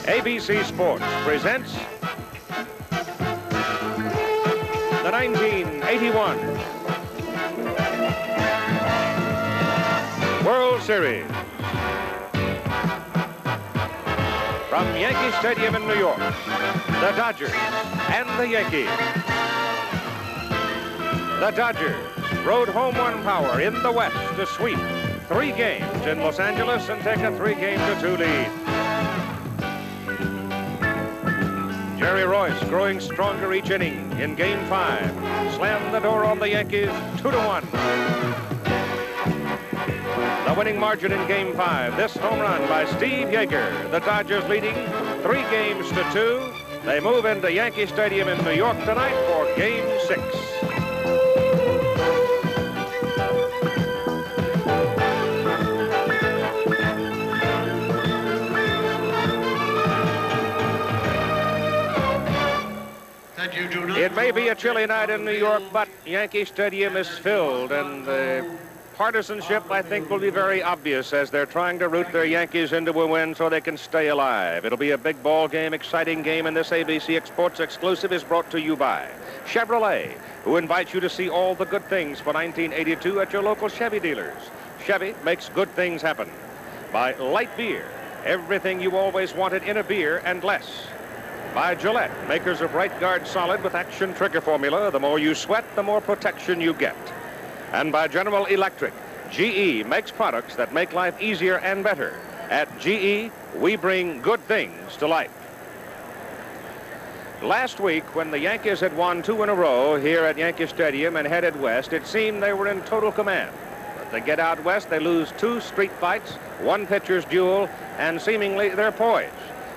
ABC Sports presents the 1981 World Series. From Yankee Stadium in New York, the Dodgers and the Yankees. The Dodgers rode home run power in the West to sweep 3 games in Los Angeles and take a 3-game-to-2 lead. Jerry Royce, growing stronger each inning in Game 5, slammed the door on the Yankees 2-1. The winning margin in Game 5, this home run by Steve Yeager. The Dodgers leading 3-2. They move into Yankee Stadium in New York tonight for Game 6. It may be a chilly night in New York, but Yankee Stadium is filled, and the partisanship, I think, will be very obvious as they're trying to root their Yankees into a win so they can stay alive. It'll be a big ball game, exciting game, and this ABC Sports exclusive is brought to you by Chevrolet, who invites you to see all the good things for 1982 at your local Chevy dealers. Chevy makes good things happen. By Light Beer, everything you always wanted in a beer and less. By Gillette, makers of Right Guard Solid with Action Trigger Formula. The more you sweat, the more protection you get. And by General Electric, GE makes products that make life easier and better. At GE, we bring good things to life. Last week, when the Yankees had won 2 in a row here at Yankee Stadium and headed west, it seemed they were in total command. But they get out west, they lose 2 street fights, 1 pitcher's duel, and seemingly they're poised.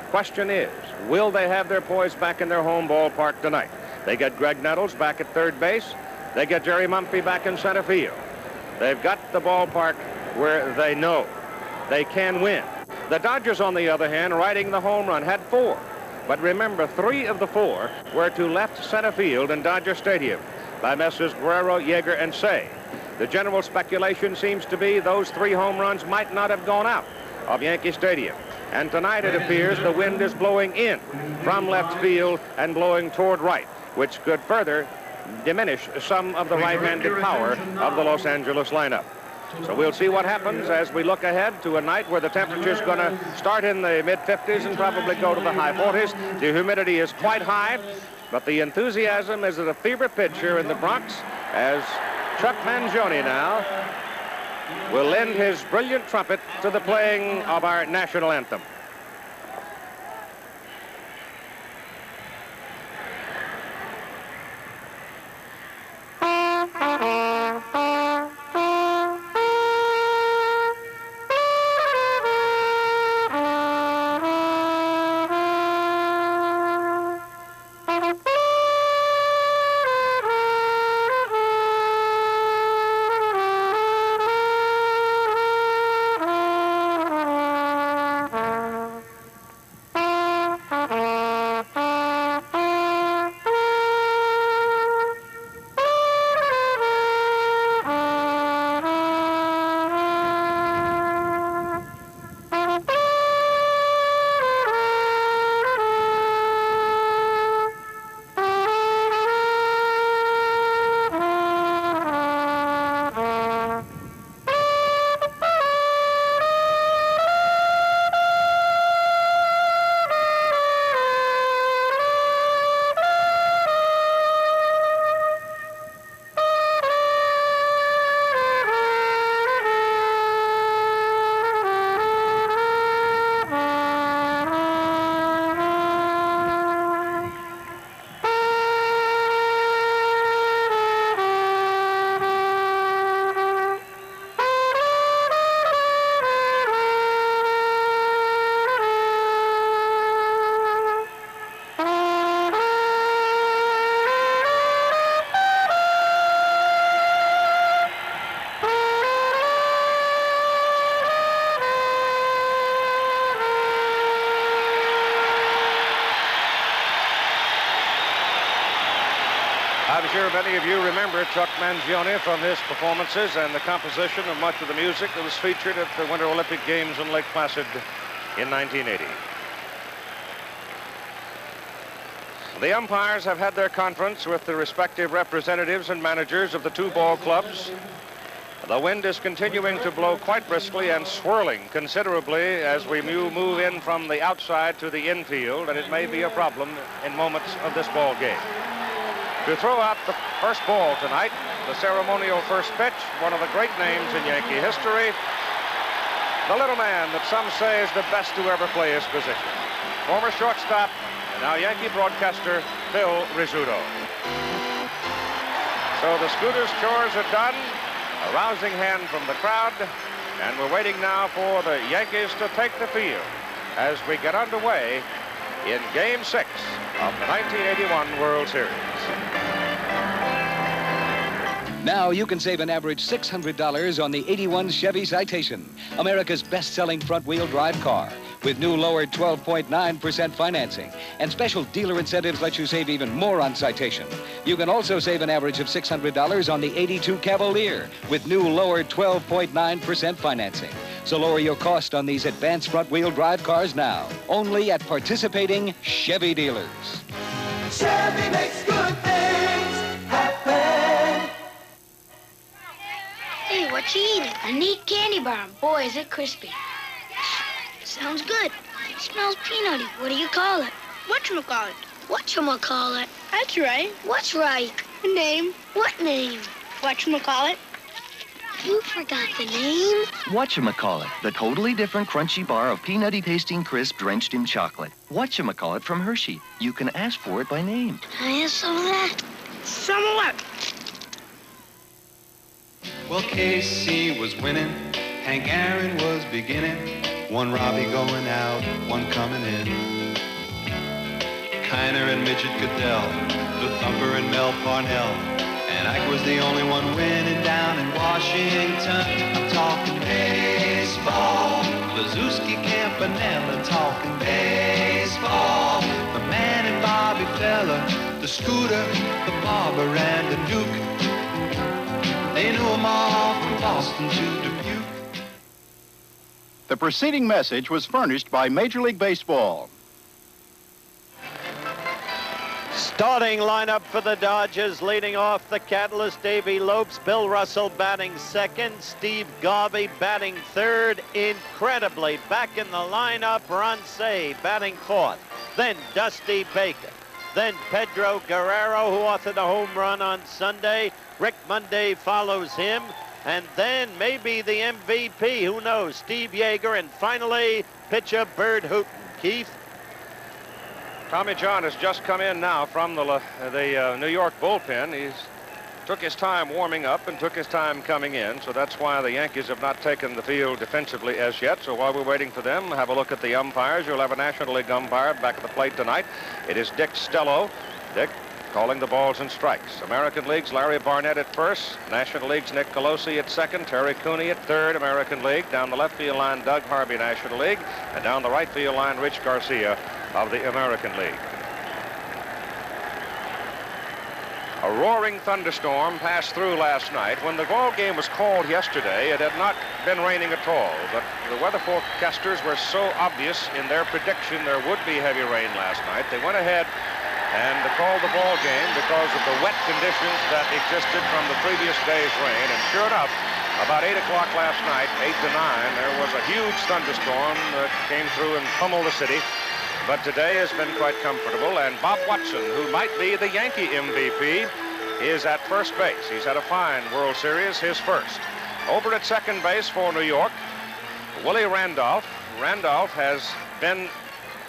Question is, will they have their poise back in their home ballpark tonight? They get Greg Nettles back at third base. They get Jerry Mumphy back in center field. They've got the ballpark where they know they can win. The Dodgers, on the other hand, riding the home run, had 4. But remember, 3 of the 4 were to left center field in Dodger Stadium by Messrs. Guerrero, Yeager, and Say. The general speculation seems to be those 3 home runs might not have gone out of Yankee Stadium. And tonight it appears the wind is blowing in from left field and blowing toward right, which could further diminish some of the right-handed power of the Los Angeles lineup. So we'll see what happens as we look ahead to a night where the temperature is going to start in the mid-50s and probably go to the high 40s. The humidity is quite high, but the enthusiasm is at a fever pitch here in the Bronx as Chuck Mangione now will lend his brilliant trumpet to the playing of our national anthem. I'm sure many of you remember Chuck Mangione from his performances and the composition of much of the music that was featured at the Winter Olympic Games in Lake Placid in 1980. The umpires have had their conference with the respective representatives and managers of the two ball clubs. The wind is continuing to blow quite briskly and swirling considerably as we move in from the outside to the infield, and it may be a problem in moments of this ball game. To throw out the first ball tonight, the ceremonial first pitch, one of the great names in Yankee history, the little man that some say is the best to ever play his position. Former shortstop, and now Yankee broadcaster, Phil Rizzuto. So the Scooters' chores are done. A rousing hand from the crowd, and we're waiting now for the Yankees to take the field as we get underway in Game 6 of the 1981 World Series. Now you can save an average $600 on the 81 Chevy Citation, America's best-selling front-wheel drive car, with new lowered 12.9% financing. And special dealer incentives let you save even more on Citation. You can also save an average of $600 on the 82 Cavalier, with new lowered 12.9% financing. So lower your cost on these advanced front-wheel drive cars now, only at participating Chevy dealers. Chevy makes good things happen. Hey, what you eating? A neat candy bar, and boy, is it crispy. Sounds good. Smells peanutty. What do you call it? Whatchamacallit? Whatchamacallit? That's right. What's right? The name. What name? Whatchamacallit? You forgot the name? Whatchamacallit, the totally different crunchy bar of peanutty tasting crisp drenched in chocolate. Whatchamacallit from Hershey. You can ask for it by name. Can I have some of that? Some of what? Well, Casey was winning, Hank Aaron was beginning, one Robbie going out, one coming in. Kiner and Midget Goodell, the Thumper and Mel Parnell, and Ike was the only one winning down in Washington. I'm talking baseball, Lazuski, Campanella, talking baseball. The Man and Bobby Feller, the Scooter, the Barber, and the Duke. They knew them all from Boston to Dubuque. The preceding message was furnished by Major League Baseball. Starting lineup for the Dodgers, leading off the Catalyst, Davey Lopes, Bill Russell batting second, Steve Garvey batting third. Incredibly, back in the lineup, Roncey batting fourth. Then Dusty Baker. Then Pedro Guerrero, who authored a home run on Sunday. Rick Monday follows him. And then maybe the MVP, who knows, Steve Yeager. And finally, pitcher Bert Hooton. Keith? Tommy John has just come in now from the New York bullpen. He's took his time warming up and took his time coming in, so that's why the Yankees have not taken the field defensively as yet. So while we're waiting for them, have a look at the umpires. You'll have a National League umpire back at the plate tonight. It is Dick Stello. Dick calling the balls and strikes. American League's Larry Barnett at first. National League's Nick Colosi at second. Terry Cooney at third. American League. Down the left field line, Doug Harvey, National League. And down the right field line, Rich Garcia of the American League. A roaring thunderstorm passed through last night. When the ball game was called yesterday, it had not been raining at all, but the weather forecasters were so obvious in their prediction there would be heavy rain last night. They went ahead and called the ball game because of the wet conditions that existed from the previous day's rain. And sure enough, about 8 o'clock last night, 8 to 9, there was a huge thunderstorm that came through and pummeled the city. But today has been quite comfortable, and Bob Watson, who might be the Yankee MVP, is at first base. He's had a fine World Series, his first. Over at second base for New York, Willie Randolph. Randolph has been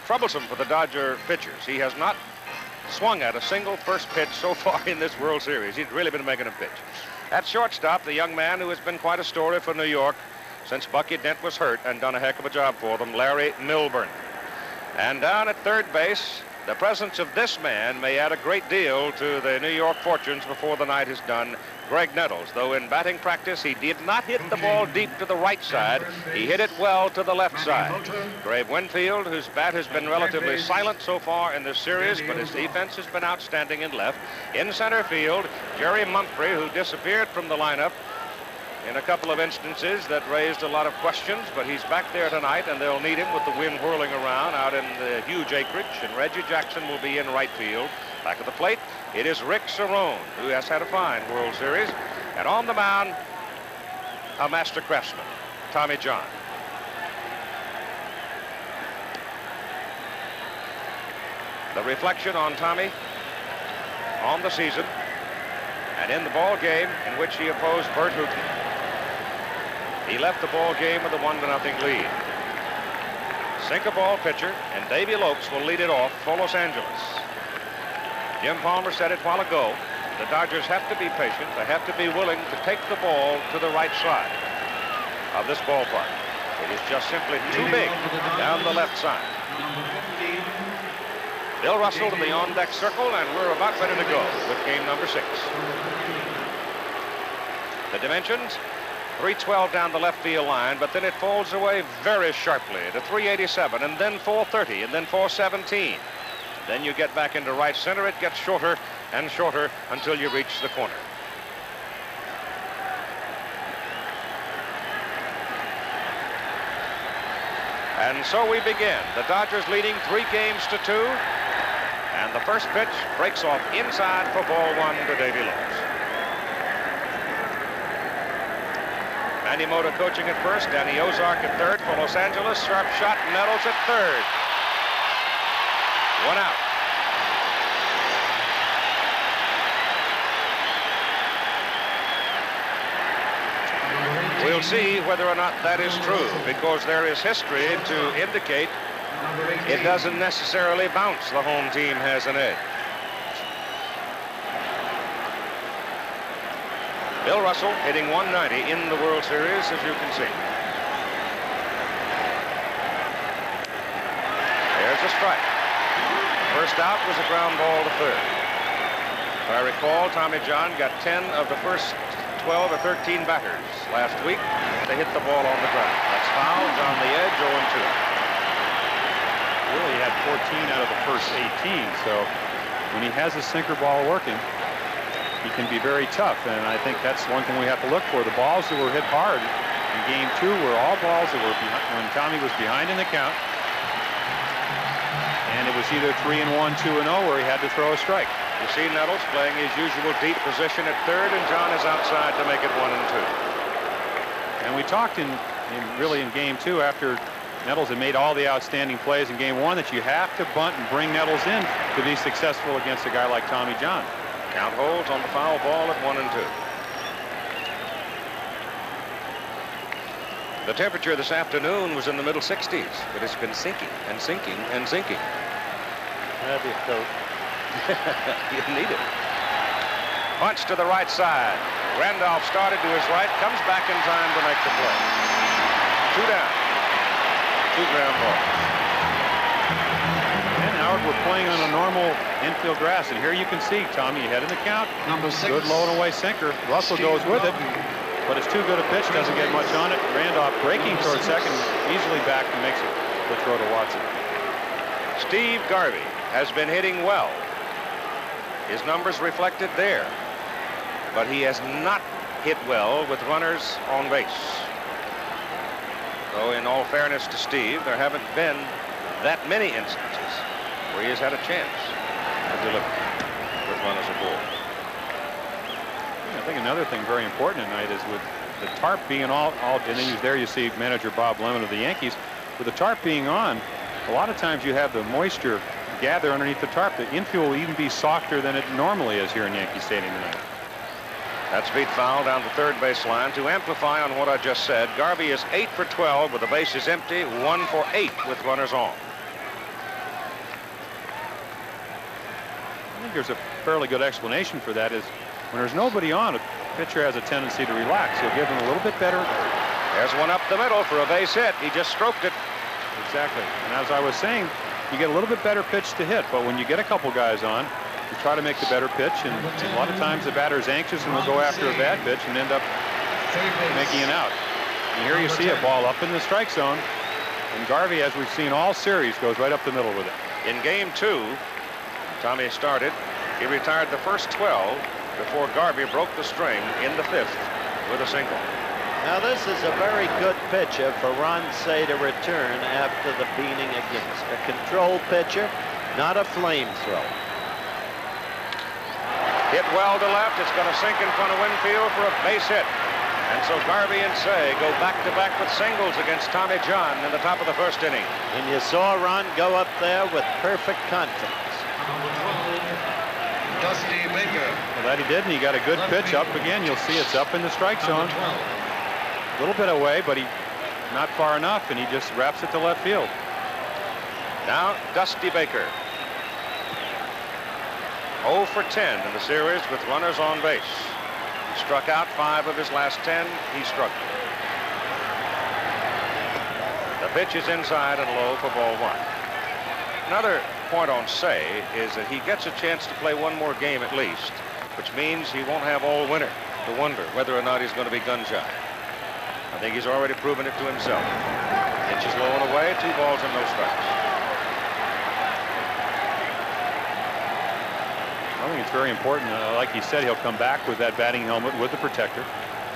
troublesome for the Dodger pitchers. He has not swung at a single first pitch so far in this World Series. He's really been making a pitch. At shortstop, the young man who has been quite a story for New York since Bucky Dent was hurt and done a heck of a job for them, Larry Milburn. And down at third base, the presence of this man may add a great deal to the New York fortunes before the night is done. Greg Nettles, though in batting practice he did not hit the ball deep to the right side, he hit it well to the left side. Grave Winfield, whose bat has been relatively silent so far in this series, but his defense has been outstanding in left. In center field, Jerry Mumphrey, who disappeared from the lineup in a couple of instances that raised a lot of questions, but he's back there tonight, and they'll need him with the wind whirling around out in the huge acreage, and Reggie Jackson will be in right field. Back at the plate, it is Rick Cerone, who has had a fine World Series, and on the mound, a master craftsman, Tommy John. The reflection on Tommy on the season and in the ball game in which he opposed Bert Hooton. He left the ball game with a 1-0 lead. Sinker ball pitcher, and Davy Lopes will lead it off for Los Angeles. Jim Palmer said it a while ago. The Dodgers have to be patient. They have to be willing to take the ball to the right side of this ballpark. It is just simply too big down the left side. Bill Russell to the on-deck circle, and we're about ready to go with game number 6. The dimensions, 312 down the left field line, but then it falls away very sharply to 387, and then 430, and then 417. Then you get back into right center. It gets shorter and shorter until you reach the corner. And so we begin. The Dodgers leading 3-2. And the first pitch breaks off inside for ball 1 to Davy Lopes. Manny Mota coaching at first, Danny Ozark at third for Los Angeles. Sharp shot, Nettles at third. 1 out. We'll see whether or not that is true, because there is history to indicate it doesn't necessarily bounce. The home team has an edge. Bill Russell hitting 190 in the World Series, as you can see. There's a strike. First out was a ground ball to third. If I recall, Tommy John got 10 of the first 12 or 13 batters last week. They hit the ball on the ground. That's foul. It's on the edge, 0-2. Really had 14 out of the first 18, so when he has a sinker ball working, he can be very tough, and I think that's one thing we have to look for. The balls that were hit hard in game 2 were all balls that were behind, when Tommy was behind in the count, and it was either 3-1, 2-0, where he had to throw a strike. You see Nettles playing his usual deep position at third, and John is outside to make it 1-2. And we talked in game 2, after Nettles had made all the outstanding plays in game 1, that you have to bunt and bring Nettles in to be successful against a guy like Tommy John. Count holds on the foul ball at 1-2. The temperature this afternoon was in the middle 60s, but it's been sinking and sinking and sinking. That'd be a coat. You need it. Punch to the right side. Randolph started to his right, comes back in time to make the play. 2 down. 2 ground balls. And Howard, we're playing on a normal infield grass, and here you can see Tommy ahead in the count. Number 6. Good low and away sinker. Russell goes with it, but it's too good a pitch, doesn't get much on it. Randolph breaking towards second, easily back and makes it. Good throw to Watson. Steve Garvey has been hitting well. His numbers reflected there, but he has not hit well with runners on base. Though in all fairness to Steve, there haven't been that many instances where he has had a chance to deliver with runners aboard. I think another thing very important tonight is with the tarp being all and then there you see manager Bob Lemon of the Yankees. With the tarp being on, a lot of times you have the moisture gather underneath the tarp. The infield will even be softer than it normally is here in Yankee Stadium tonight. That's beat foul down the third baseline. To amplify on what I just said, Garvey is 8 for 12 with the bases empty, 1 for 8 with runners on. I think there's a fairly good explanation for that. Is when there's nobody on, a pitcher has a tendency to relax. He'll give him a little bit better. There's one up the middle for a base hit. He just stroked it. Exactly. And as I was saying, you get a little bit better pitch to hit, but when you get a couple guys on, you try to make the better pitch, and a lot of times the batter's anxious and will go after a bad pitch and end up making an out. And here you see a ball up in the strike zone, and Garvey, as we've seen all series, goes right up the middle with it. In game 2, Tommy started. He retired the first 12 before Garvey broke the string in the 5th with a single. Now this is a very good pitcher for Ron Cey to return after the beating against. A control pitcher, not a flamethrower. Hit well to left. It's going to sink in front of Winfield for a base hit. And so Garvey and Cey go back-to-back with singles against Tommy John in the top of the first inning. And you saw Ron go up there with perfect confidence. Dusty Baker. Well, that he did, and he got a good pitch up again. You'll see it's up in the strike zone. A little bit away, but he not far enough, and he just wraps it to left field. Now Dusty Baker. 0 for 10 in the series with runners on base. He struck out 5 of his last 10. He struck. The pitch is inside and low for ball 1. Another point on Cey is that he gets a chance to play one more game at least, which means he won't have all winter to wonder whether or not he's going to be gun shy. I think he's already proven it to himself. Pitch is low and away, 2 balls and no strikes. I think it's very important. Like he said, he'll come back with that batting helmet with the protector.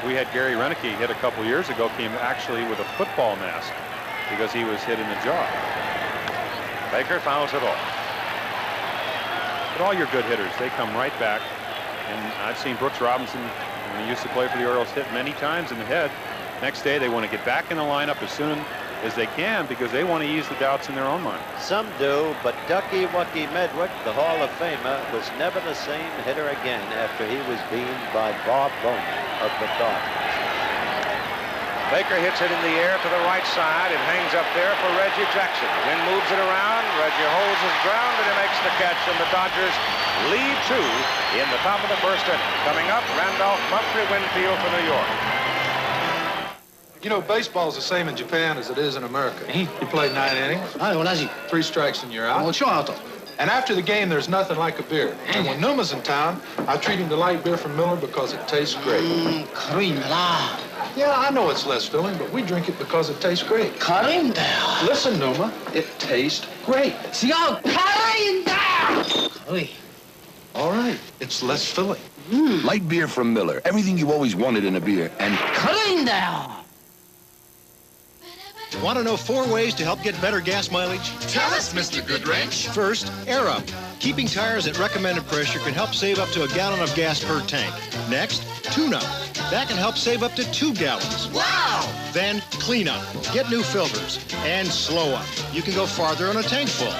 We had Gary Renicky hit a couple years ago, came actually with a football mask because he was hit in the jaw. Baker fouls it off. But all your good hitters, they come right back. And I've seen Brooks Robinson, when he used to play for the Orioles, hit many times in the head. Next day, they want to get back in the lineup as soon as they can because they want to ease the doubts in their own mind. Some do, but Ducky Wucky Medwick, the Hall of Famer, was never the same hitter again after he was beamed by Bob Bowman of the Dodgers. Baker hits it in the air to the right side. It hangs up there for Reggie Jackson. Wynn moves it around. Reggie holds his ground, and he makes the catch, and the Dodgers lead 2 in the top of the first inning. Coming up, Randolph Mumphrey Winfield for New York. You know, baseball's the same in Japan as it is in America. You play 9 innings. 3 strikes and you're out. And after the game, there's nothing like a beer. And when Numa's in town, I treat him to light beer from Miller because it tastes great. Yeah, I know it's less filling, but we drink it because it tastes great. Listen, Numa, it tastes great. All right, it's less filling. Light beer from Miller. Everything you always wanted in a beer. And Want to know 4 ways to help get better gas mileage? Tell us, Mr. Goodrich. First, Air Up. Keeping tires at recommended pressure can help save up to a gallon of gas per tank. Next, Tune Up. That can help save up to 2 gallons. Wow! Then, Clean Up. Get new filters. And Slow Up. You can go farther on a tank full.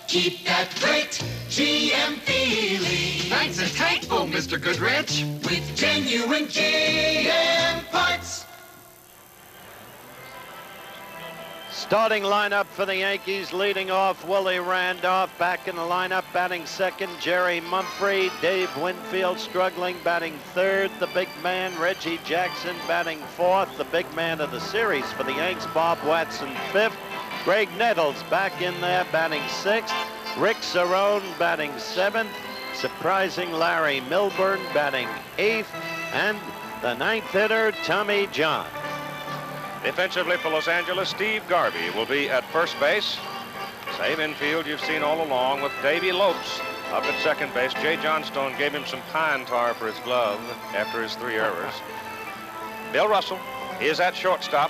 Keep that great GM feeling. Nice and tankful, Mr. Goodrich. With genuine GM parts. Starting lineup for the Yankees, leading off Willie Randolph. Back in the lineup, batting second, Jerry Mumphrey. Dave Winfield struggling, batting third. The big man, Reggie Jackson, batting fourth. The big man of the series for the Yanks, Bob Watson, fifth. Greg Nettles back in there, batting sixth. Rick Cerrone batting seventh. Surprising Larry Milburn batting eighth. And the ninth hitter, Tommy John. Defensively for Los Angeles, Steve Garvey will be at first base. Same infield you've seen all along with Davy Lopes up at second base. Jay Johnstone gave him some pine tar for his glove after his 3 errors. Bill Russell is at shortstop.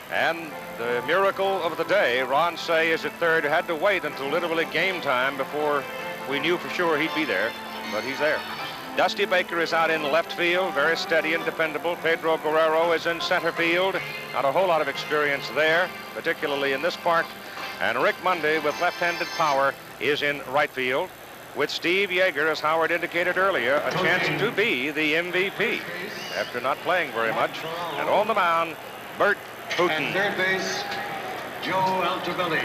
And the miracle of the day, Ron Cey is at third. Had to wait until literally game time before we knew for sure he'd be there, but he's there. Dusty Baker is out in left field, very steady and dependable. Pedro Guerrero is in center field. Not a whole lot of experience there, particularly in this park. And Rick Mundy, with left-handed power, is in right field. With Steve Yeager, as Howard indicated earlier, a chance to be the MVP after not playing very much. And on the mound, Bert Hooten. And third base, Joe Altobelli.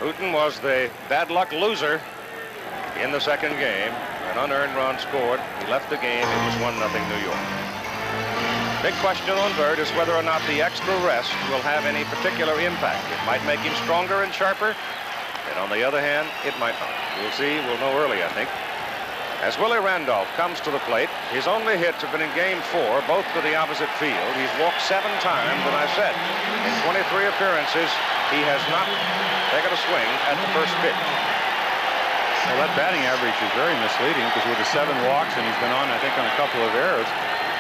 Hooten was the bad luck loser in the second game. An unearned run scored. He left the game. It was 1-0 New York. Big question on Bert is whether or not the extra rest will have any particular impact. It might make him stronger and sharper, and on the other hand, it might not. We'll see. We'll know early, I think. As Willie Randolph comes to the plate, his only hits have been in Game 4, both to the opposite field. He's walked 7 times, and I said, in 23 appearances, he has not taken a swing at the first pitch. Well, that batting average is very misleading because with the 7 walks, and he's been on, I think, on a couple of errors,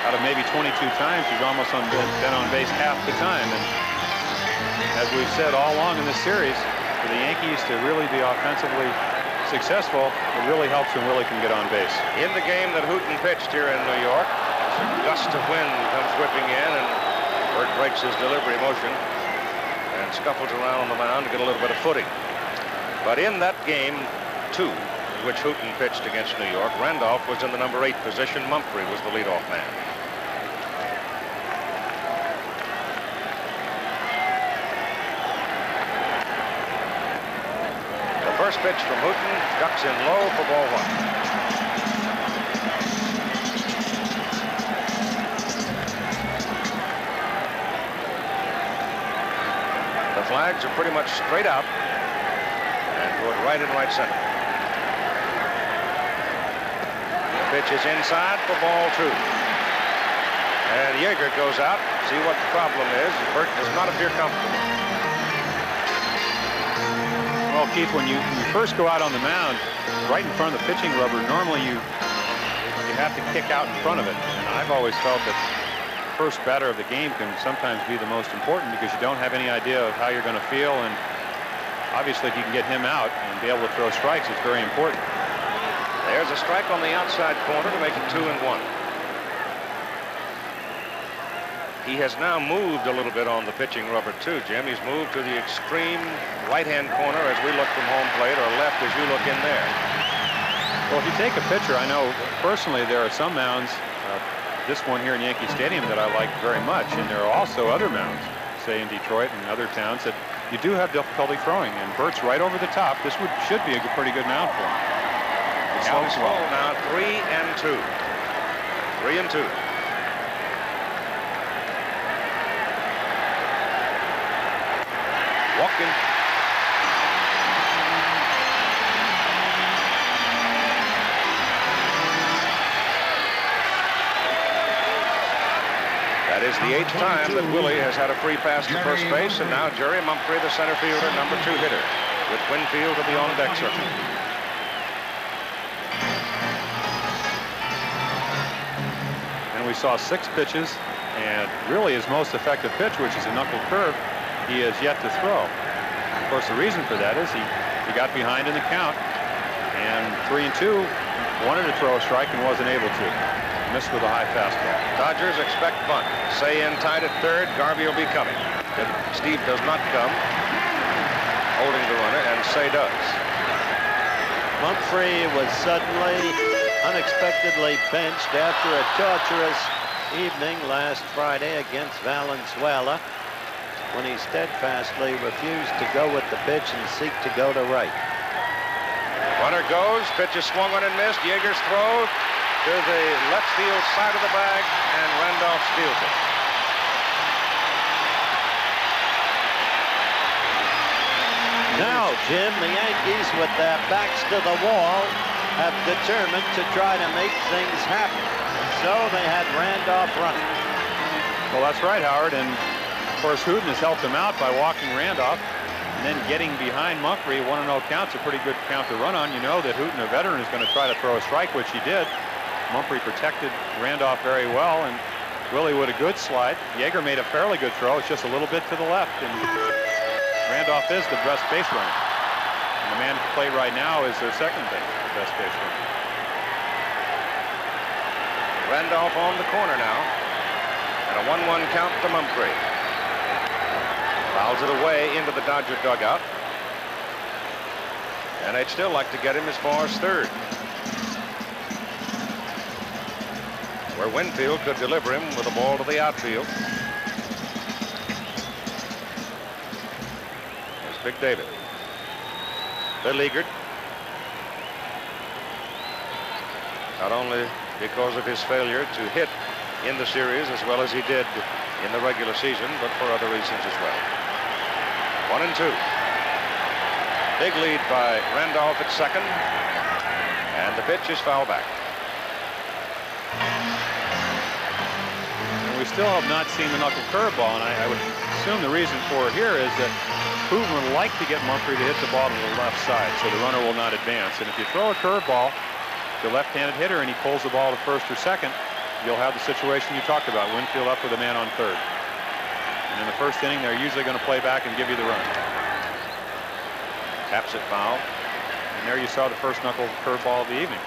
out of maybe 22 times, he's almost been on base half the time. And as we've said all along in this series, for the Yankees to really be offensively successful, it really helps when Willie can get on base. In the game that Hooton pitched here in New York, a gust of wind comes whipping in, and Bert breaks his delivery motion and scuffles around on the mound to get a little bit of footing. But in that game, 2, which Hooton pitched against New York, Randolph was in the number 8 position. Mumphrey was the leadoff man. The first pitch from Hooton ducks in low for ball 1. The flags are pretty much straight out and toward right and right center. The pitch is inside for ball 2. And Yeager goes out. See what the problem is. Bert does not appear comfortable. Well, Keith, when you first go out on the mound, right in front of the pitching rubber, normally you have to kick out in front of it. And I've always felt that first batter of the game can sometimes be the most important because you don't have any idea of how you're going to feel, and obviously if you can get him out and be able to throw strikes, it's very important. There's a strike on the outside corner to make it 2-1. He has now moved a little bit on the pitching rubber too, Jim. He's moved to the extreme right-hand corner as we look from home plate, or left as you look in there. Well, if you take a pitcher, I know personally there are some mounds, this one here in Yankee Stadium, that I like very much, and there are also other mounds, say in Detroit and other towns, that you do have difficulty throwing, and Bert's right over the top. This should be a pretty good mound for him. Count's full now, 3-2. 3-2. Walking. That is the 8th time that Willie has had a free pass to first base, and now Jerry Mumphrey, the center fielder, number 2 hitter, with Winfield to the on-deck circle. And we saw 6 pitches, and really his most effective pitch, which is a knuckle curve, he has yet to throw. Of course, the reason for that is he got behind in the count, and 3-2, wanted to throw a strike and wasn't able to. Missed with a high fastball. Dodgers expect bunt. Say in tied at third. Garvey will be coming. If Steve does not come, holding the runner, and Say does. Mumphrey was suddenly, unexpectedly benched after a torturous evening last Friday against Valenzuela, when he steadfastly refused to go with the pitch and seek to go to right. Runner goes. Pitch is swung on and missed. Yeager's throw to the left field side of the bag, and Randolph steals it. Now, Jim, the Yankees, with their backs to the wall, have determined to try to make things happen. So they had Randolph running. Well, that's right, Howard, and of course Hooton has helped him out by walking Randolph, and then getting behind Mumphrey. 1-0 count's a pretty good count to run on. You know that Hooton, a veteran, is going to try to throw a strike, which he did. Mumphrey protected Randolph very well, and Willie with a good slide. Yeager made a fairly good throw. It's just a little bit to the left, and Randolph is the best base runner. And the man at the plate right now is their second best base runner. Randolph on the corner now, and a 1-1 count to Mumphrey. Fouls it away into the Dodger dugout, and they'd still like to get him as far as third, where Winfield could deliver him with a ball to the outfield. There's Big David. Bill Eagert, not only because of his failure to hit in the series as well as he did in the regular season, but for other reasons as well. 1-2. Big lead by Randolph at second, and the pitch is foul back. We still have not seen the knuckle curveball, and I would assume the reason for it here is that Hooton would like to get Mumphrey to hit the ball to the left side, so the runner will not advance. And if you throw a curveball to a left-handed hitter and he pulls the ball to first or second, you'll have the situation you talked about, Winfield up with a man on third. And in the first inning, they're usually going to play back and give you the run. Taps it foul. And there you saw the first knuckle curveball of the evening.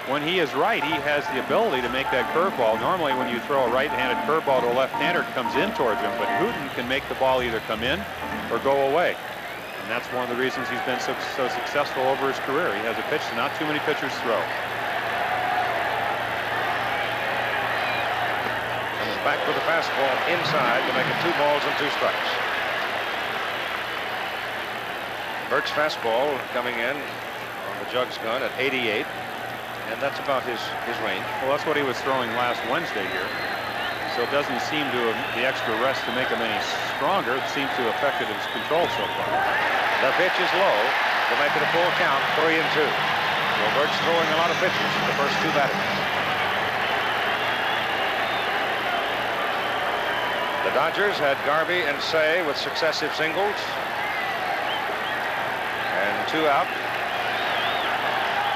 When he is right, he has the ability to make that curveball. Normally, when you throw a right-handed curveball to a left-hander, it comes in towards him. But Hooten can make the ball either come in or go away. And that's one of the reasons he's been so successful over his career. He has a pitch that not too many pitchers throw. Comes back with a fastball inside to make it 2 balls and 2 strikes. Burke's fastball coming in on the Jugs gun at 88. And that's about his range. Well, that's what he was throwing last Wednesday here. So it doesn't seem to have the extra rest to make him any stronger. It seems to have affected his control so far. The pitch is low to make it a full count, 3-2. So Burke's throwing a lot of pitches in the first 2 batters. The Dodgers had Garvey and Say with successive singles. And 2 out.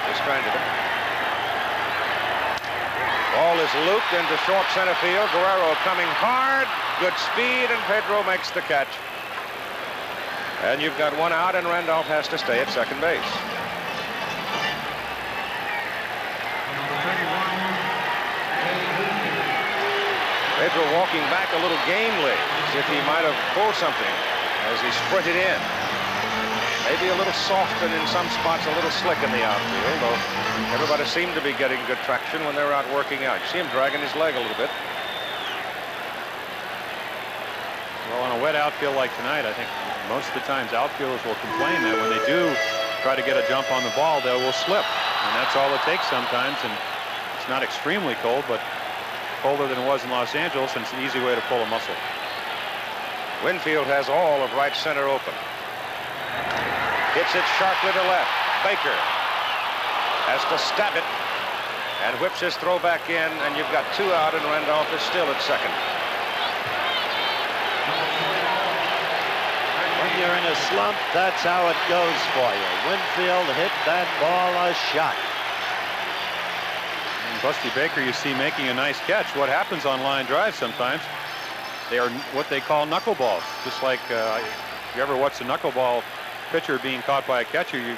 They stranded him. Ball is looped into short center field. Guerrero coming hard. Good speed, and Pedro makes the catch. And you've got 1 out, and Randolph has to stay at second base. Pedro walking back a little gamely, as if he might have pulled something as he sprinted in. Maybe a little soft and in some spots a little slick in the outfield, though everybody seemed to be getting good traction when they were out working out. You see him dragging his leg a little bit. Well, on a wet outfield like tonight, I think most of the times outfielders will complain that when they do try to get a jump on the ball, they will slip. And that's all it takes sometimes. And it's not extremely cold, but colder than it was in Los Angeles, and it's an easy way to pull a muscle. Winfield has all of right center open. Hits it sharply to left. Baker has to stab it and whips his throw back in, and you've got 2 out, and Randolph is still at second. When you're in a slump, that's how it goes for you. Winfield hit that ball a shot. And Busty Baker, you see making a nice catch. What happens on line drives sometimes, they are what they call knuckleballs. Just like if you ever watch a knuckleball pitcher being caught by a catcher, you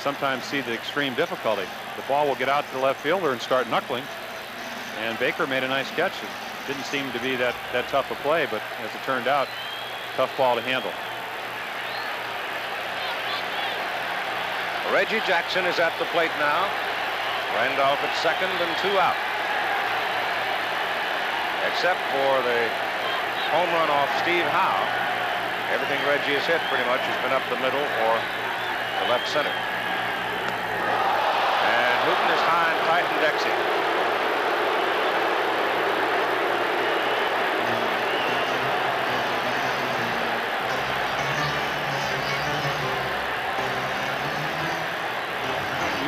sometimes see the extreme difficulty. The ball will get out to the left fielder and start knuckling. And Baker made a nice catch. It didn't seem to be that tough a play, but as it turned out, tough ball to handle. Reggie Jackson is at the plate now. Randolph at second and 2 out. Except for the home run off Steve Howe. Everything Reggie has hit pretty much has been up the middle or the left center. And Hooten is high and tight and Dexy.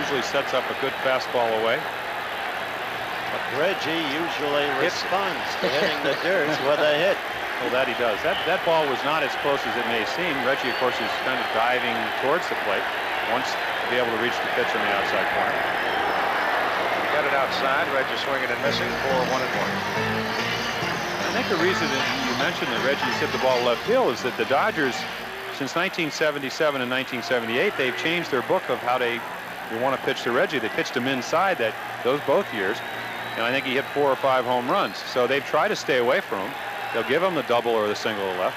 Usually sets up a good fastball away. But Reggie usually responds to hitting the dirt with a hit. Well, that he does. That ball was not as close as it may seem. Reggie, of course, is kind of diving towards the plate. Wants to be able to reach the pitch on the outside corner. Got it outside. Reggie swinging and missing for 1-1. I think the reason that you mentioned that Reggie's hit the ball left field is that the Dodgers, since 1977 and 1978, they've changed their book of how they want to pitch to Reggie. They pitched him inside both years, and I think he hit 4 or 5 home runs. So they've tried to stay away from him. They'll give him the double or the single to left,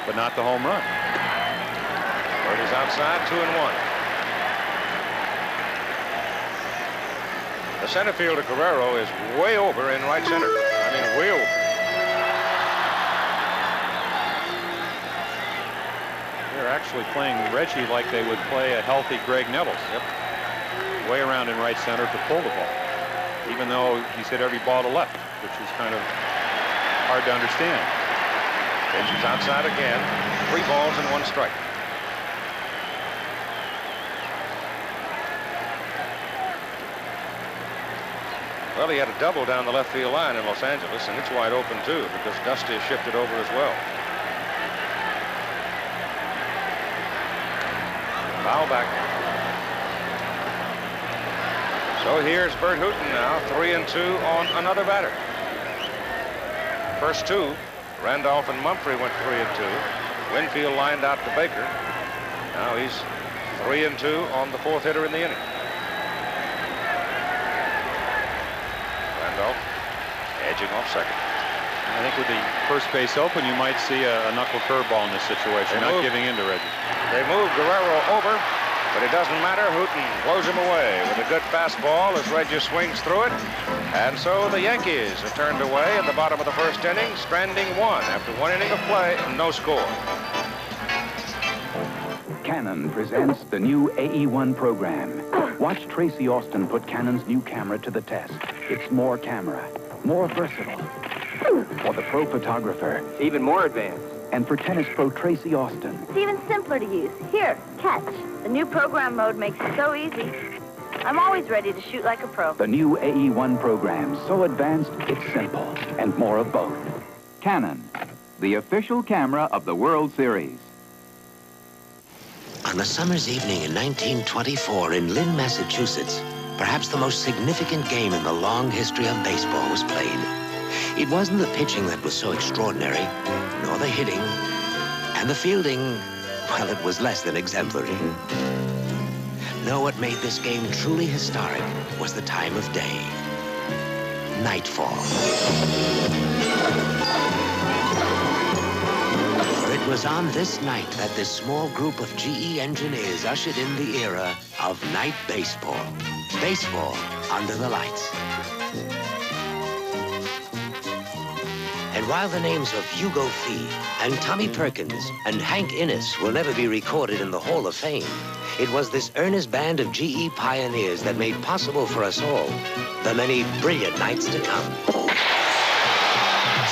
but not the home run. Birdie's outside, 2-1. The center fielder Guerrero is way over in right center. I mean, way over. They're actually playing Reggie like they would play a healthy Greg Nettles. Yep. Way around in right center to pull the ball, even though he's hit every ball to left, which is kind of hard to understand. Pitch is outside again. 3 balls and 1 strike. Well, he had a double down the left field line in Los Angeles, and it's wide open too because Dusty has shifted over as well. Foul back. So here's Bert Hooton now, 3-2 on another batter. First two, Randolph and Mumphrey went 3-2. Winfield lined out to Baker. Now he's 3-2 on the fourth hitter in the inning. Randolph edging off second. I think with the first base open, you might see a knuckle curveball in this situation, not giving in to Reggie. They moved Guerrero over, but it doesn't matter. Hooton blows him away with a good fastball as Reggie swings through it. And so the Yankees are turned away at the bottom of the first inning, stranding one after one inning of play, no score. Canon presents the new AE1 program. Watch Tracy Austin put Canon's new camera to the test. It's more camera, more versatile. For the pro photographer, even more advanced. And for tennis pro Tracy Austin, It's even simpler to use. Here, catch. The new program mode makes it so easy. I'm always ready to shoot like a pro. the new AE1 program, so advanced, it's simple, and more of both. Canon, the official camera of the World Series. On a summer's evening in 1924 in Lynn, Massachusetts, perhaps the most significant game in the long history of baseball was played. It wasn't the pitching that was so extraordinary, nor the hitting, and the fielding, well, it was less than exemplary. No, what made this game truly historic was the time of day. Nightfall. For it was on this night that this small group of GE engineers ushered in the era of night baseball. Baseball under the lights. And while the names of Hugo Fee and Tommy Perkins and Hank Innes will never be recorded in the Hall of Fame, it was this earnest band of GE pioneers that made possible for us all the many brilliant nights to come.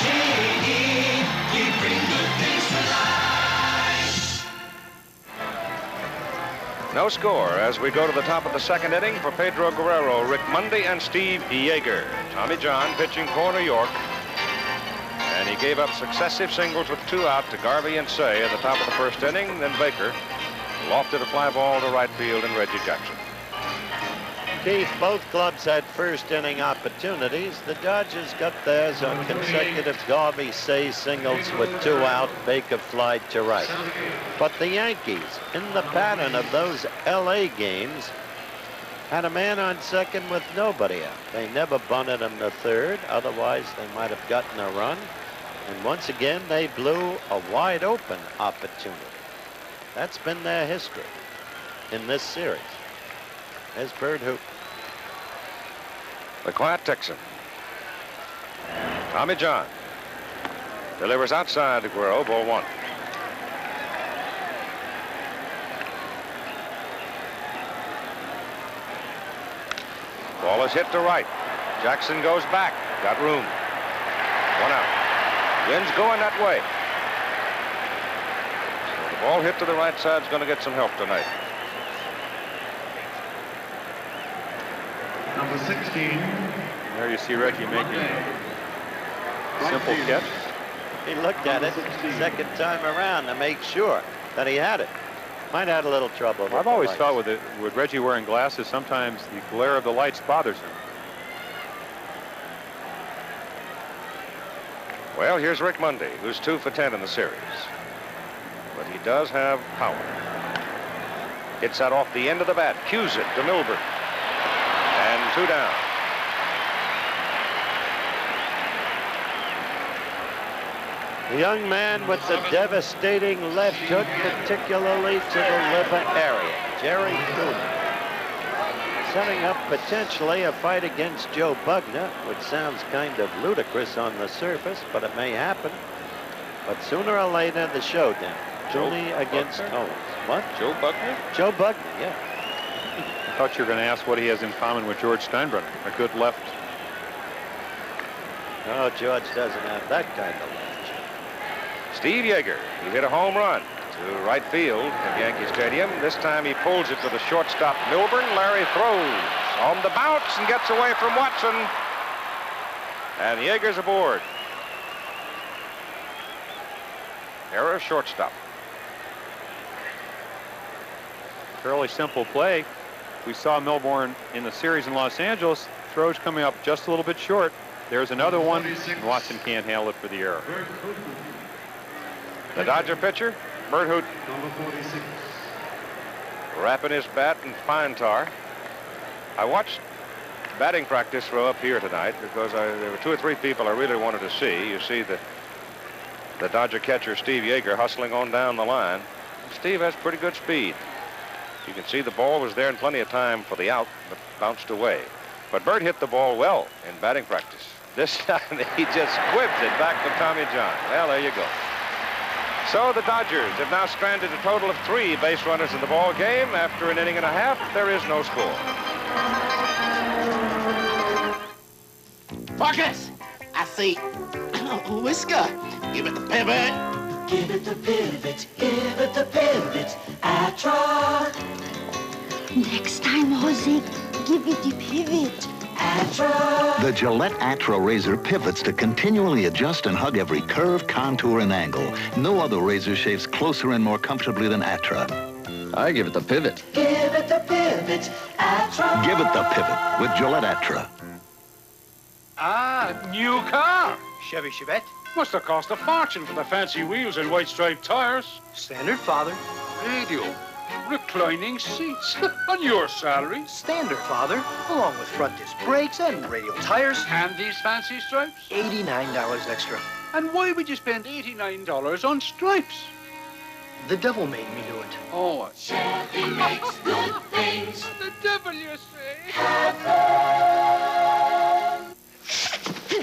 GE, we bring good things to life. No score as we go to the top of the second inning for Pedro Guerrero, Rick Mundy, and Steve Yeager. Tommy John pitching for New York. And he gave up successive singles with two out to Garvey and Say at the top of the first inning. Then Baker lofted a fly ball to right field and Reggie Jackson. Keith, both clubs had first inning opportunities. The Dodgers got theirs on consecutive Garvey Say singles with two out. Baker flied to right. But the Yankees, in the pattern of those LA games, had a man on second with nobody out. They never bunted him to third. Otherwise, they might have gotten a run. And once again, they blew a wide open opportunity. That's been their history in this series. There's Bert Hooton. The quiet Texan. Tommy John delivers outside to Guerrero, ball one. Ball is hit to right. Jackson goes back. Got room. One out. Wind's going that way. So the ball hit to the right side is going to get some help tonight. Number 16. There you see Reggie making a simple catch. He looked at it second time around to make sure that he had it. Might have had a little trouble. I've always thought with Reggie wearing glasses, sometimes the glare of the lights bothers him. Well, here's Rick Mundy, who's 2 for 10 in the series. But he does have power. Hits that off the end of the bat, cues it to Milburn. And 2 down. The young man with the devastating left hook, particularly to the liver area, Jerry Cooper. Setting up potentially a fight against Joe Bugner, which sounds kind of ludicrous on the surface, but it may happen. But sooner or later, the showdown. Julie against Owens. What? Joe Bugner? Joe Bugner, yeah. I thought you were going to ask what he has in common with George Steinbrenner, a good left. No, George doesn't have that kind of left. Steve Yeager, who hit a home run to right field at Yankee Stadium. This time he pulls it to the shortstop Milburn. Larry throws on the bounce and gets away from Watson. And Yeager's aboard. Error shortstop. Fairly simple play. We saw Milbourne in the series in Los Angeles. Throws coming up just a little bit short. There's another one, and Watson can't handle it for the error. The Dodger pitcher, Bert Hooton, wrapping his bat in fine tar. I watched batting practice throw up here tonight because there were 2 or 3 people I really wanted to see. You see the Dodger catcher, Steve Yeager, hustling on down the line. Steve has pretty good speed. You can see the ball was there in plenty of time for the out, but bounced away. But Bert hit the ball well in batting practice. This time he just squibbed it back to Tommy John. Well, there you go. So the Dodgers have now stranded a total of 3 base runners in the ball game. After an inning and a half, there is no score. Marcus, I see Whisker. Give it the pivot. Give it the pivot. Give it the pivot. Atra. Next time, Jose, give it the pivot. Atra. The Gillette Atra razor pivots to continually adjust and hug every curve, contour, and angle. No other razor shaves closer and more comfortably than Atra. I give it the pivot. Give it the pivot. Atra. Give it the pivot with Gillette Atra. Ah, new car. Chevy Chevette. Must have cost a fortune for the fancy wheels and white striped tires. Standard, Father. Radio. Reclining seats. On your salary. Standard, Father. Along with front disc brakes and radial tires. And these fancy stripes? $89 extra. And why would you spend $89 on stripes? The devil made me do it. Oh. Chevy makes good things. The devil, you say?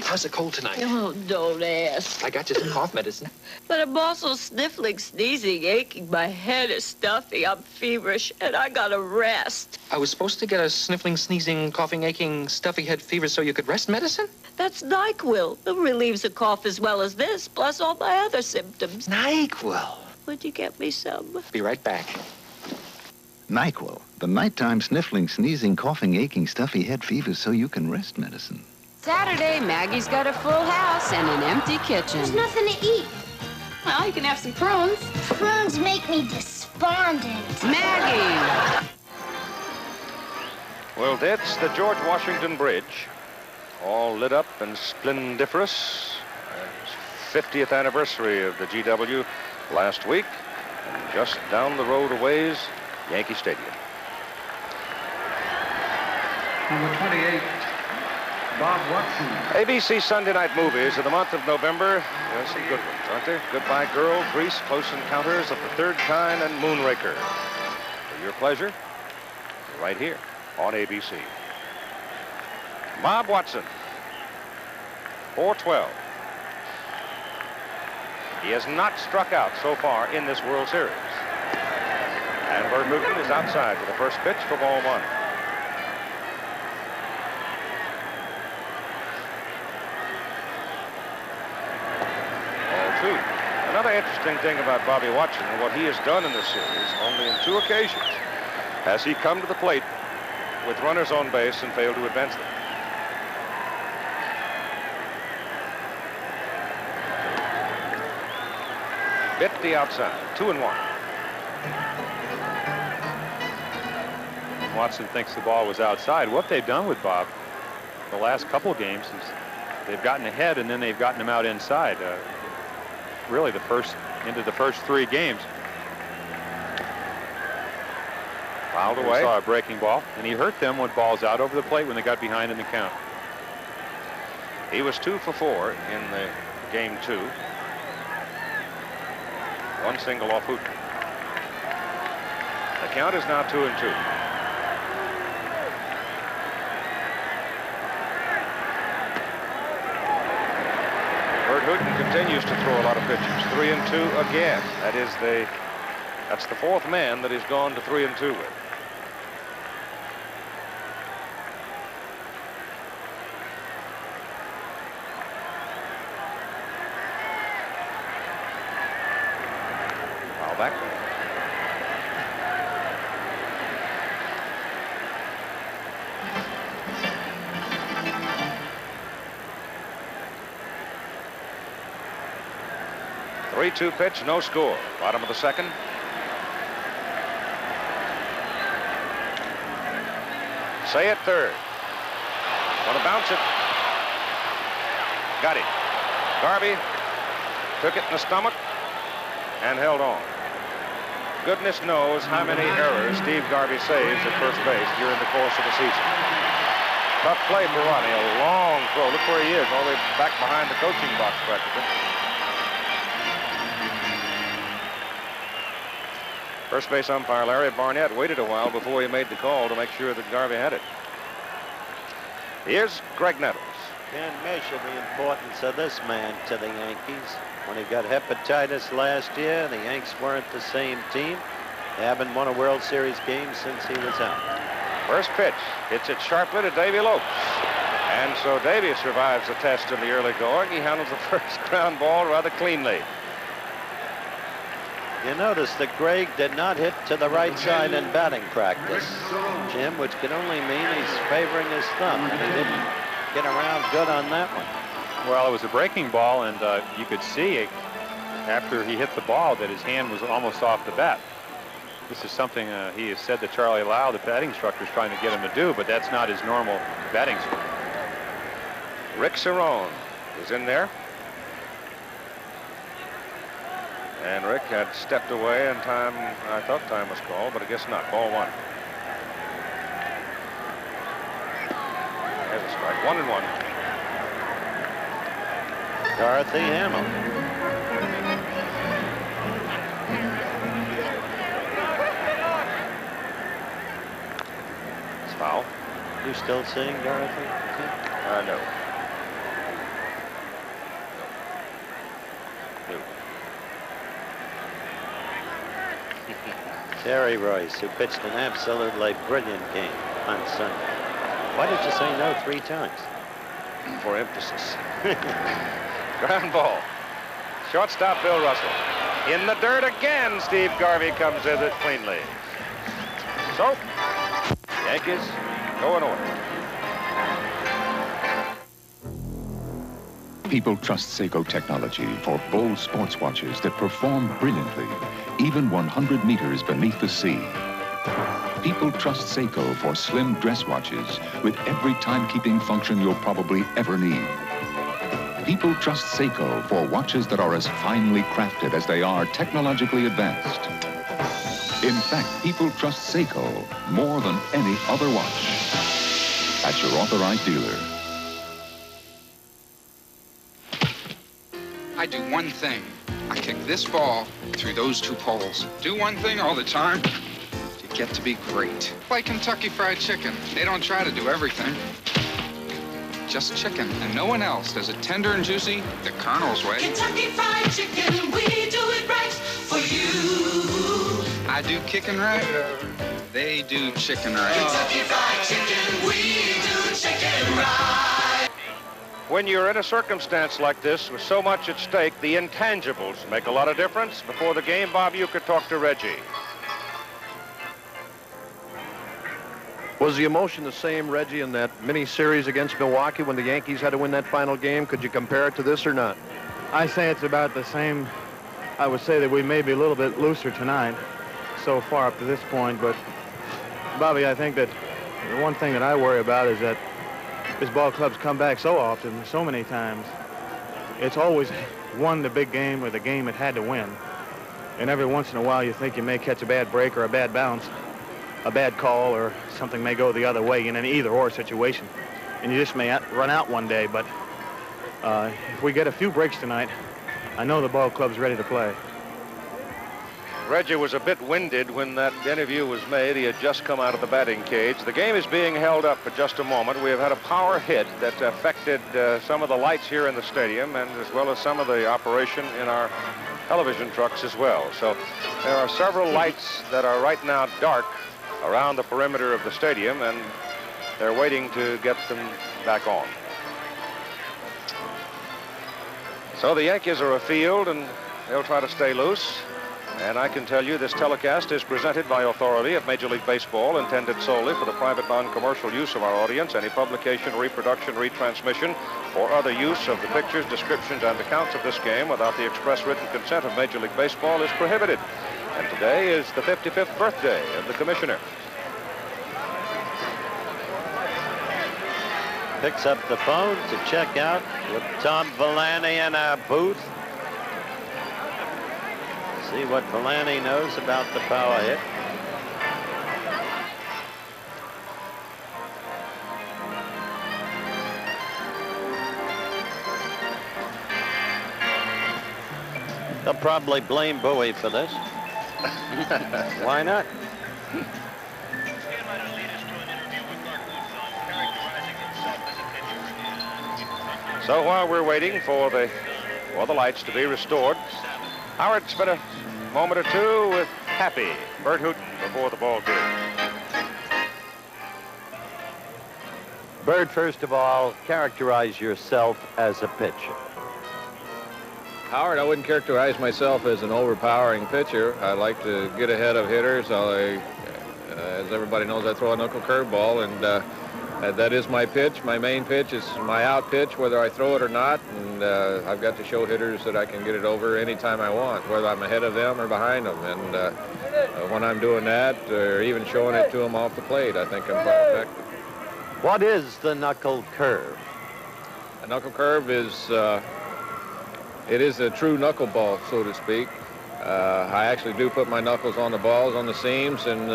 How's the cold tonight? Oh, don't ask. I got you some cough medicine. But I'm also sniffling, sneezing, aching. My head is stuffy. I'm feverish, and I gotta rest. I was supposed to get a sniffling, sneezing, coughing, aching, stuffy head fever so you could rest medicine? That's NyQuil. It relieves the cough as well as this, plus all my other symptoms. NyQuil. Would you get me some? Be right back. NyQuil, the nighttime sniffling, sneezing, coughing, aching, stuffy head fever so you can rest medicine. Saturday, Maggie's got a full house and an empty kitchen. There's nothing to eat. Well, you can have some prunes. Prunes make me despondent. Maggie! Well, that's the George Washington Bridge, all lit up and splendiferous. 50th anniversary of the GW last week, and just down the road a ways, Yankee Stadium. Number 28, Bob Watson. ABC Sunday night movies of the month of November. There's some good ones, aren't there? Goodbye Girl, Grease, Close Encounters of the Third Kind, and Moonraker. For your pleasure, right here on ABC. Bob Watson, 412. He has not struck out so far in this World Series. And Bert Hooton is outside for the first pitch for ball 1. Another interesting thing about Bobby Watson and what he has done in this series, only on 2 occasions has he come to the plate with runners on base and failed to advance them. Bit the outside, 2-1. Watson thinks the ball was outside. What they've done with Bob the last couple of games is they've gotten ahead and then they've gotten him out inside. Really into the first 3 games. Fouled We away. saw a breaking ball, and he hurt them with balls out over the plate when they got behind in the count. He was 2 for 4 in the game 2. 1 single off Hooton. The count is now 2-2. Bert Hooton continues to throw a lot of pitches. 3-2 again. That's the 4th man that he's gone to 3-2 with. Foul back. Three-two pitch, no score. Bottom of the second. Say at third. Want to bounce it. Got it. Garvey took it in the stomach and held on. Goodness knows how many errors Steve Garvey saves at first base during the course of the season. Tough play for Ronnie. A long throw. Look where he is, all the way back behind the coaching box practically. First base umpire Larry Barnett waited a while before he made the call to make sure that Garvey had it. Here's Greg Nettles. Can't measure the importance of this man to the Yankees. When he got hepatitis last year, the Yanks weren't the same team. They haven't won a World Series game since he was out. First pitch. Hits it sharply to Davy Lopes. And so Davy survives the test in the early going. He handles the first ground ball rather cleanly. You notice that Greg did not hit to the right side in batting practice, Jim, which could only mean he's favoring his thumb, and he didn't get around good on that one. Well, it was a breaking ball, and you could see after he hit the ball that his hand was almost off the bat. This is something he has said that Charlie Lau, the batting instructor, is trying to get him to do, but that's not his normal batting style. Rick Cerrone is in there. And Rick had stepped away in time. I thought time was called, but I guess not. Ball one. There's a strike. 1-1. Dorothy Hamill. It's foul. You still seeing Dorothy? No. Terry Royce, who pitched an absolutely brilliant game on Sunday. Why did you say no 3 times? For emphasis. Ground ball. Shortstop Bill Russell. In the dirt again, Steve Garvey comes in it cleanly. So, Yankees go in order. People trust Seiko technology for bold sports watches that perform brilliantly, even 100 meters beneath the sea. People trust Seiko for slim dress watches with every timekeeping function you'll probably ever need. People trust Seiko for watches that are as finely crafted as they are technologically advanced. In fact, people trust Seiko more than any other watch. At your authorized dealer. I do one thing. I kick this ball through those 2 poles. Do one thing all the time to get to be great. Like Kentucky Fried Chicken. They don't try to do everything. Just chicken, and no one else does it tender and juicy the Colonel's way. Kentucky Fried Chicken, we do it right for you. I do kicking right. They do chicken right. Kentucky Fried Chicken, we do chicken right. When you're in a circumstance like this with so much at stake, the intangibles make a lot of difference. Before the game, Bob Uecker talked to Reggie. Was the emotion the same, Reggie, in that mini-series against Milwaukee when the Yankees had to win that final game? Could you compare it to this or not? I say it's about the same. I would say that we may be a little bit looser tonight so far up to this point, but Bobby, I think that the one thing that I worry about is that this ball club's come back so often, so many times. It's always won the big game or the game it had to win. And every once in a while you think you may catch a bad break or a bad bounce, a bad call, or something may go the other way in an either-or situation. And you just may run out one day, but if we get a few breaks tonight, I know the ball club's ready to play. Reggie was a bit winded when that interview was made. He had just come out of the batting cage. The game is being held up for just a moment. We have had a power hit that affected some of the lights here in the stadium, and as well as some of the operation in our television trucks as well. So there are several lights that are right now dark around the perimeter of the stadium, and they're waiting to get them back on. So the Yankees are afield, and they'll try to stay loose. And I can tell you this telecast is presented by authority of Major League Baseball, intended solely for the private non-commercial use of our audience. Any publication, reproduction, retransmission, or other use of the pictures, descriptions, and accounts of this game without the express written consent of Major League Baseball is prohibited. And today is the 55th birthday of the commissioner. picks up the phone to check out with Tom Villani in our booth. See what Villani knows about the power hit. They'll probably blame Bowie for this. Why not? So while we're waiting for the lights to be restored, Howard spent a moment or two with Happy Bert Hooton before the ball game. Bert, first of all, characterize yourself as a pitcher. Howard, I wouldn't characterize myself as an overpowering pitcher. I like to get ahead of hitters. As everybody knows, I throw a knuckle curveball, and that is my pitch. My main pitch is my out pitch, whether I throw it or not. And I've got to show hitters that I can get it over anytime I want, whether I'm ahead of them or behind them. And when I'm doing that, or even showing it to them off the plate, I think I'm quite effective. What is the knuckle curve? A knuckle curve is it is a true knuckleball, so to speak. I actually do put my knuckles on the balls, on the seams, and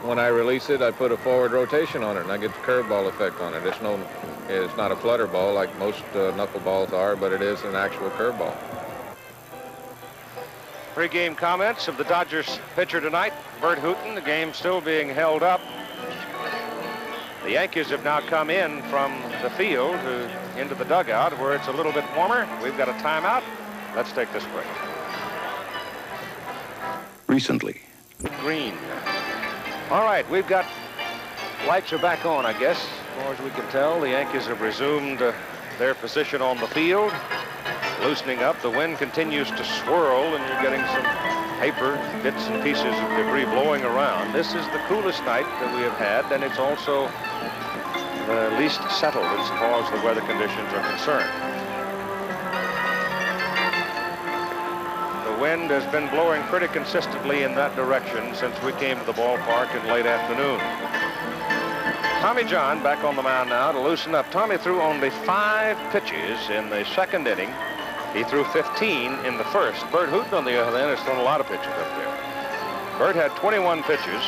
when I release it, I put a forward rotation on it, and I get the curveball effect on it. It's not a flutter ball like most knuckleballs are, but it is an actual curveball. Pre-game comments of the Dodgers pitcher tonight, Bert Hooton. The game still being held up. The Yankees have now come in from the field into the dugout where it's a little bit warmer. We've got a timeout. Let's take this break. Recently. Green. All right, we've got lights are back on, I guess. As far as we can tell, the Yankees have resumed their position on the field, loosening up. The wind continues to swirl, and you're getting some paper, bits and pieces of debris blowing around. This is the coolest night that we have had, and it's also the least settled as far as the weather conditions are concerned. The wind has been blowing pretty consistently in that direction since we came to the ballpark in late afternoon. Tommy John back on the mound now to loosen up. Tommy threw only 5 pitches in the second inning. He threw 15 in the first. Bert Hooton, on the other hand, has thrown a lot of pitches up there. Bert had 21 pitches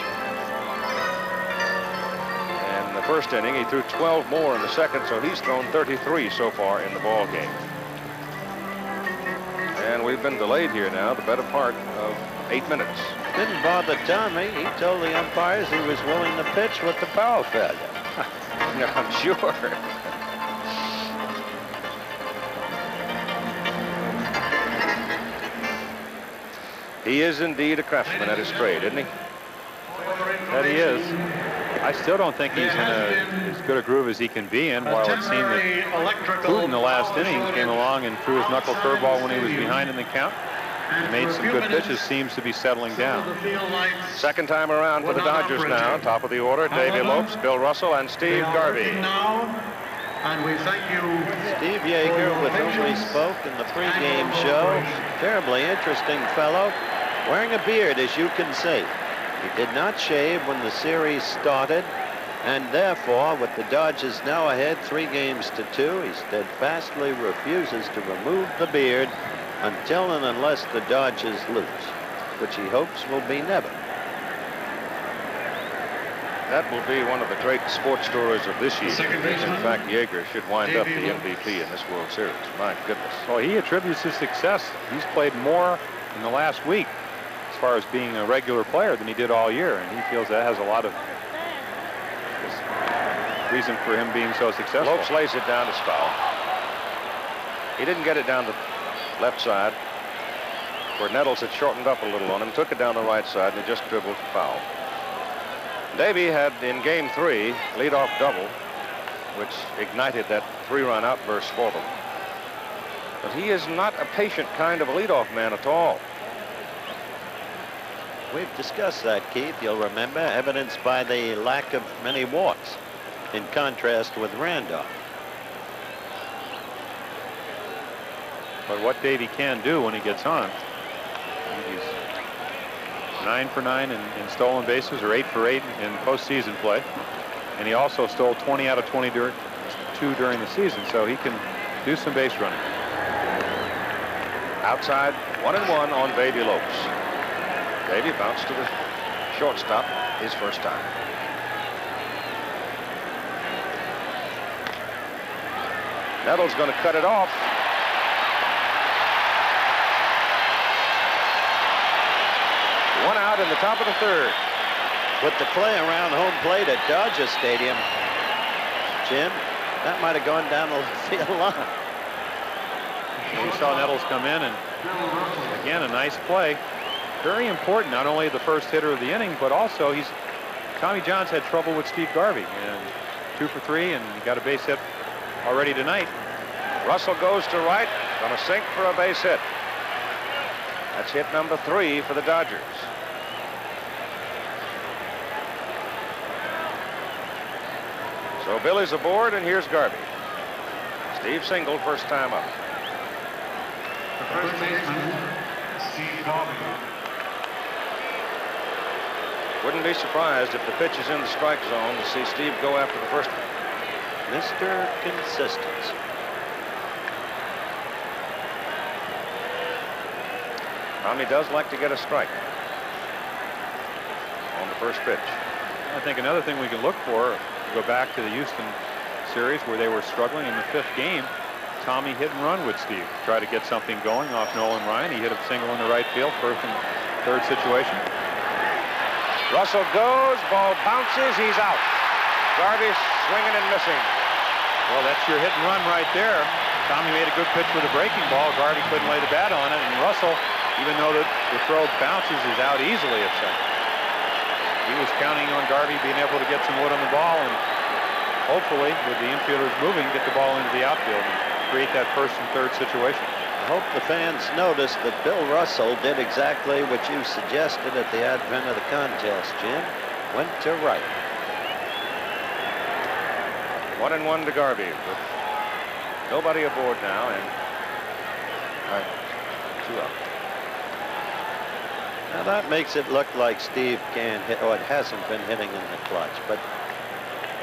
in the first inning. He threw 12 more in the second, so he's thrown 33 so far in the ball game. And we've been delayed here now the better part of 8 minutes. Didn't bother Tommy. He told the umpires he was willing to pitch with the power failure. I'm sure. He is indeed a craftsman at his trade, isn't he? That he is. I still don't think he's in as good a groove as he can be in, while it seemed that Hooton in the last inning came along and threw his knuckle curveball when he was behind in the count. He made some good pitches, seems to be settling down. Second time around for the Dodgers now. Top of the order, Davey Lopes, Bill Russell, and Steve Garvey. And we thank you. Steve Yeager, with whom we spoke in the pregame show. Terribly interesting fellow. Wearing a beard, as you can see. He did not shave when the series started, and therefore, with the Dodgers now ahead 3-2, he steadfastly refuses to remove the beard until and unless the Dodgers lose, which he hopes will be never. That will be one of the great sports stories of this year. In fact, Yeager should wind up the MVP in this World Series. My goodness. Well, he attributes his success. He's played more in the last week as far as being a regular player than he did all year, and he feels that has a lot of reason for him being so successful. Lopes lays it down to foul. He didn't get it down the left side, where Nettles had shortened up a little on him, took it down the right side, and he just dribbled for foul. Davey had, in Game 3, leadoff double, which ignited that 3-run outburst for them. But he is not a patient kind of a leadoff man at all. We've discussed that, Keith. You'll remember, evidenced by the lack of many walks, in contrast with Randolph. But what Davey can do when he gets on, he's 9 for 9 in stolen bases, or 8 for 8 in postseason play. And he also stole 20 out of 22 2 during the season, so he can do some base running. Outside, 1-1 on Baby Lopes. Baby bounced to the shortstop his first time. Nettles going to cut it off. One out in the top of the third. With the play around home plate at Dodger Stadium, Jim, that might have gone down the field line. We saw Nettles come in, and again, a nice play. Very important, not only the first hitter of the inning, but also Tommy John's had trouble with Steve Garvey, and 2 for 3, and he got a base hit already tonight. Russell goes to right, gonna sink for a base hit. That's hit number 3 for the Dodgers. So Billy's aboard, and here's Garvey. Steve singled first time up. The first baseman, Steve Garvey. Wouldn't be surprised if the pitch is in the strike zone to see Steve go after the first one. Mr. Consistency. Tommy does like to get a strike on the first pitch. I think another thing we can look for, go back to the Houston series where they were struggling in the 5th game. Tommy hit and run with Steve, try to get something going off Nolan Ryan. He hit a single in the right field, first and third situation. Russell goes, ball bounces, he's out. Garvey swinging and missing. Well, that's your hit and run right there. Tommy made a good pitch with a breaking ball. Garvey couldn't lay the bat on it, and Russell, even though the throw bounces, is out easily at second. He was counting on Garvey being able to get some wood on the ball, and hopefully, with the infielders moving, get the ball into the outfield and create that first and third situation. I hope the fans noticed that Bill Russell did exactly what you suggested at the advent of the contest, Jim. Went to right. 1-1 to Garvey with nobody aboard now, and 2 up. Now that makes it look like Steve can hit, or it hasn't been hitting in the clutch, but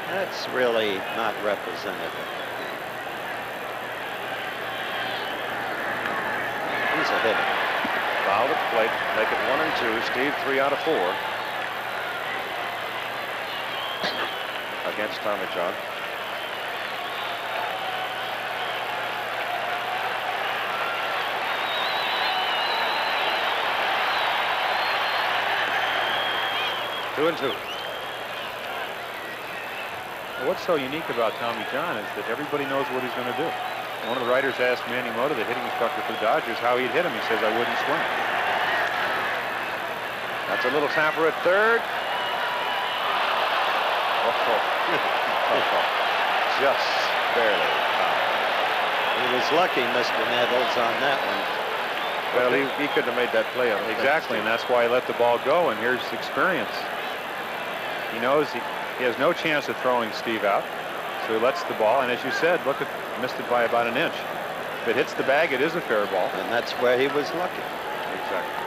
that's really not representative. He's a hitter. Fouled at the plate, make it 1-2. Steve 3 out of 4 against Tommy John. Two and 2. What's so unique about Tommy John is that everybody knows what he's going to do. One of the writers asked Manny Mota, the hitting instructor for the Dodgers, how he'd hit him. He says, I wouldn't swing. That's a little tapper at third. Just barely. He was lucky, Mr. Nettles, on that one. Well, he couldn't have made that play on it. Exactly, and that's why he let the ball go, and here's experience. He knows he has no chance of throwing Steve out, so he lets the ball, and as you said, look at, missed it by about an inch. If it hits the bag, it is a fair ball. And that's where he was lucky. Exactly.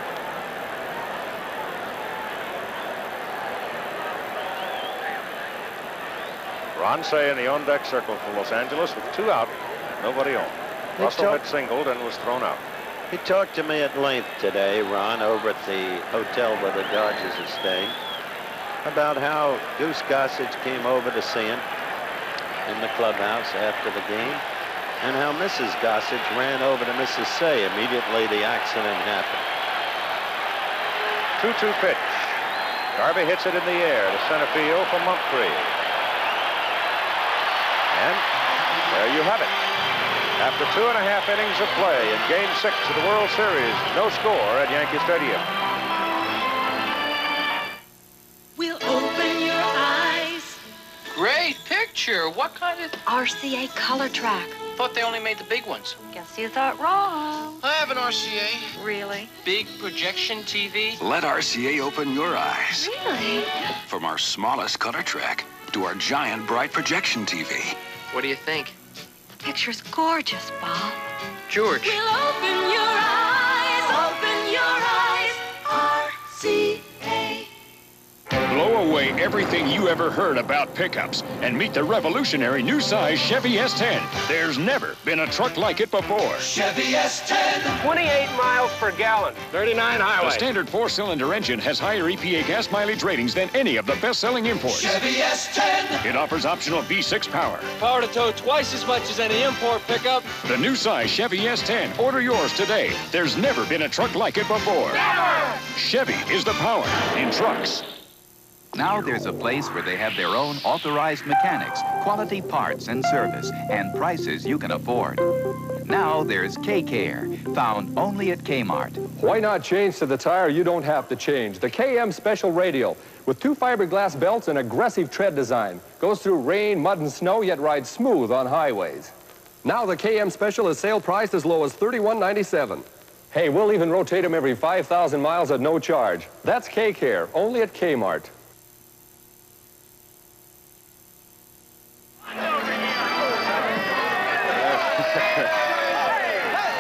Ron Cey in the on-deck circle for Los Angeles with 2 out, nobody on. Russell had singled and was thrown out. He talked to me at length today, Ron, over at the hotel where the Dodgers are staying, about how Goose Gossage came over to see him in the clubhouse after the game, and how Mrs. Gossage ran over to Mrs. Cey immediately the accident happened. 2-2 pitch. Garvey hits it in the air to center field for Mumphrey. And there you have it. After 2.5 innings of play in Game 6 of the World Series, no score at Yankee Stadium. We'll open your eyes. Great picture. What kind of... RCA Color Track. Thought they only made the big ones. Guess you thought wrong. I have an RCA. Really? Big projection TV. Let RCA open your eyes. Really? From our smallest color track to our giant bright projection TV. What do you think? The picture's gorgeous, Bob. George. We'll open your eyes, RCA. Blow away away everything you ever heard about pickups and meet the revolutionary new size Chevy S10. There's never been a truck like it before. Chevy S10. 28 miles per gallon, 39 highway. The standard 4-cylinder engine has higher EPA gas mileage ratings than any of the best-selling imports. Chevy S10. It offers optional V6 power. Power to tow twice as much as any import pickup. The new size Chevy S10. Order yours today. There's never been a truck like it before. Never! Chevy is the power in trucks. Now there's a place where they have their own authorized mechanics, quality parts and service, and prices you can afford. Now there's K-Care, found only at Kmart. Why not change to the tire you don't have to change? The KM Special Radial, with 2 fiberglass belts and aggressive tread design. Goes through rain, mud, and snow, yet rides smooth on highways. Now the KM Special is sale priced as low as $31.97. Hey, we'll even rotate them every 5,000 miles at no charge. That's K-Care, only at Kmart.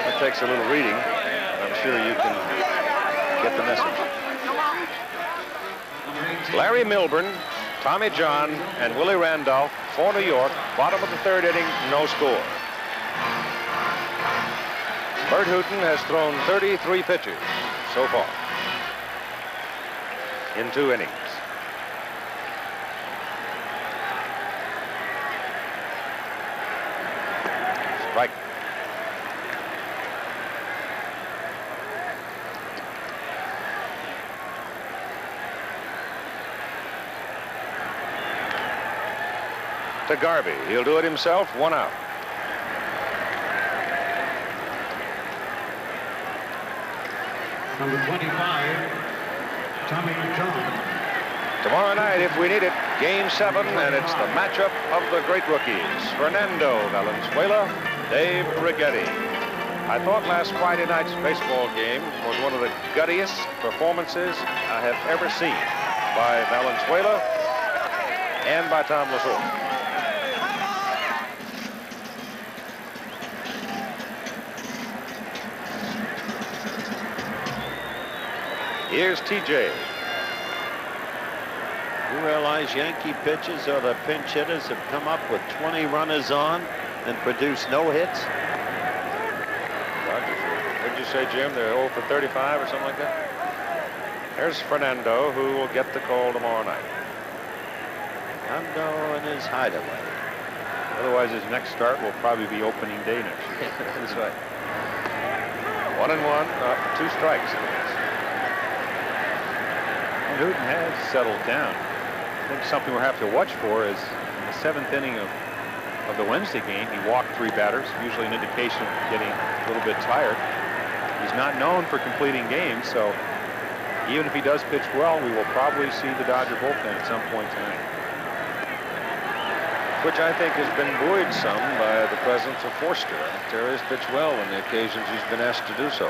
That takes a little reading, and I'm sure you can get the message. Larry Milburn, Tommy John, and Willie Randolph for New York. Bottom of the 3rd inning, no score. Bert Hooton has thrown 33 pitches so far in 2 innings. Strike. To Garvey. He'll do it himself. 1 out. Number 25, Tommy John. Tomorrow night, if we need it, Game 7, and it's the matchup of the great rookies. Fernando Valenzuela, Dave Righetti. I thought last Friday night's baseball game was one of the guttiest performances I have ever seen by Valenzuela and by Tom Lasorda. Here's TJ. You realize Yankee pitchers or the pinch hitters have come up with 20 runners on and produced no hits? What did you say, Jim? They're 0 for 35 or something like that? There's Fernando, who will get the call tomorrow night. Fernando in his hideaway. Otherwise, his next start will probably be opening day next year. That's right. 1-1, 2 strikes. Newton has settled down. I think something we'll have to watch for is in the 7th inning of the Wednesday game, he walked 3 batters, usually an indication of getting a little bit tired. He's not known for completing games, so even if he does pitch well, we will probably see the Dodger bullpen at some point tonight. Which I think has been buoyed some by the presence of Forster. Terry has pitched well on the occasions he's been asked to do so.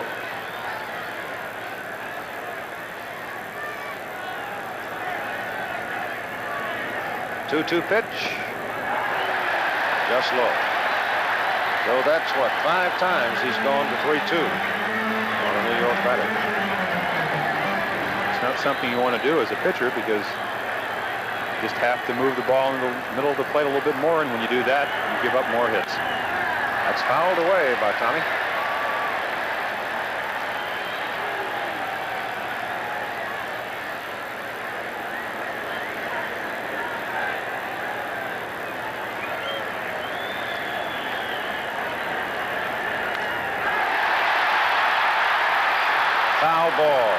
2-2 pitch. Just low. So that's what, 5 times he's gone to 3-2 on a New York batter. It's not something you want to do as a pitcher because you just have to move the ball in the middle of the plate a little bit more, and when you do that, you give up more hits. That's fouled away by Tommy. Foul ball.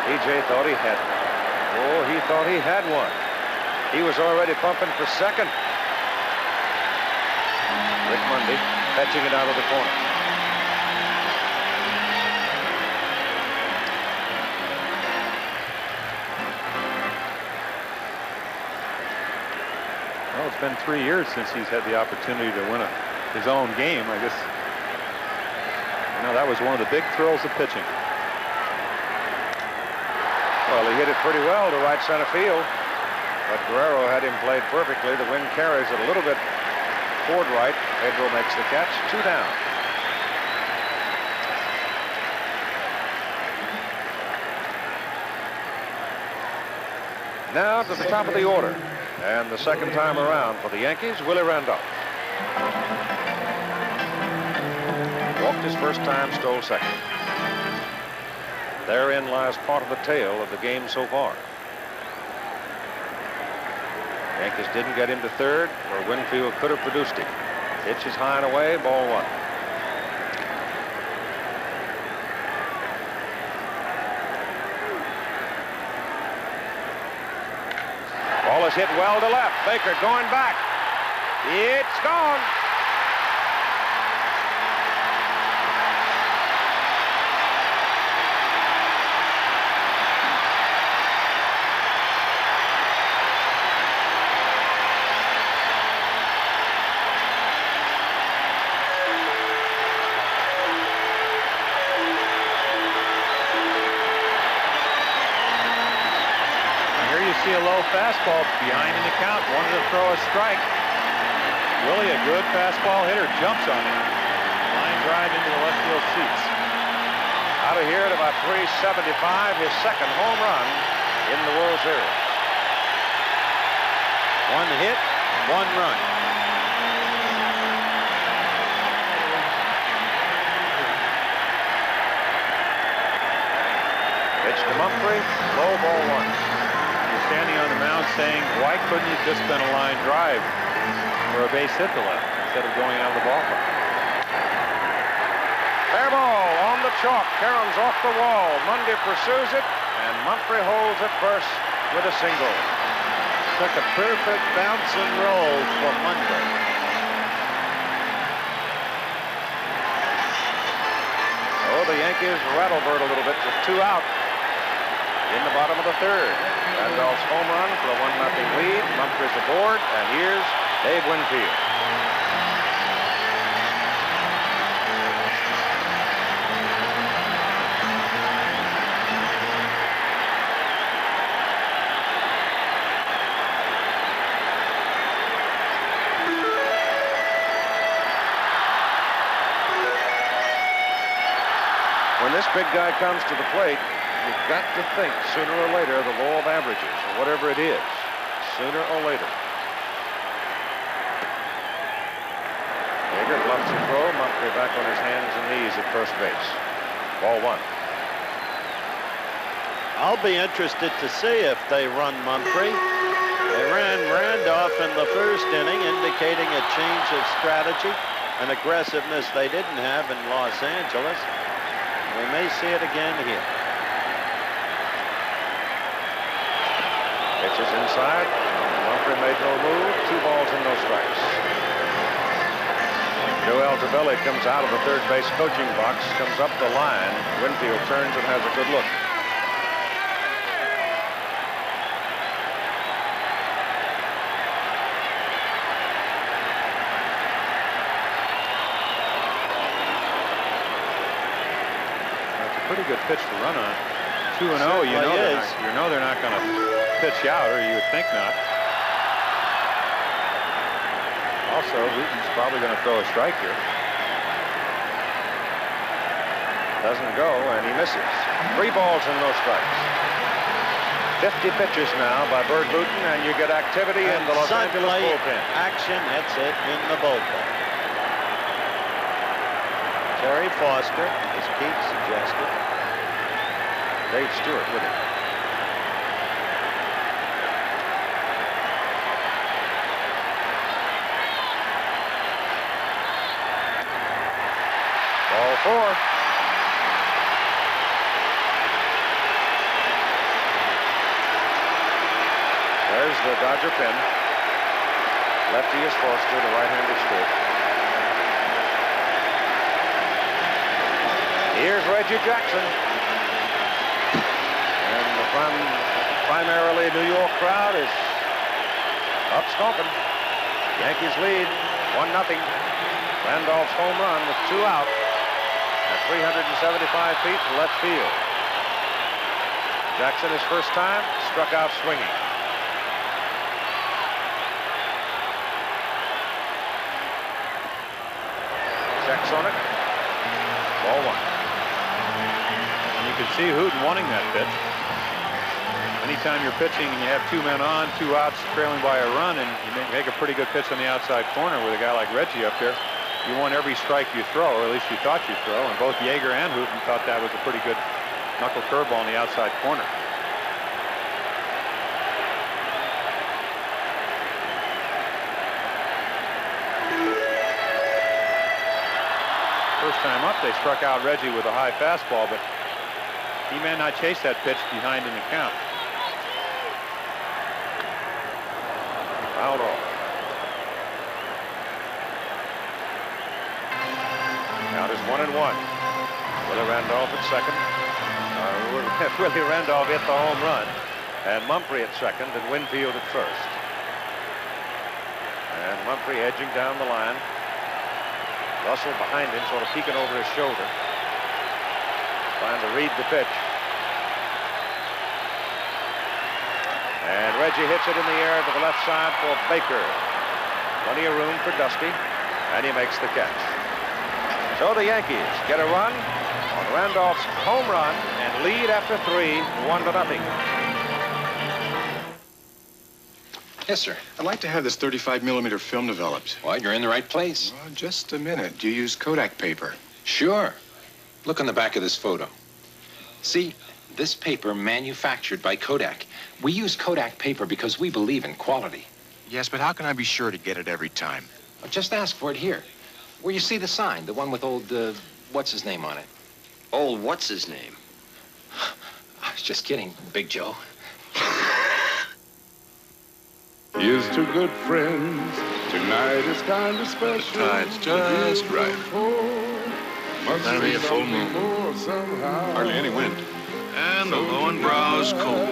TJ thought he had one. Oh, he thought he had one. He was already pumping for second. Rick Mundy fetching it out of the corner. Well, it's been 3 years since he's had the opportunity to win his own game. I guess that was one of the big thrills of pitching. Well, he hit it pretty well to right center field, but Guerrero had him played perfectly. The wind carries it a little bit toward right. Pedro makes the catch. 2 down. Now to the top of the order. And the second time around for the Yankees, Willie Randolph. Walked his first time, stole second. Therein lies part of the tale of the game so far. Yankees didn't get him to third, or Winfield could have produced him. Pitch is high and away, ball one. Ball is hit well to left. Baker going back. It's gone. See a low fastball behind in the count, wanted to throw a strike. Willie, a good fastball hitter, jumps on it. Line drive into the left field seats. Out of here at about 375, his second home run in the World Series. One hit, one run. Pitch to Mumphrey, low, ball one. Standing on the mound saying, why couldn't he just been a line drive for a base hit to left instead of going out of the ballpark? Fair ball on the chalk. Caron's off the wall. Mundy pursues it, and Mumphrey holds it first with a single. Took a perfect bounce and roll for Mundy. Oh, the Yankees rattlebird a little bit with two out in the bottom of the third. Randolph's home run for a 1-0 lead. Mumphrey's aboard, and here's Dave Winfield. When this big guy comes to the plate, you've got to think sooner or later the law of averages, or whatever it is, sooner or later. Baker bluffs the throw. Mumphrey back on his hands and knees at first base. Ball one. I'll be interested to see if they run Mumphrey. They ran Randolph in the first inning, indicating a change of strategy, an aggressiveness they didn't have in Los Angeles. We may see it again here. Pitches inside. Mumphrey made no move. 2 balls and no strikes. Joe Altobelli comes out of the third base coaching box, comes up the line. Winfield turns and has a good look. Pretty good pitch to run on. 2-0, you know they're not going to pitch out, or you would think not. Also, Wooten's probably going to throw a strike here. Doesn't go, and he misses. 3 balls and no strikes. 50 pitches now by Bert Wooten, and you get activity in the Los Angeles bullpen. Action, that's it, in the bullpen. Terry Foster, as Pete suggested. Dave Stewart with him. Ball 4. There's the Dodger pin. Lefty is Foster, the right-hander Stewart. Here's Reggie Jackson. And the primarily New York crowd is up stomping. Yankees lead 1-0. Randolph's home run with 2 out at 375 feet to left field. Jackson his first time struck out swinging. Checks on it. Ball 1. And you can see Hooten wanting that pitch. Anytime you're pitching and you have 2 men on, 2 outs, trailing by a run, and you make a pretty good pitch on the outside corner with a guy like Reggie up there, you want every strike you throw, or at least you thought you throw. And both Yeager and Hooten thought that was a pretty good knuckle curveball on the outside corner. First time up, they struck out Reggie with a high fastball, but he may not chase that pitch behind in the count. Fouled off. Count is 1-1. Willie Randolph at second. Willie Randolph hit the home run, and Mumphrey at second, and Winfield at first. And Mumphrey edging down the line. Russell behind him, sort of peeking over his shoulder, trying to read the pitch. And Reggie hits it in the air to the left side for Baker. Plenty of room for Dusty, and he makes the catch. So the Yankees get a run on Randolph's home run and lead after 3, 1-0. Yes, sir. I'd like to have this 35mm film developed. Well, you're in the right place. Well, just a minute. Do you use Kodak paper? Sure. Look on the back of this photo. See, this paper manufactured by Kodak. We use Kodak paper because we believe in quality. Yes, but how can I be sure to get it every time? Well, just ask for it here. Where you see the sign, the one with old, what's his name on it? Old what's his name? I was just kidding, Big Joe. Here's to good friends. Tonight is kind of special. Tide's just right. That'll be a full moon. Hardly any wind. And the lowing brow's cold.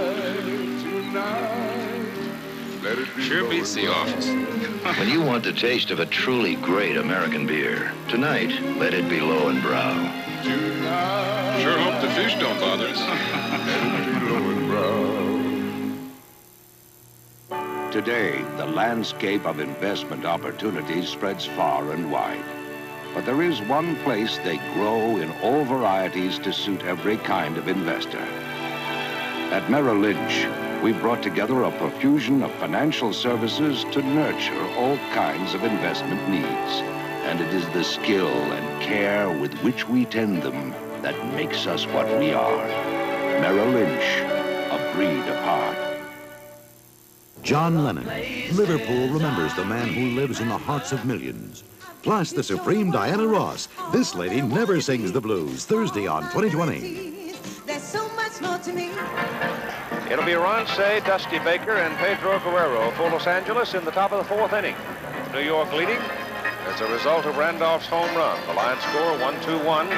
Sure beats the office. When you want the taste of a truly great American beer, tonight, let it be Low and Brow. Sure hope the fish don't bother us. Today, the landscape of investment opportunities spreads far and wide. But there is one place they grow in all varieties to suit every kind of investor. At Merrill Lynch, we brought together a profusion of financial services to nurture all kinds of investment needs. And it is the skill and care with which we tend them that makes us what we are. Merrill Lynch, a breed apart. John Lennon. Liverpool remembers the man who lives in the hearts of millions. Plus the supreme Diana Ross. This lady never sings the blues. Thursday on 2020. There's so much more to me. It'll be Ron Cey, Dusty Baker, and Pedro Guerrero for Los Angeles in the top of the 4th inning. New York leading as a result of Randolph's home run. The line score 1-2-1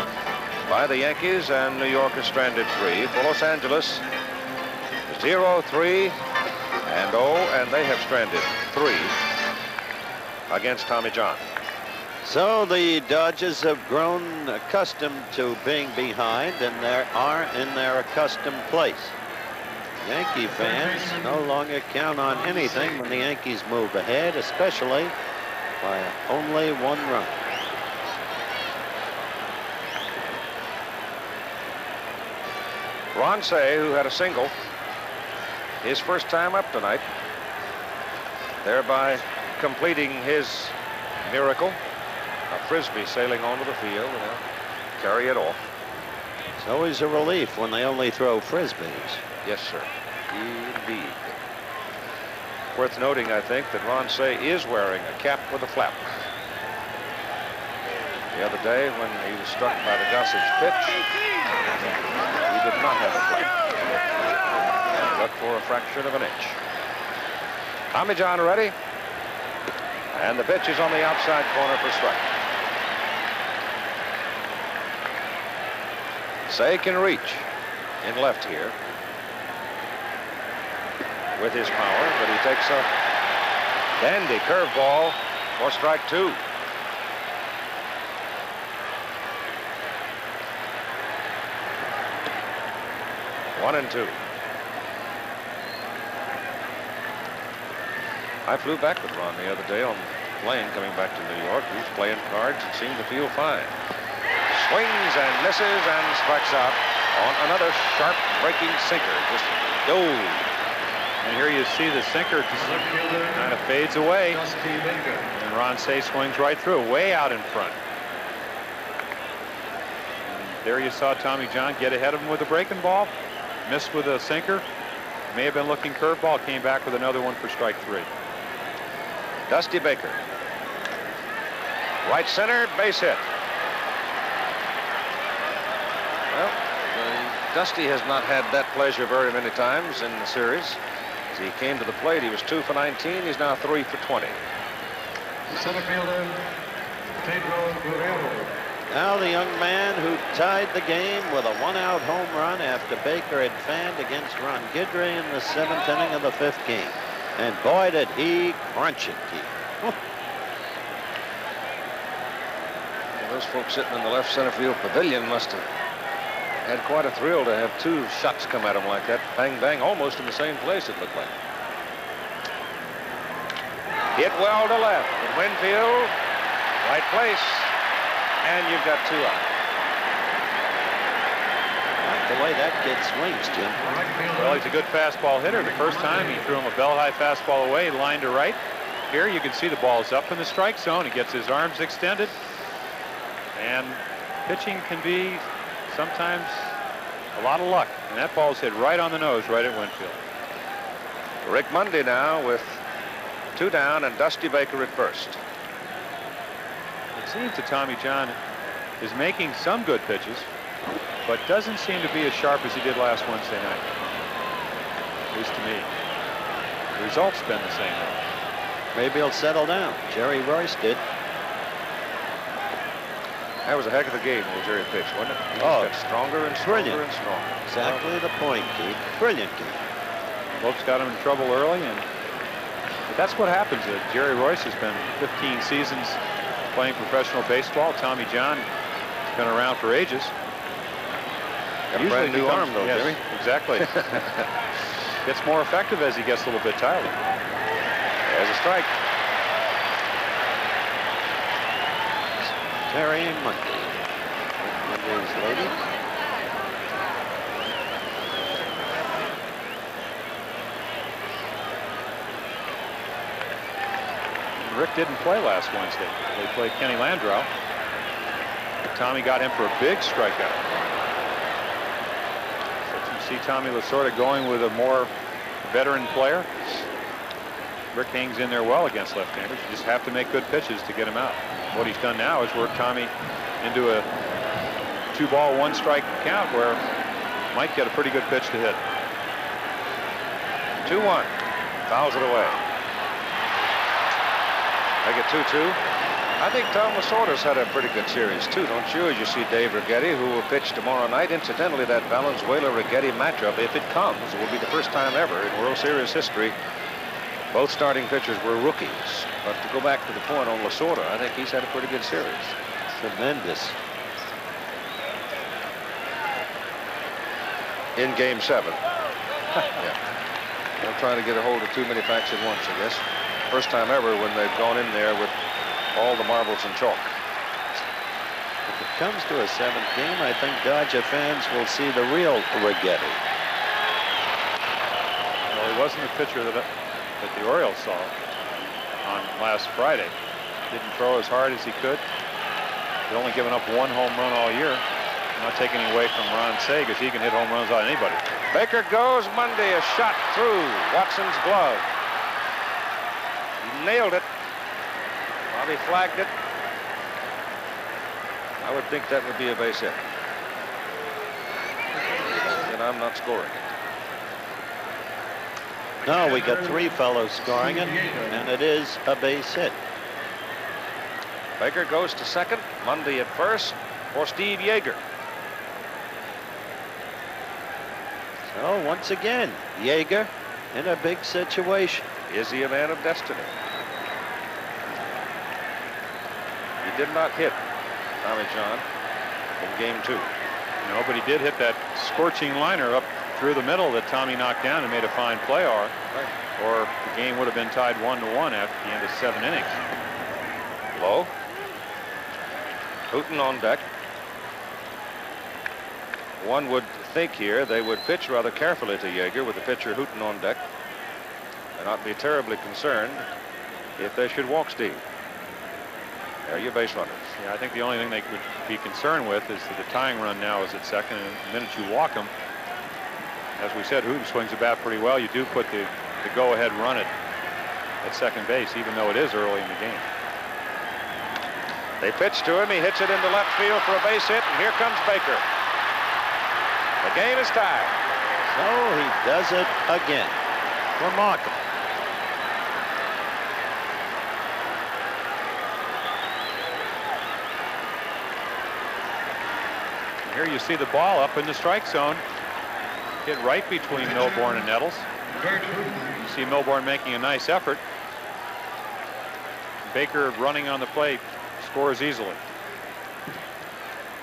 by the Yankees, and New York is stranded 3. For Los Angeles, 0-3. And they have stranded 3 against Tommy John. So the Dodgers have grown accustomed to being behind, and they are in their accustomed place. Yankee fans no longer count on anything when the Yankees move ahead, especially by only 1 run. Ron Cey, who had a single, his first time up tonight, thereby completing his miracle. A frisbee sailing onto the field, and they'll carry it off. It's always a relief when they only throw frisbees. Yes, sir. Indeed. Worth noting, I think, that Ron Cey is wearing a cap with a flap. The other day, when he was struck by the Gossage pitch, he did not have a flap, but for a fraction of an inch. Tommy John ready, and the pitch is on the outside corner for strike. Cey can reach in left here with his power, but he takes a dandy curveball for strike 2. One and 2. I flew back with Ron the other day on the plane coming back to New York. He was playing cards and seemed to feel fine. Swings and misses and strikes out on another sharp breaking sinker. Just And here you see the sinker just kind of fades away. And Ron Cey swings right through, way out in front. And there you saw Tommy John get ahead of him with a breaking ball. Missed with a sinker. May have been looking curveball. Came back with another one for strike 3. Dusty Baker. Right center, base hit. Well, Dusty has not had that pleasure very many times in the series. As he came to the plate, he was 2 for 19. He's now 3 for 20. Center fielder, Pedro Guerrero. Now the young man who tied the game with a 1-out home run after Baker had fanned against Ron Guidry in the 7th inning of the 5th game. And boy, did he crunch it, Keith. Those folks sitting in the left center field pavilion must have had quite a thrill to have 2 shots come at them like that. Bang, bang, almost in the same place, it looked like. Hit well to left. In Winfield, right place. And you've got 2 out. Like the way that kid swings, Jim. Well, he's a good fastball hitter. The first time he threw him a bell-high fastball away, line to right. Here you can see the ball's up in the strike zone. He gets his arms extended. And pitching can be sometimes a lot of luck. And that ball's hit right on the nose, right at Winfield. Rick Mundy now with 2 down and Dusty Baker at first. It seems that Tommy John is making some good pitches, but doesn't seem to be as sharp as he did last Wednesday night. At least to me. The results been the same though. Maybe he'll settle down. Jerry Royce did. That was a heck of a game when Jerry pitched, wasn't it? He got stronger and stronger and stronger. Exactly the point, Keith. Brilliant game. Folks got him in trouble early, but that's what happens. Jerry Royce has been 15 seasons playing professional baseball. Tommy John has been around for ages. Got a brand new arm, though, yes, Jimmy. Exactly. Gets more effective as he gets a little bit tired. There's a strike. Terry Mundy. Monday's lady. Rick didn't play last Wednesday. They played Kenny Landreau. Tommy got him for a big strikeout. So you see Tommy Lasorda going with a more veteran player. Rick hangs in there well against left-handers. You just have to make good pitches to get him out. What he's done now is work Tommy into a 2-ball, 1-strike count where might get a pretty good pitch to hit. 2-1. Fouls it away. Make it 2-2. I think Tom Lasorda's had a pretty good series, too, don't you? As you see Dave Righetti, who will pitch tomorrow night. Incidentally, that Valenzuela-Righetti matchup, if it comes, will be the first time ever in World Series history both starting pitchers were rookies. But to go back to the point on Lasorda, I think he's had a pretty good series. Tremendous. In Game 7. Yeah. I'm trying to get a hold of too many facts at once, I guess. First time ever when they've gone in there with all the marbles and chalk. If it comes to a 7th game, I think Dodger fans will see the real Righetti. Well, he wasn't the pitcher that the Orioles saw on last Friday. Didn't throw as hard as he could. He'd only given up 1 home run all year. I'm not taking away from Ron Cey because he can hit home runs on anybody. Baker goes. Mundy, a shot through Watson's glove. He nailed it. Bobby flagged it. I would think that would be a base hit. And I'm not scoring it. No, we got 3 fellows scoring it, and it is a base hit. Baker goes to second. Mundy at first for Steve Yeager. So once again, Yeager in a big situation. Is he a man of destiny? He did not hit Tommy John in Game 2. No, but he did hit that scorching liner up through the middle that Tommy knocked down and made a fine play, or the game would have been tied 1-1 after the end of 7 innings. Low. Hooten on deck. One would think here they would pitch rather carefully to Yeager with the pitcher Hooten on deck. and not be terribly concerned if they should walk Steve. There are your base runners. Yeah, I think the only thing they could be concerned with is that the tying run now is at second, and the minute you walk them, as we said, Hooten swings the bat pretty well. You do put the go-ahead run at second base, even though it is early in the game. They pitch to him. He hits it into left field for a base hit, and here comes Baker. The game is tied. So he does it again. Remarkable. Here you see the ball up in the strike zone. Hit right between Milbourne and Nettles. You see Milbourne making a nice effort. Baker running on the plate scores easily.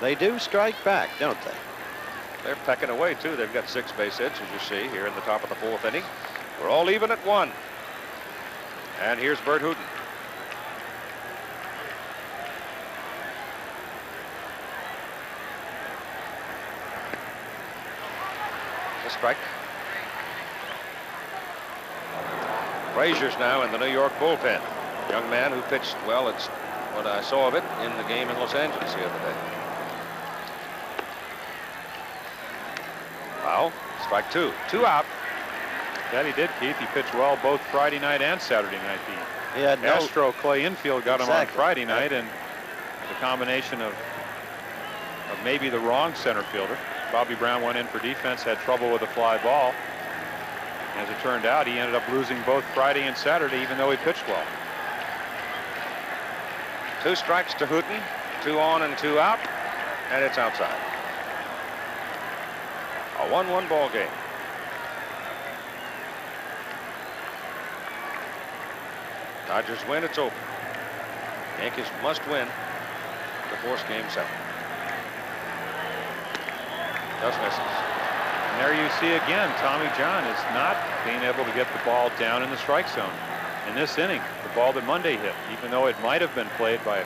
They do strike back, don't they? They're pecking away, too. They've got 6 base hits, as you see, here in the top of the 4th inning. We're all even at 1. And here's Bert Hooten. A strike. Frazier's now in the New York bullpen. Young man who pitched well. It's what I saw of it in the game in Los Angeles the other day. Foul. Strike 2. 2 out. That he did, Keith. He pitched well both Friday night and Saturday night. He had Astro Clay Infield got him on Friday night, and the combination of maybe the wrong center fielder. Bobby Brown went in for defense, had trouble with a fly ball. As it turned out, he ended up losing both Friday and Saturday, even though he pitched well. 2 strikes to Hooten, 2 on and 2 out, and it's outside. A 1-1 ball game. Dodgers win, it's over. Yankees must win to force game 7. Just misses. And there you see again, Tommy John is not being able to get the ball down in the strike zone. In this inning, the ball that Monday hit, even though it might have been played by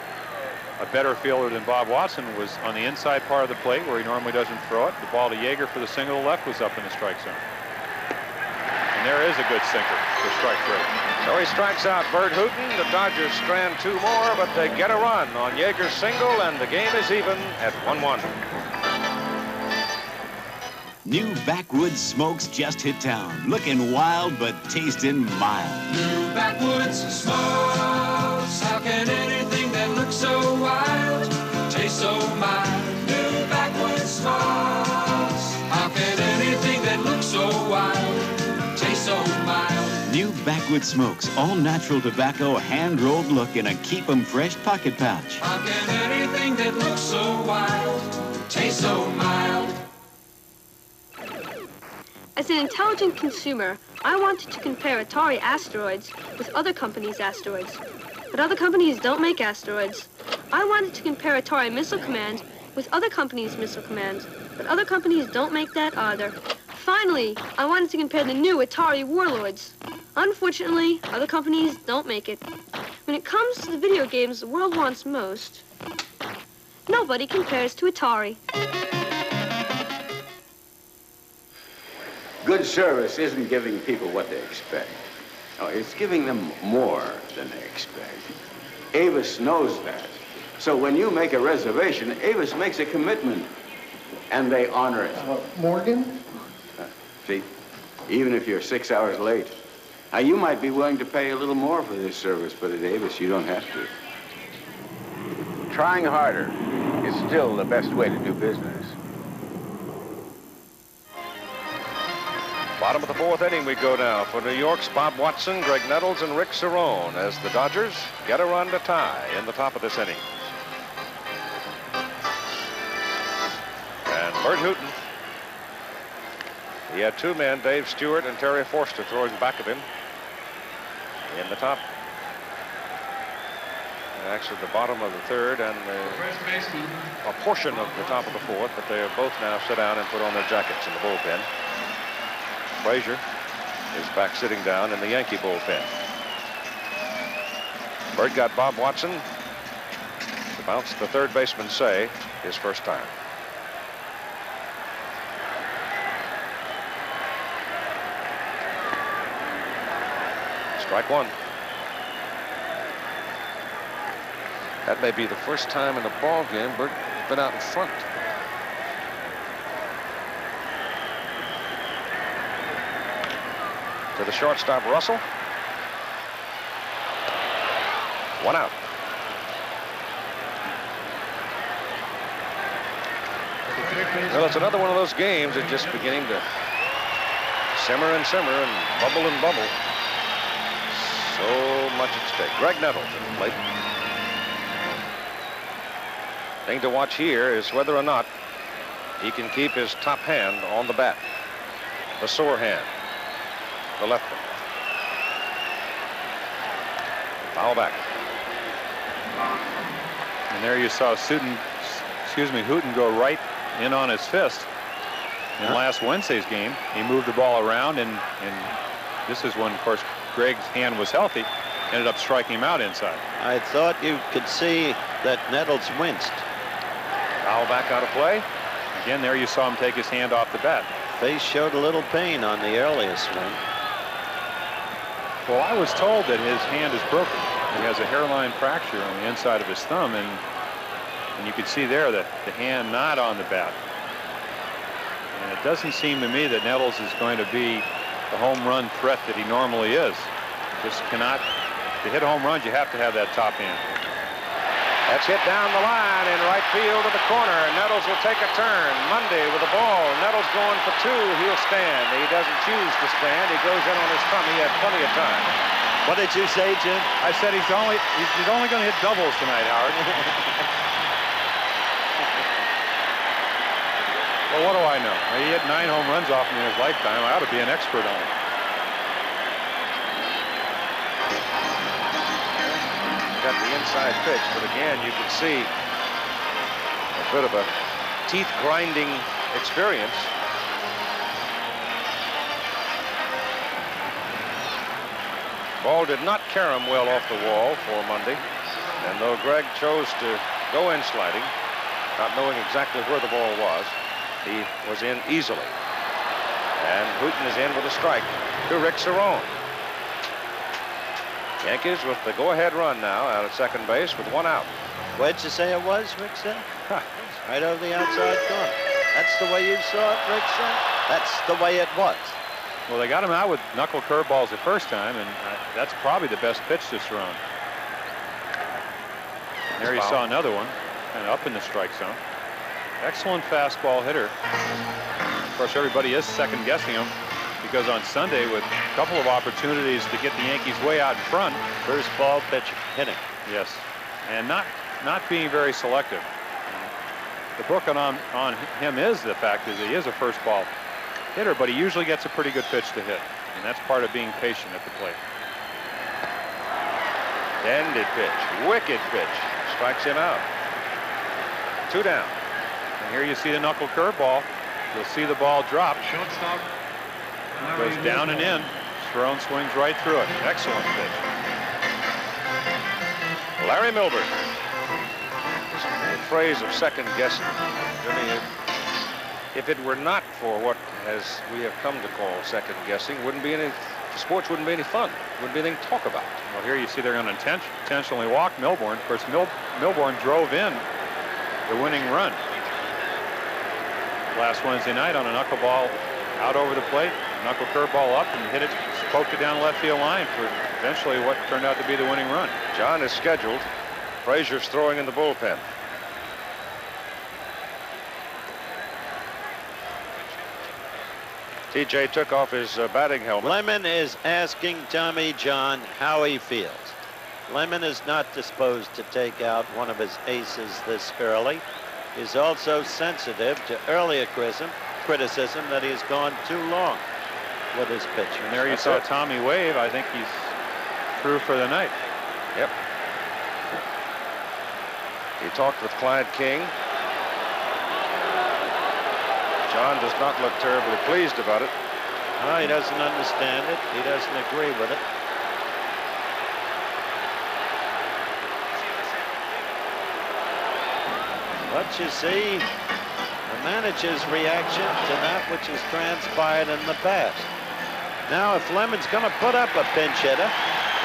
a better fielder than Bob Watson, was on the inside part of the plate where he normally doesn't throw it. The ball to Yeager for the single left was up in the strike zone. And there is a good sinker for strike 3. So he strikes out Bert Hooten. The Dodgers strand 2 more, but they get a run on Yeager's single, and the game is even at 1-1. New Backwoods Smokes just hit town. Looking wild, but tasting mild. New Backwoods Smokes. How can anything that looks so wild taste so mild? New Backwoods Smokes. How can anything that looks so wild taste so mild? New Backwoods Smokes. All natural tobacco, hand-rolled look in a keep 'em fresh pocket pouch. How can anything that looks so wild taste so mild? As an intelligent consumer, I wanted to compare Atari asteroids with other companies' asteroids. But other companies don't make asteroids. I wanted to compare Atari Missile Command with other companies' missile commands. But other companies don't make that either. Finally, I wanted to compare the new Atari Warlords. Unfortunately, other companies don't make it. When it comes to the video games the world wants most, nobody compares to Atari. Good service isn't giving people what they expect. No, it's giving them more than they expect. Avis knows that. So when you make a reservation, Avis makes a commitment, and they honor it. Morgan? See, even if you're 6 hours late. Now, you might be willing to pay a little more for this service, but at Avis, you don't have to. Trying harder is still the best way to do business. Bottom of the 4th inning we go now. For New York's Bob Watson, Greg Nettles, and Rick Cerrone as the Dodgers get a run to tie in the top of this inning. And Bert Hooten. He had 2 men, Dave Stewart and Terry Forster, throwing back of him in the top. Actually, the bottom of the 3rd and a portion of the top of the 4th, but they have both now sit down and put on their jackets in the bullpen. Frazier is back sitting down in the Yankee bullpen. Bert got Bob Watson to bounce the 3rd baseman Say his first time. Strike one. That may be the first time in the ball game Bert has been out in front. To the shortstop, Russell. One out. Well, it's another one of those games that's just beginning to simmer and simmer and bubble. So much at stake. Greg Nettles at the plate. Thing to watch here is whether or not he can keep his top hand on the bat. The sore hand. The left one. Foul back. And there you saw Hooten go right in on his fist in last Wednesday's game. He moved the ball around, and this is when, of course, Greg's hand was healthy. Ended up striking him out inside. I thought you could see that Nettles winced. Foul back out of play. Again, there you saw him take his hand off the bat. Face showed a little pain on the earliest swing. Well, I was told that his hand is broken. He has a hairline fracture on the inside of his thumb, and you can see there the hand not on the bat. And it doesn't seem to me that Nettles is going to be the home run threat that he normally is. Just cannot. To hit home runs, you have to have that top hand. That's hit down the line in right field to the corner. Nettles will take a turn. Monday with the ball. Nettles going for two. He'll stand. He doesn't choose to stand. He goes in on his thumb. He had plenty of time. What did you say, Jim? I said he's only going to hit doubles tonight, Howard. Well, what do I know? He hit 9 home runs off him in his lifetime. I ought to be an expert on it. Got the inside pitch, but again, you can see a bit of a teeth-grinding experience. Ball did not carry him well off the wall for Monday, and though Greg chose to go in sliding, not knowing exactly where the ball was, he was in easily. And Hooten is in with a strike to Rick Cerone. Yankees with the go-ahead run now out at second base with 1 out. Where'd you say it was, Rick said? Right over the outside corner. That's the way you saw it, Rick said? That's the way it was. Well, they got him out with knuckle curveballs the first time, and that's probably the best pitch to Cerone. There you saw another one, kind of up in the strike zone. Excellent fastball hitter. Of course, everybody is second-guessing him, because on Sunday, with a couple of opportunities to get the Yankees way out in front. First ball pitch hitting. Yes, and not being very selective. The book on him is the fact is he is a first ball hitter, but he usually gets a pretty good pitch to hit, and that's part of being patient at the plate. Ended pitch, wicked pitch, strikes him out. 2 down. And here you see the knuckle curveball. You'll see the ball drop. Shortstop. Goes down and in. Cerone swings right through it. Excellent pitch. Larry Milberg. The phrase of second guessing. Jimmy, if it were not for what we have come to call second guessing, sports wouldn't be any fun. Wouldn't be anything to talk about. Well, here you see they're going to intentionally walk Milbourne. Of course, Milbourne drove in the winning run last Wednesday night on a knuckleball out over the plate. Knuckle curveball up and hit it, poked it down the left field line for eventually what turned out to be the winning run. John is scheduled. Frazier's throwing in the bullpen. TJ took off his batting helmet. Lemon is asking Tommy John how he feels. Lemon is not disposed to take out one of his aces this early. He's also sensitive to earlier criticism that he's gone too long with his pitch. And there you saw Tommy wave. I think he's through for the night. Yep. He talked with Clyde King. John does not look terribly pleased about it. No, he doesn't understand it. He doesn't agree with it. But you see the manager's reaction to that which has transpired in the past. Now, if Lemon's going to put up a pinch hitter,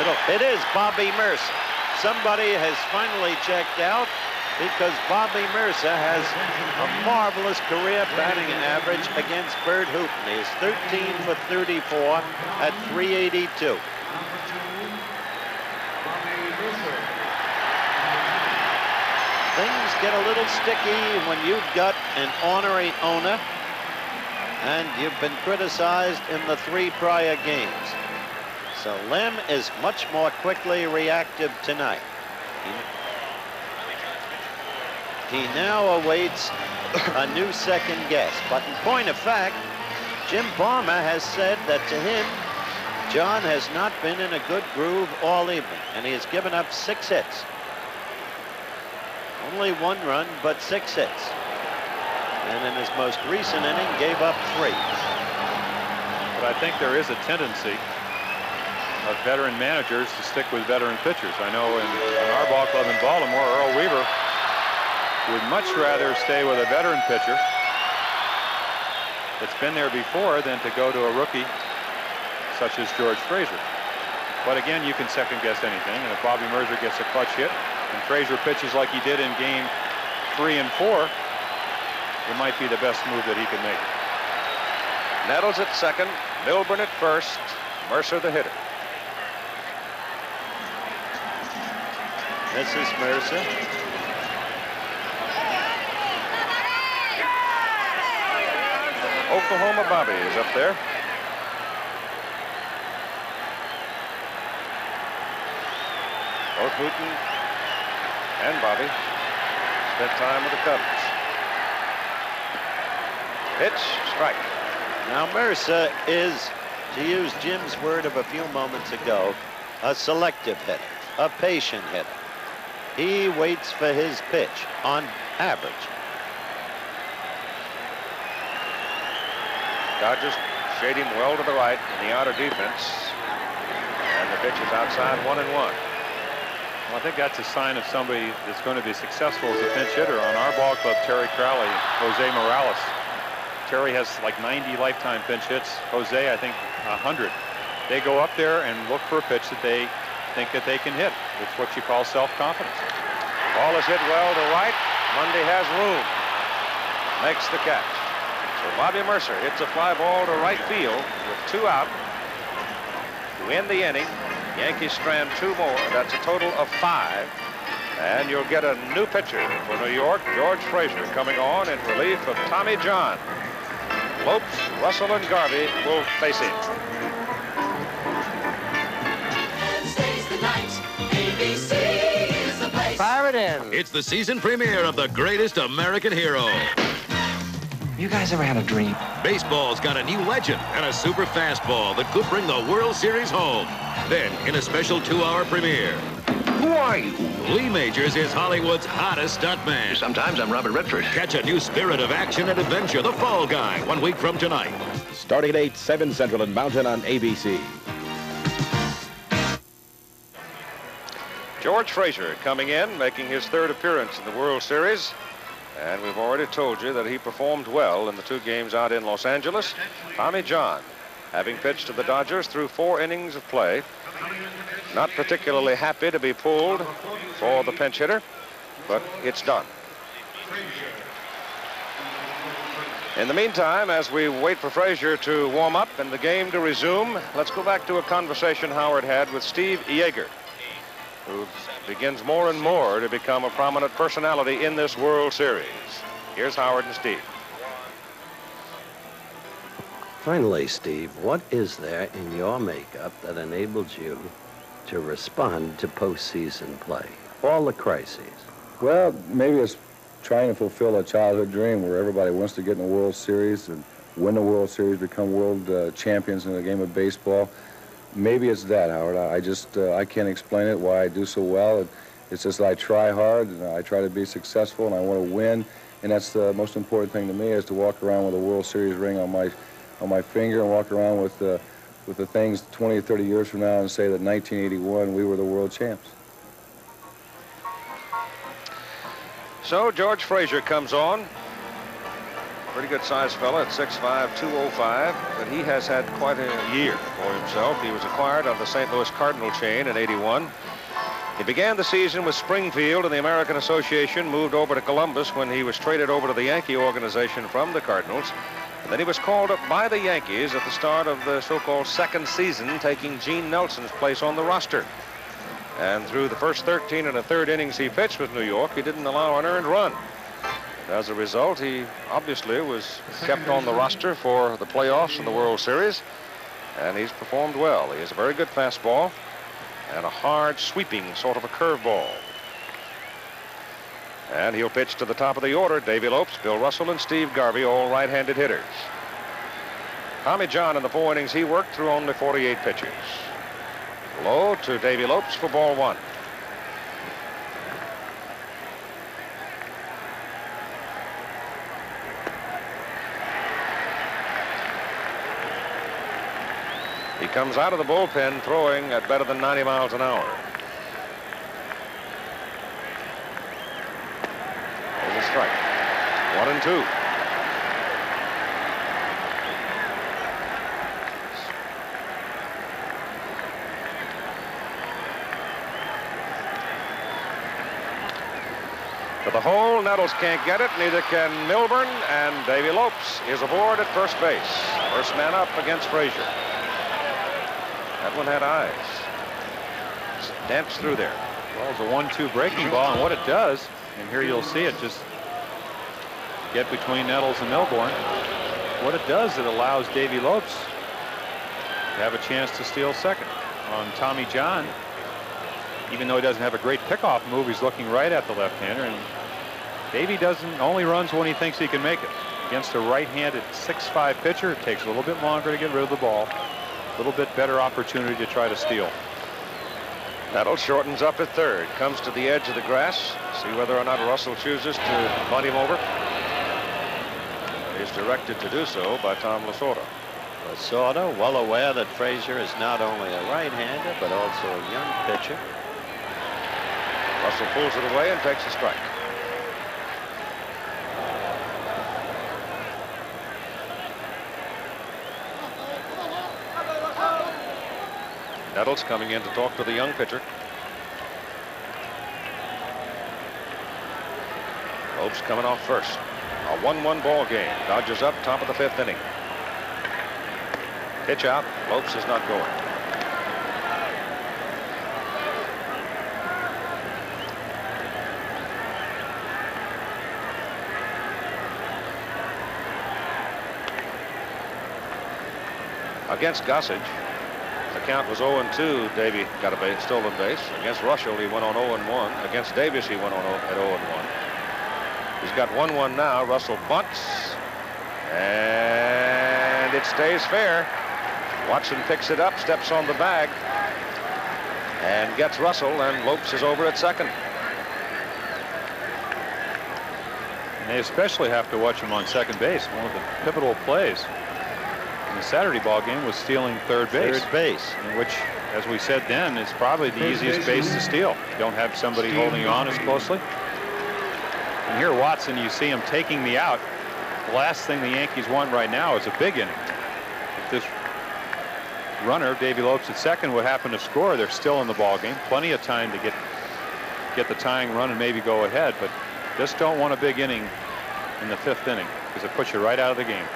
It is Bobby Mercer. Somebody has finally checked out because Bobby Mercer has a marvelous career batting average against Bert Hooton. He is 13 for 34 at 382. Things get a little sticky when you've got an ornery owner and you've been criticized in the 3 prior games. So Lim is much more quickly reactive tonight. He now awaits a new second guess. But in point of fact, Jim Palmer has said that to him, John has not been in a good groove all evening, and he has given up 6 hits. Only 1 run, but 6 hits. And in his most recent inning, gave up 3. But I think there is a tendency of veteran managers to stick with veteran pitchers. I know in our ball club in Baltimore, Earl Weaver would much rather stay with a veteran pitcher that's been there before than to go to a rookie such as George Frazier. But again, you can second guess anything, and if Bobby Mercer gets a clutch hit and Frazier pitches like he did in game 3 and 4, it might be the best move that he can make. Nettles at second, Milburn at first, Mercer the hitter. This is Mercer. Oklahoma Bobby is up there. Both Hooton and Bobby spent time with the Cubs. Pitch, strike. Now Mercer is, to use Jim's word of a few moments ago, a selective hitter, a patient hitter. He waits for his pitch on average. Dodgers shade him well to the right in the outer defense. And the pitch is outside 1-1. Well, I think that's a sign of somebody that's going to be successful as a pinch hitter. On our ball club, Terry Crowley, Jose Morales. Terry has like 90 lifetime pinch hits. Jose, I think, 100. They go up there and look for a pitch that they think that they can hit. It's what you call self-confidence. Ball is hit well to right. Mundy has room. Makes the catch. So Bobby Mercer hits a fly ball to right field with 2 out to end the inning. Yankees strand 2 more. That's a total of 5. And you'll get a new pitcher for New York, George Frazier, coming on in relief of Tommy John. Lopes, Russell, and Garvey will face him. Fire it in. It's the season premiere of the greatest American hero. You guys ever had a dream? Baseball's got a new legend and a super fastball that could bring the World Series home. Then, in a special 2-hour premiere. Who are you? Lee Majors is Hollywood's hottest stuntman. Sometimes I'm Robert Redford. Catch a new spirit of action and adventure, The Fall Guy, 1 week from tonight. Starting at 8, 7 Central and Mountain on ABC. George Frazier coming in, making his 3rd appearance in the World Series. And we've already told you that he performed well in the 2 games out in Los Angeles. Tommy John, having pitched to the Dodgers through 4 innings of play, not particularly happy to be pulled for the pinch hitter, but it's done. In the meantime, as we wait for Frazier to warm up and the game to resume, let's go back to a conversation Howard had with Steve Yeager, who begins more and more to become a prominent personality in this World Series. Here's Howard and Steve. Finally, Steve, what is there in your makeup that enables you to respond to postseason play? All the crises. Well, maybe it's trying to fulfill a childhood dream where everybody wants to get in the World Series and win the World Series, become world champions in the game of baseball. Maybe it's that, Howard. I can't explain it, why I do so well. It's just that I try hard, and I try to be successful, and I want to win. And that's the most important thing to me, is to walk around with a World Series ring on my finger and walk around with the things 20 or 30 years from now and say that 1981 we were the world champs. So George Frazier comes on Pretty good sized fella at 6'5", 205, but he has had quite a year for himself. He was acquired on the St. Louis Cardinal chain in '81. He began the season with Springfield in the American Association, moved over to Columbus when he was traded over to the Yankee organization from the Cardinals. And then he was called up by the Yankees at the start of the so-called second season, taking Gene Nelson's place on the roster. And through the first 13 and a third innings he pitched with New York, he didn't allow an earned run. As a result, he obviously was kept on the roster for the playoffs and the World Series, and he's performed well. He has a very good fastball and a hard sweeping sort of a curveball. And he'll pitch to the top of the order. Davy Lopes, Bill Russell, and Steve Garvey, all right-handed hitters. Tommy John, in the 4 innings he worked, threw only 48 pitches. Low to Davy Lopes for ball 1. He comes out of the bullpen throwing at better than 90 miles an hour. There's a strike. 1-2. To the hole, Nettles can't get it, neither can Milburn, and Davy Lopes is aboard at first base. First man up against Frazier. That one had eyes. Just danced through there. Well, it's a 1-2 breaking ball, and what it does, and here you'll see it just get between Nettles and Milburn. What it does, it allows Davy Lopes to have a chance to steal second. On Tommy John, even though he doesn't have a great pickoff move, he's looking right at the left-hander, and Davy only runs when he thinks he can make it. Against a right-handed 6'5" pitcher, it takes a little bit longer to get rid of the ball. A little bit better opportunity to try to steal. Nettles shortens up at third, comes to the edge of the grass. See whether or not Russell chooses to bunt him over. He's directed to do so by Tom Lasorda. Lasorda, well aware that Frazier is not only a right-hander, but also a young pitcher. Russell pulls it away and takes a strike. Nettles coming in to talk to the young pitcher. Lopes coming off first. A 1-1 ball game. Dodgers up, top of the 5th inning. Pitch out. Lopes is not going. Against Gossage, the count was 0-2. Davy got a stolen base. Against Russell, he went on 0-1. Against Davis, he went on at 0-1. He's got 1-1 now. Russell bunts, and it stays fair. Watson picks it up, steps on the bag, and gets Russell, and Lopes is over at second. And they especially have to watch him on second base. One of the pivotal plays in the Saturday ball game was stealing third base. Third base. In which, as we said then, is probably the easiest base to steal. You don't have somebody holding you on as closely. And here Watson, you see him taking the out. The last thing the Yankees want right now is a big inning. If this runner, Davy Lopes at second, would happen to score, they're still in the ball game. Plenty of time to get the tying run and maybe go ahead, but just don't want a big inning in the 5th inning because it puts you right out of the game.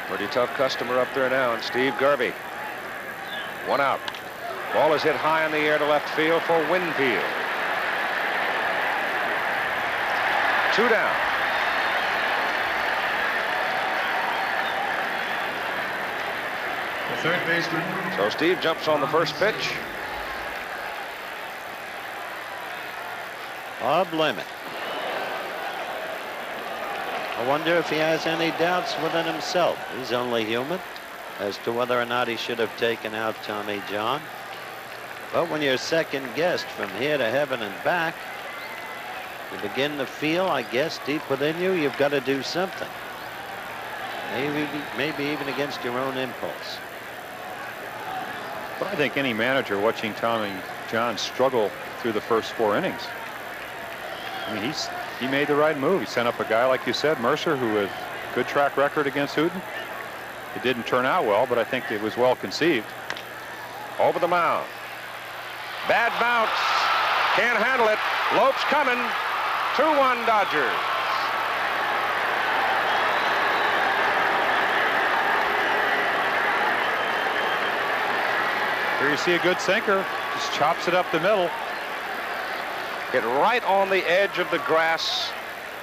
Pretty tough customer up there now, and Steve Garvey. 1 out. Ball is hit high in the air to left field for Winfield. 2 down. The third baseman. So Steve jumps on the first pitch. Bob Lemon. I wonder if he has any doubts within himself. He's only human as to whether or not he should have taken out Tommy John. But when you're second guessed from here to heaven and back, you begin to feel, I guess, deep within you, you've got to do something. Maybe even against your own impulse. But I think any manager watching Tommy John struggle through the first 4 innings, I mean, he made the right move. He sent up a guy, like you said, Mercer, who Good track record against Hooten. It didn't turn out well, but I think it was well conceived. Over the mound. Bad bounce. Can't handle it. Lopes coming. 2-1 Dodgers. Here you see a good sinker. Just chops it up the middle. Hit right on the edge of the grass.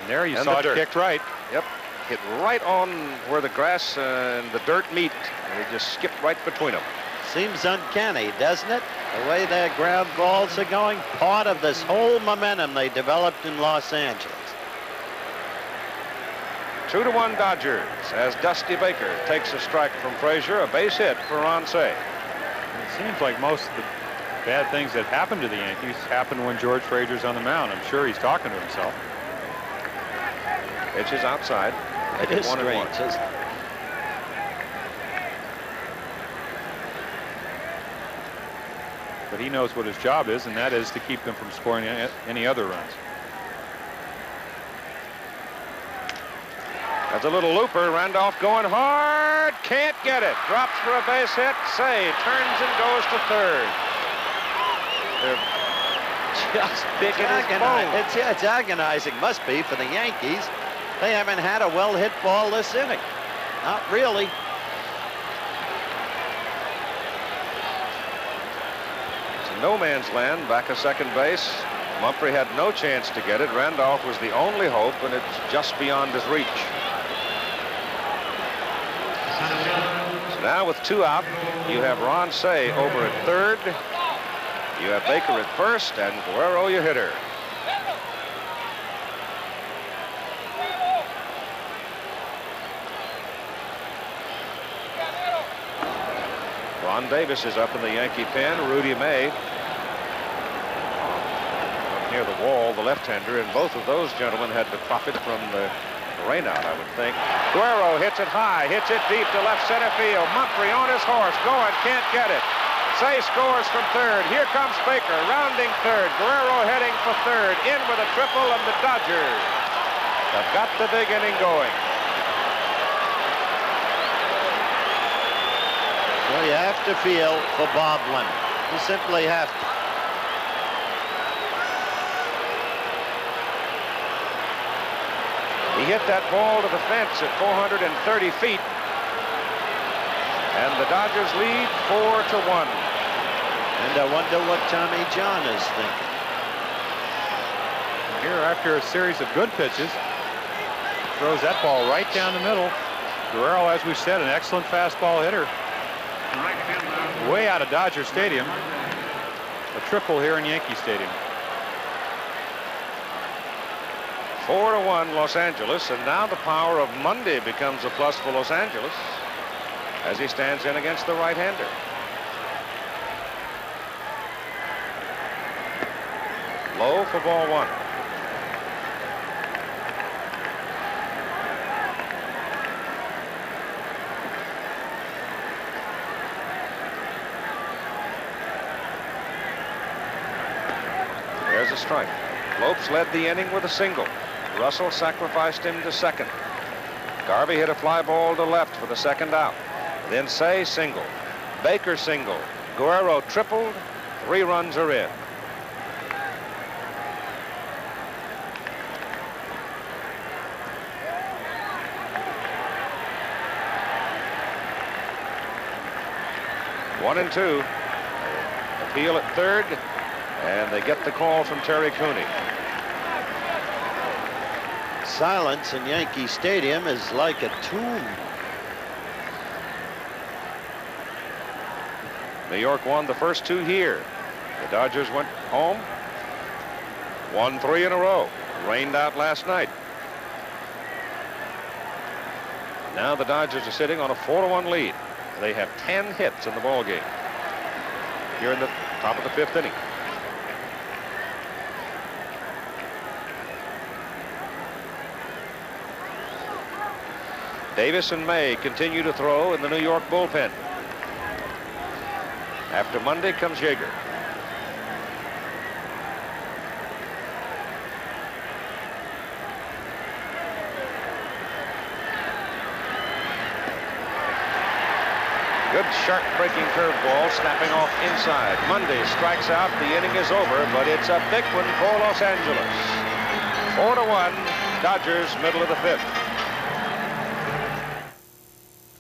And there you saw it kicked right. Yep. Hit right on where the grass and the dirt meet. And he just skipped right between them. Seems uncanny, doesn't it? The way their ground balls are going, part of this whole momentum they developed in Los Angeles. 2-1 Dodgers as Dusty Baker takes a strike from Frazier, a base hit for Ron Cey. It seems like most of the bad things that happened to the Yankees happened when George Frazier's on the mound. I'm sure he's talking to himself. Pitch is outside. It is strange, isn't it? But he knows what his job is, and that is to keep them from scoring any other runs. That's a little looper. Randolph going hard. Can't get it. Drops for a base hit. Cey turns and goes to third. They're just picking his bone. It's agonizing, must be, for the Yankees. They haven't had a well-hit ball this inning. Not really. It's no man's land back at second base. Mumphrey had no chance to get it. Randolph was the only hope, and it's just beyond his reach. So now with 2 out, you have Ron Cey over at third. You have Baker at first, and Guerrero your hitter. Ron Davis is up in the Yankee pen. Rudy May up near the wall, the left-hander, and both of those gentlemen had to profit from the rainout, I would think. Guerrero hits it high, hits it deep to left center field. Mumphrey on his horse, going, can't get it. Cey scores from third. Here comes Baker, rounding third. Guerrero heading for third, in with a triple, and the Dodgers have got the big inning going. Well, you have to feel for Bob Lemon. You simply have to. He hit that ball to the fence at 430 feet. And the Dodgers lead 4-1. And I wonder what Tommy John is thinking. Here, after a series of good pitches, throws that ball right down the middle. Guerrero, as we said, an excellent fastball hitter. Way out of Dodger Stadium. A triple here in Yankee Stadium. 4-1 Los Angeles, and now the power of Monday becomes a plus for Los Angeles as he stands in against the right-hander. Low for ball 1. There's a strike. Lopes led the inning with a single. Russell sacrificed him to second. Garvey hit a fly ball to left for the second out. Then Cey single. Baker single. Guerrero tripled. 3 runs are in. One and 2. Appeal at third, and they get the call from Terry Cooney. Silence in Yankee Stadium is like a tomb. New York won the first 2 here. The Dodgers went home, won 3 in a row. Rained out last night. Now the Dodgers are sitting on a 4-1 lead. They have 10 hits in the ball game here in the top of the 5th inning. Davis and May continue to throw in the New York bullpen. After Monday comes Yeager. sharp-breaking curveball snapping off inside. Monday strikes out. The inning is over, but it's a big one for Los Angeles. 4-1, Dodgers, middle of the 5th.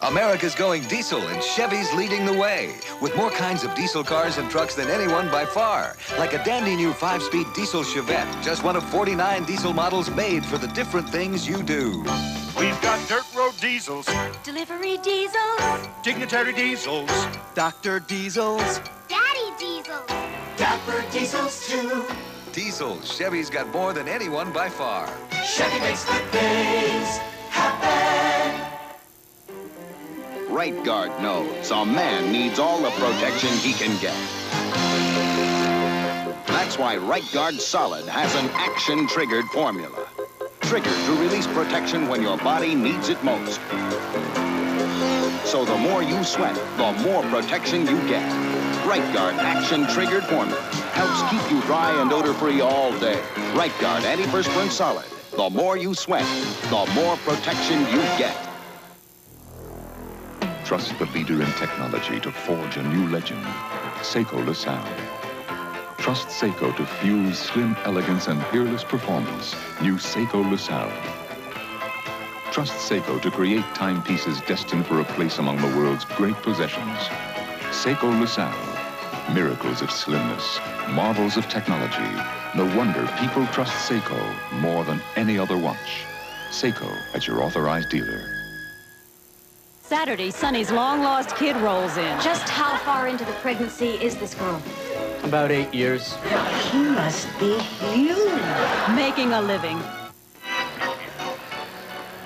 America's going diesel, and Chevy's leading the way. With more kinds of diesel cars and trucks than anyone by far. Like a dandy new 5-speed diesel Chevette, just one of 49 diesel models made for the different things you do. We've got dirt road diesels, Delivery diesels, dignitary diesels, Dr. Diesels, Daddy diesels, Dapper Diesels too. Diesels, Chevy's got more than anyone by far. Chevy makes good things happen. Right Guard knows a man needs all the protection he can get. That's why Right Guard Solid has an action-triggered formula. Triggered to release protection when your body needs it most. So the more you sweat, the more protection you get. Right Guard action-triggered formula helps keep you dry and odor-free all day. Right Guard Antiperspirant Solid. The more you sweat, the more protection you get. Trust the leader in technology to forge a new legend, Seiko LaSalle. Trust Seiko to fuse slim elegance and peerless performance, new Seiko LaSalle. Trust Seiko to create timepieces destined for a place among the world's great possessions. Seiko LaSalle, miracles of slimness, marvels of technology. No wonder people trust Seiko more than any other watch. Seiko at your authorized dealer. Saturday, Sonny's long-lost kid rolls in. Just how far into the pregnancy is this girl? About 8 years. He must be huge. Making a living.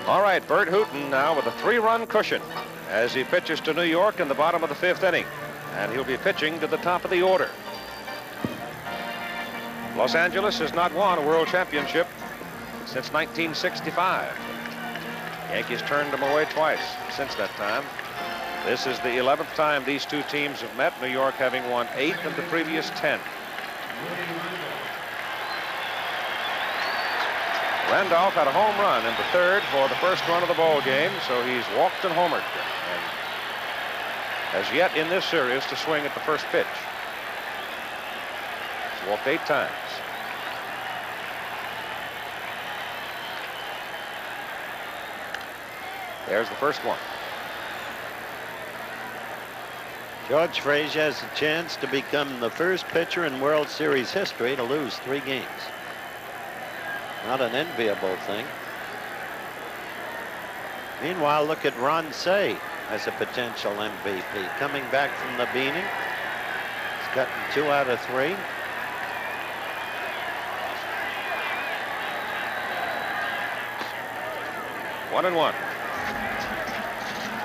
All right, Bert Hooton now with a 3-run cushion as he pitches to New York in the bottom of the 5th inning. And he'll be pitching to the top of the order. Los Angeles has not won a world championship since 1965. Yankees turned them away twice since that time. This is the 11th time these two teams have met, New York having won 8 of the previous 10. Randolph had a home run in the 3rd for the first run of the ball game, so he's walked and homered. And has yet in this series to swing at the first pitch. He's walked 8 times. There's the first one. George Frazier has a chance to become the first pitcher in World Series history to lose 3 games. Not an enviable thing. Meanwhile, look at Ron Cey as a potential MVP. Coming back from the beating. He's gotten 2 out of 3. One and one.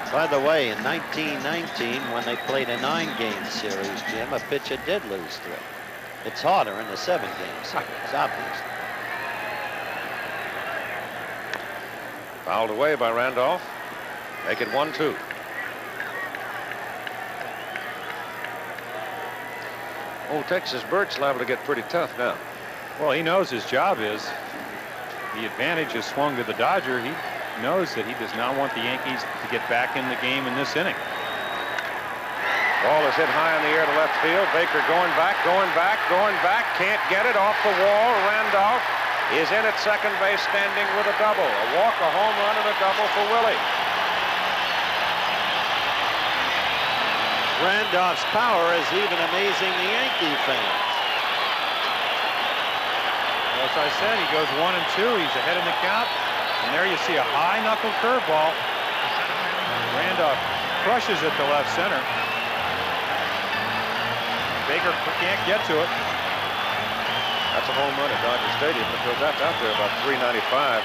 By the way, in 1919, when they played a 9-game series, Jim, a pitcher did lose 3. It's harder in a 7-game series, obviously. Fouled away by Randolph. Make it 1-2. Old Texas Bert's liable to get pretty tough now. Well, he knows his job is. The advantage is swung to the Dodger. He knows that he does not want the Yankees to get back in the game in this inning. Ball is hit high in the air to left field. Baker going back. Can't get it off the wall. Randolph is in at second base standing with a double. A walk, a home run, and a double for Willie. Randolph's power is even amazing the Yankee fans. Well, as I said, he goes 1 and 2. He's ahead in the count. And there you see a high knuckle curveball. Randolph crushes it to left center. Baker can't get to it. That's a home run at Dodger Stadium because that's out there about 395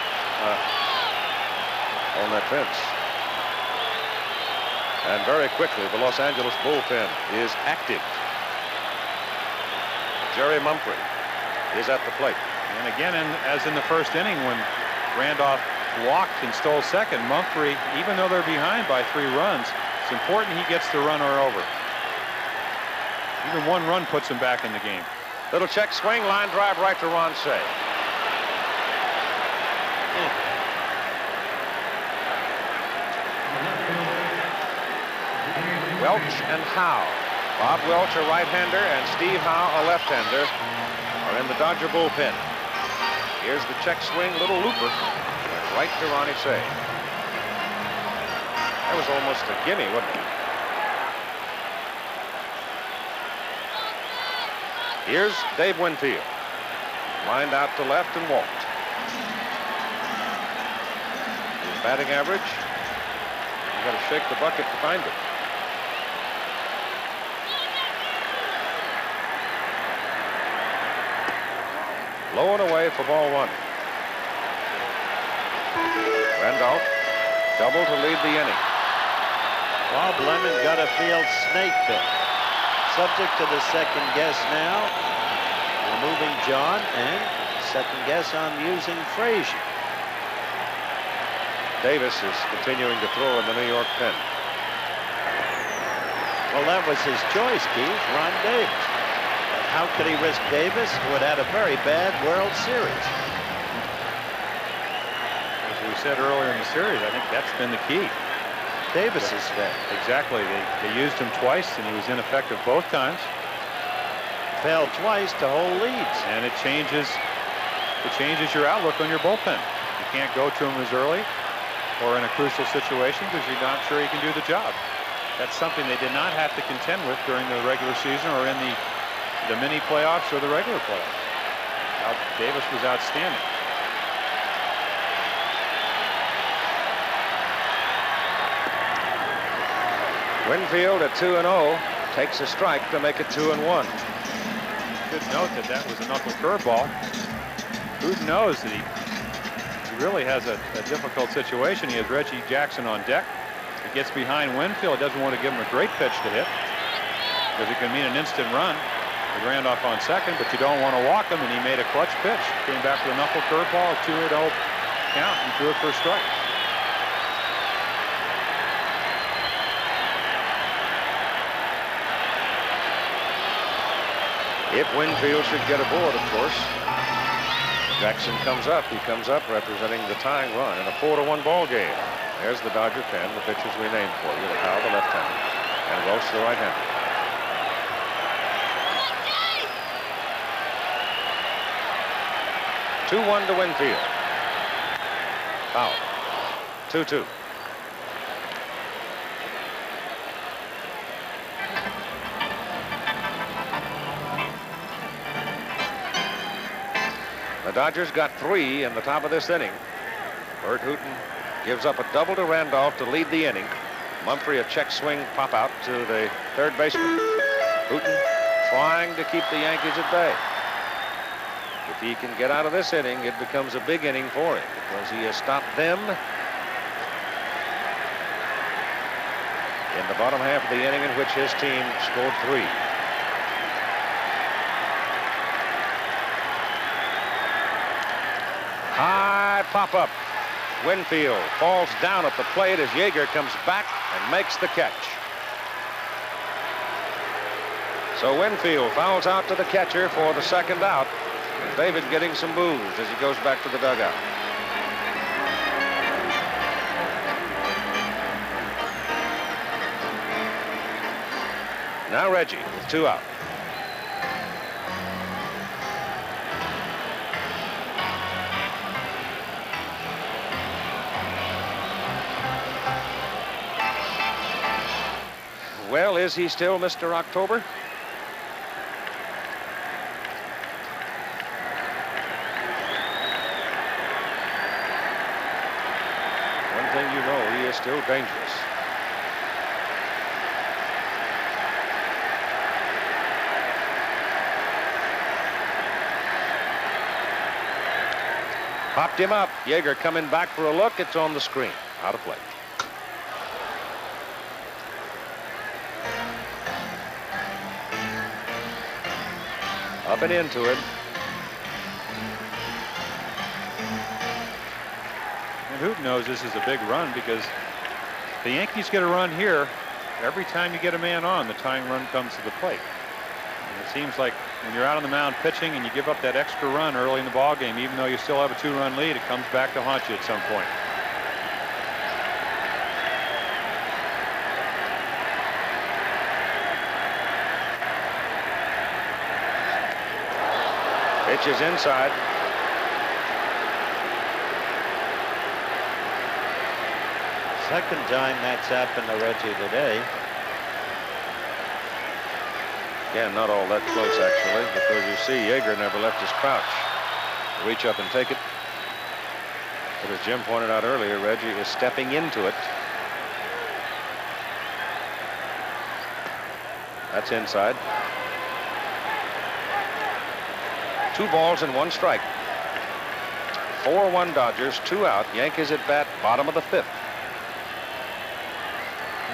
on that fence. And very quickly, the Los Angeles bullpen is active. Jerry Mumphrey is at the plate. And again, as in the first inning, when Randolph walked and stole second, Mumphrey, even though they're behind by 3 runs, it's important he gets the runner over. Even 1 run puts him back in the game. Little check swing, line drive right to Ron Cey. Welch and Howe. Bob Welch, a right-hander, and Steve Howe, a left-hander, are in the Dodger bullpen. Here's the check swing, little looper, went right to Ronnie Say. That was almost a gimme, wasn't it? Here's Dave Winfield. Lined out to left and walked. His batting average, you got to shake the bucket to find it. Low and away for ball one. Randolph double to lead the inning. Bob Lemon got a field snake bit. Subject to the second guess now. Removing John and second guess on using Frazier. Davis is continuing to throw in the New York pen. Well, that was his choice, Keith, Ron Davis. How could he risk Davis, who had had a very bad World Series? As we said earlier in the series, I think that's been the key. Davis is fit. Exactly. They used him twice, and he was ineffective both times. Failed twice to hold leads. And it changes your outlook on your bullpen. You can't go to him as early or in a crucial situation because you're not sure he can do the job. That's something they did not have to contend with during the regular season or in the mini playoffs or the regular playoffs. Davis was outstanding. Winfield at 2-0 takes a strike to make it 2-1. Good note that was a knuckle curveball. Who knows that he really has a difficult situation. He has Reggie Jackson on deck. He gets behind Winfield. Doesn't want to give him a great pitch to hit because it can mean an instant run. With Randolph on second, but you don't want to walk him, and he made a clutch pitch. Came back with a knuckle curveball, 2-0 count, and threw it for a strike. If Winfield should get aboard, of course, Jackson comes up. He comes up representing the tying run in a 4-1 ball game. There's the Dodger pen, the pitchers we named for you, the Howe, the left-hander, and Welch, the right-hander. 2-1 to Winfield. Foul. 2-2. The Dodgers got 3 in the top of this inning. Bert Hooton gives up a double to Randolph to lead the inning. Mumphrey a check swing pop out to the third baseman. Hooton trying to keep the Yankees at bay. If he can get out of this inning, it becomes a big inning for him because he has stopped them in the bottom half of the inning in which his team scored 3. High pop-up. Winfield falls down at the plate as Yeager comes back and makes the catch. So Winfield fouls out to the catcher for the second out. David getting some boos as he goes back to the dugout. Now Reggie with 2 out. Well, is he still Mr. October? You know he is still dangerous. Popped him up. Yeager coming back for a look. It's on the screen. Out of play. Up and into it. Who knows this is a big run because the Yankees get a run here. Every time you get a man on, the tying run comes to the plate. And it seems like when you're out on the mound pitching and you give up that extra run early in the ball game, even though you still have a 2-run lead, it comes back to haunt you at some point. Pitch is inside. Second time that's happened to Reggie today. Again, not all that close, actually, because you see Yeager never left his crouch. Reach up and take it. But as Jim pointed out earlier, Reggie is stepping into it. That's inside. 2 balls and 1 strike. 4-1 Dodgers, 2 out. Yankees at bat, bottom of the 5th.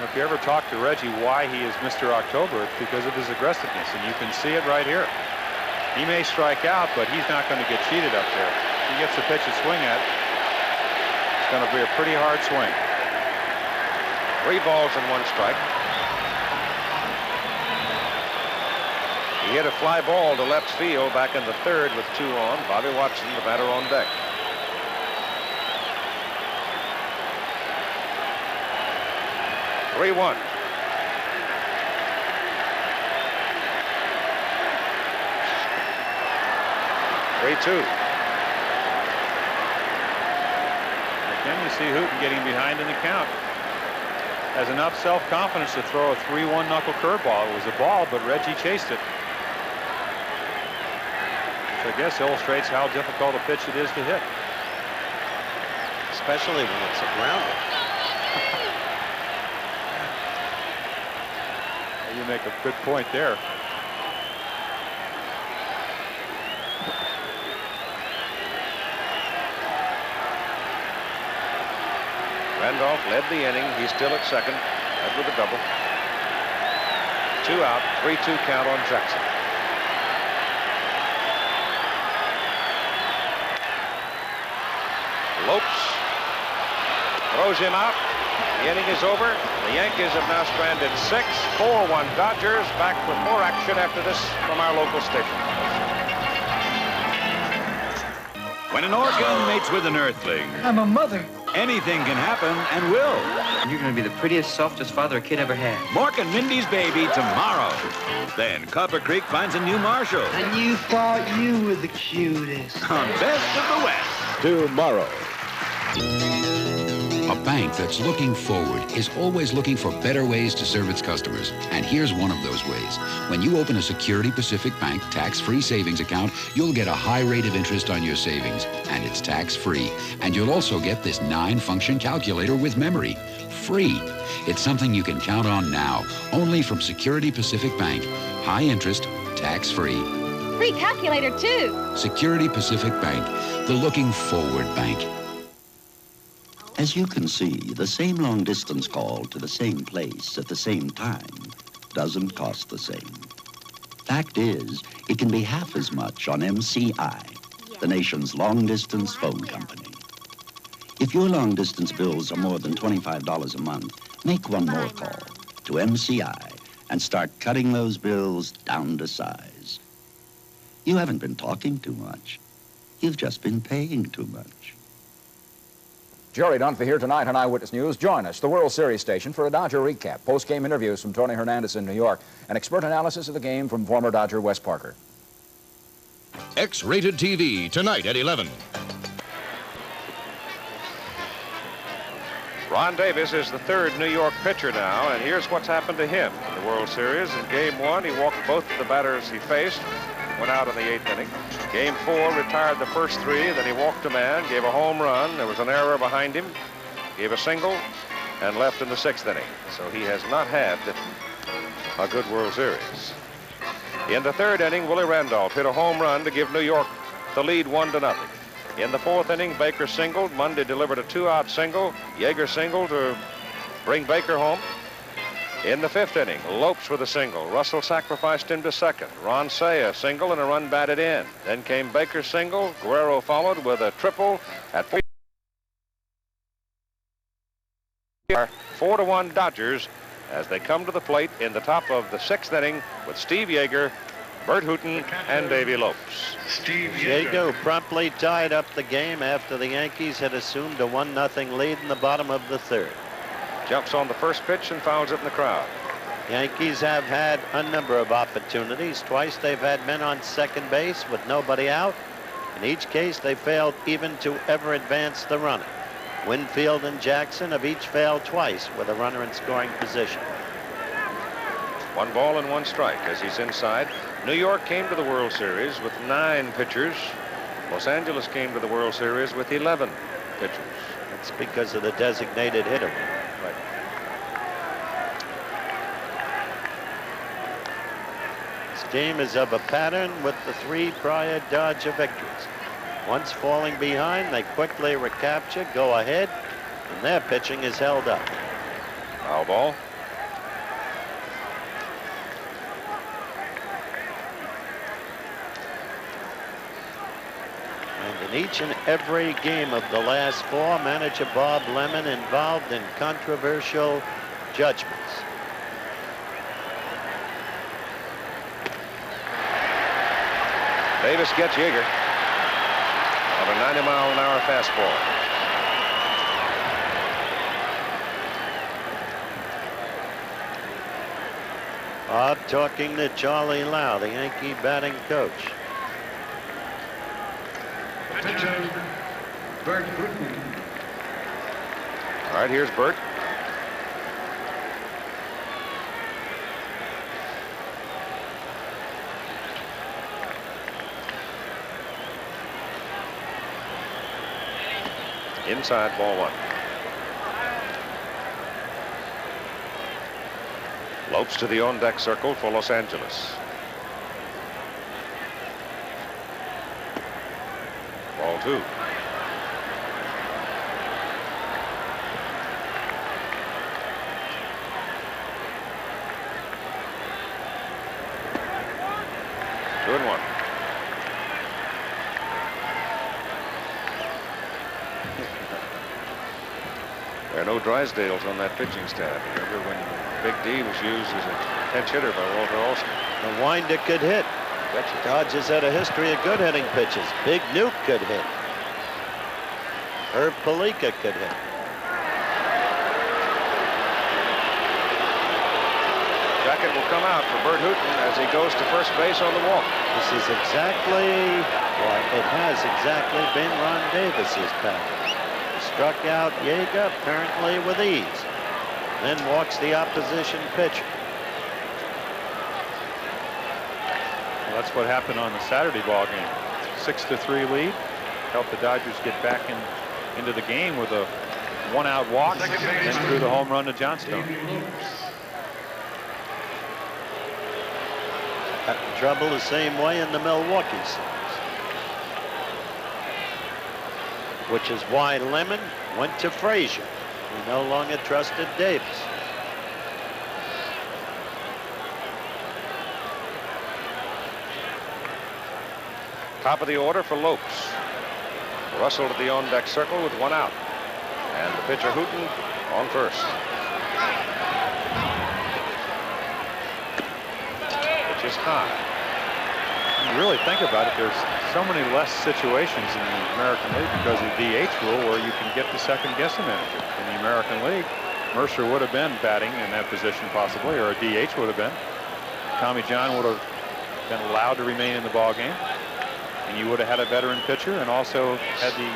If you ever talk to Reggie why he is Mr. October, it's because of his aggressiveness, and you can see it right here. He may strike out, but he's not going to get cheated up there. If he gets a pitch to swing at, it's going to be a pretty hard swing. 3 balls and 1 strike. He hit a fly ball to left field back in the 3rd with 2 on. Bobby Watson, the batter, on deck. Three-1. Three-2. Again, you see Hooten getting behind in the count. Has enough self-confidence to throw a 3-1 knuckle curveball. It was a ball, but Reggie chased it. Which I guess illustrates how difficult a pitch it is to hit. Especially when it's grounded. You make a good point there. Randolph led the inning. He's still at second. Led with a double. 2 out, 3-2 count on Jackson. Lopes throws him out. The inning is over. The Yankees have now stranded 6. 4-1 Dodgers. Back with more action after this from our local station. When an orphan mates with an earthling, I'm a mother. Anything can happen and will. You're going to be the prettiest, softest father a kid ever had. Mork and Mindy's baby tomorrow. Then Copper Creek finds a new Marshall. And you thought you were the cutest. On Best of the West. Tomorrow. A bank that's looking forward is always looking for better ways to serve its customers. And here's one of those ways. When you open a Security Pacific Bank tax-free savings account, you'll get a high rate of interest on your savings, and it's tax-free. And you'll also get this 9-function calculator with memory. Free. It's something you can count on now, only from Security Pacific Bank. High interest, tax-free. Free calculator, too. Security Pacific Bank, the looking forward bank. As you can see, the same long-distance call to the same place at the same time doesn't cost the same. Fact is, it can be half as much on MCI, the nation's long-distance phone company. If your long-distance bills are more than $25 a month, make one more call to MCI and start cutting those bills down to size. You haven't been talking too much. You've just been paying too much. Jerry Dunphy here tonight on Eyewitness News. Join us, the World Series station, for a Dodger recap. Post-game interviews from Tony Hernandez in New York, and expert analysis of the game from former Dodger Wes Parker. X-Rated TV, tonight at 11. Ron Davis is the 3rd New York pitcher now, and here's what's happened to him in the World Series. In Game 1, he walked both the batters he faced, went out in the 8th inning. Game 4, retired the first 3, then he walked a man, gave a home run. There was an error behind him, gave a single, and left in the 6th inning. So he has not had a good World Series. In the 3rd inning, Willie Randolph hit a home run to give New York the lead 1-0. In the 4th inning, Baker singled. Mundy delivered a 2-out single. Yeager singled to bring Baker home. In the 5th inning, Lopes with a single. Russell sacrificed him to second. Ron Cey a single and a run batted in. Then came Baker's single. Guerrero followed with a triple at 4-1 Dodgers as they come to the plate in the top of the 6th inning with Steve Yeager, Bert Hooten, and Davy Lopes. Yeager promptly tied up the game after the Yankees had assumed a 1-0 lead in the bottom of the 3rd. Jumps on the first pitch and fouls it in the crowd. Yankees have had a number of opportunities. Twice they've had men on second base with nobody out. In each case, they failed even to ever advance the runner. Winfield and Jackson have each failed twice with a runner in scoring position. 1 ball and 1 strike as he's inside. New York came to the World Series with 9 pitchers. Los Angeles came to the World Series with 11 pitchers. That's because of the designated hitter. Right. This game is of a pattern with the 3 prior Dodger victories. Once falling behind, they quickly recapture, go ahead, and their pitching is held up. Foul ball. And in each and every game of the last 4, manager Bob Lemon involved in controversial judgments. Davis gets Yeager of a 90-mile-an-hour fastball. Bob talking to Charlie Lau, the Yankee batting coach. Pitcher, Bert Hooton. All right, here's Bert. Inside, ball 1. Lopes to the on-deck circle for Los Angeles. Ball 2. Two and 1. There are no Drysdales on that pitching staff. Remember when Big D was used as a pinch hitter by Walter Olson? The Winder could hit. Dodgers had a history of good hitting pitches. Big Nuke could hit. Herb Palika could hit. Jacket will come out for Bert Hooton as he goes to first base on the walk. This is exactly, or it has exactly been Ron Davis's pattern. Struck out Yeager apparently with ease, then walks the opposition pitcher. Well, that's what happened on the Saturday ball game. 6-3 lead. Helped the Dodgers get back into the game with a 1-out walk, then threw the home run to Johnstone. Got in trouble the same way in the Milwaukee series, which is why Lemon went to Frazier. He no longer trusted Davis. Top of the order for Lopes. Russell at the on-deck circle with 1 out. And the pitcher Hooton on first. Pitch is high. You really think about it, there's so many less situations in the American League because of the DH rule where you can get the second guess a manager. In the American League, Mercer would have been batting in that position possibly, or a DH would have been. Tommy John would have been allowed to remain in the ball game, and you would have had a veteran pitcher and also had the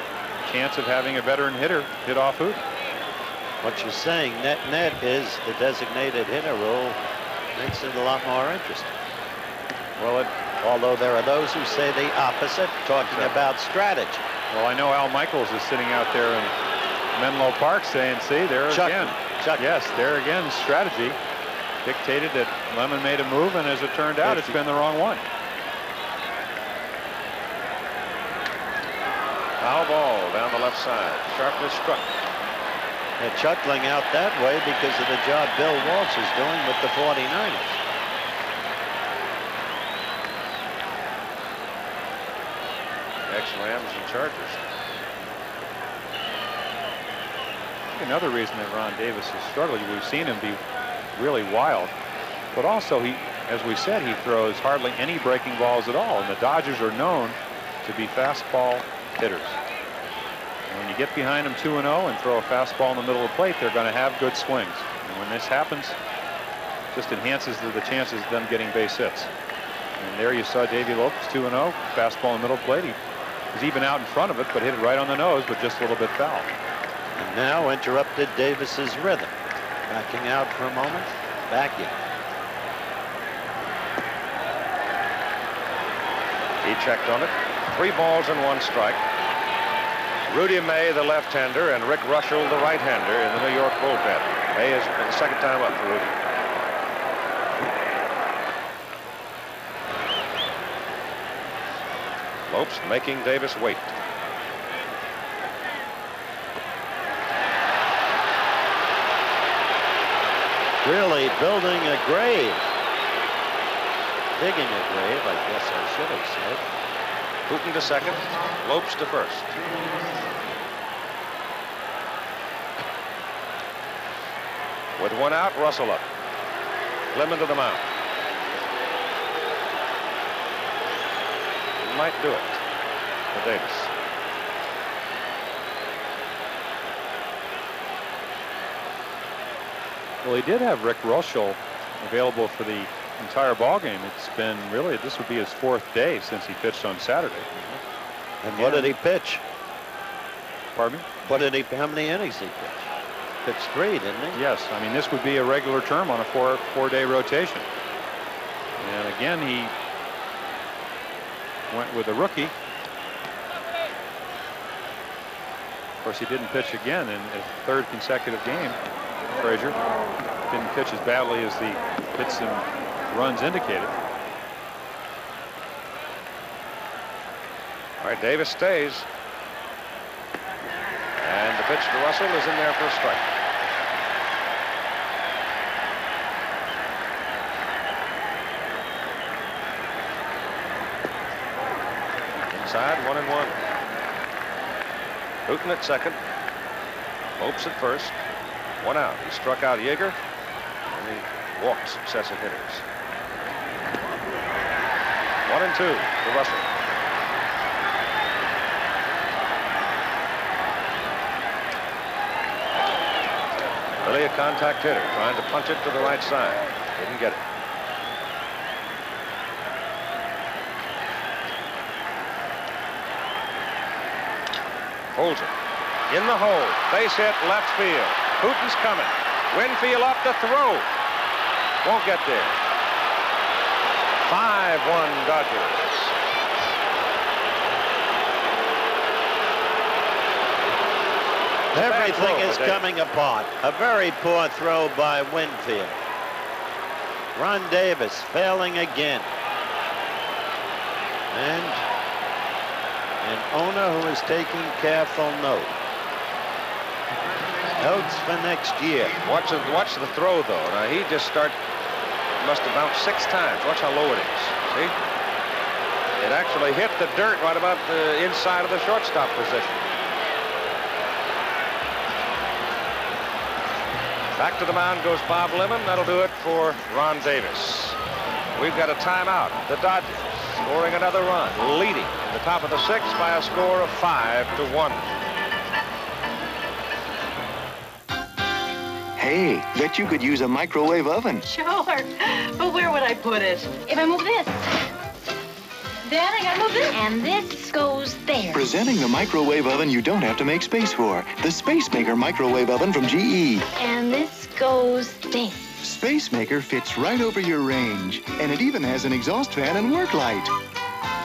chance of having a veteran hitter hit off Hooton. What you're saying net is the designated hitter rule makes it a lot more interesting. Well, although there are those who say the opposite, talking about strategy. Well, I know Al Michaels is sitting out there in Menlo Park saying, see, there again. Yes, there again, strategy dictated that Lemon made a move, and as it turned out, it's been the wrong one. Foul ball down the left side, sharply struck. They're chuckling out that way because of the job Bill Walsh is doing with the 49ers. Ex-Rams and Chargers. Another reason that Ron Davis is struggling, we've seen him be really wild, but also he, as we said, he throws hardly any breaking balls at all, and the Dodgers are known to be fastball hitters. And when you get behind them 2-0 and throw a fastball in the middle of the plate, they're going to have good swings. And when this happens, just enhances the chances of them getting base hits. And there you saw Davey Lopes, 2-0, fastball in middle plate. He was even out in front of it, but hit it right on the nose, but just a little bit foul. And now interrupted Davis's rhythm. Backing out for a moment, back in. He checked on it. 3 balls and 1 strike. Rudy May, the left-hander, and Rick Russell, the right-hander, in the New York bullpen. May is the second time up for Rudy. Lopes making Davis wait. Really building a grave. Digging a grave, I guess I should have said. Putin to second, Lopes to first. With 1 out, Russell up. Lemon to the mound. Might do it for Davis. Well, he did have Rick Russell available for the entire ball game. It's been really, this would be his 4th day since he pitched on Saturday. And what did he pitch? Pardon me? How many innings he pitched? Pitched 3, didn't he? Yes, I mean, this would be a regular term on a four-day rotation. And again, he went with a rookie. Of course, he didn't pitch again in his 3rd consecutive game. Frazier didn't pitch as badly as the hits and runs indicated. All right, Davis stays. And the pitch to Russell is in there for a strike. Inside, 1-1. Putin at second. Lopes at first. 1 out. He struck out Yeager, and he walked successive hitters. 1-2 for Russell. Really a contact hitter, trying to punch it to the right side. Didn't get it. Holds it. In the hole. Base hit, left field. Putin's coming. Winfield up to throw. Won't get there. 5-1 Dodgers. Everything is coming apart. A very poor throw by Winfield. Ron Davis failing again. And an owner who is taking careful note. Notes for next year. Watch the throw, though. Now, he just must have bounced 6 times. Watch how low it is. See? It actually hit the dirt right about the inside of the shortstop position. Back to the mound goes Bob Lemon. That'll do it for Ron Davis. We've got a timeout. The Dodgers scoring another run, leading in the top of the 6th by a score of 5-1. Hey, bet you could use a microwave oven. Sure, but where would I put it? If I move this, then I gotta move this. And this goes there. Presenting the microwave oven you don't have to make space for. The Space Maker microwave oven from GE. And this goes there. Space Maker fits right over your range, and it even has an exhaust fan and work light.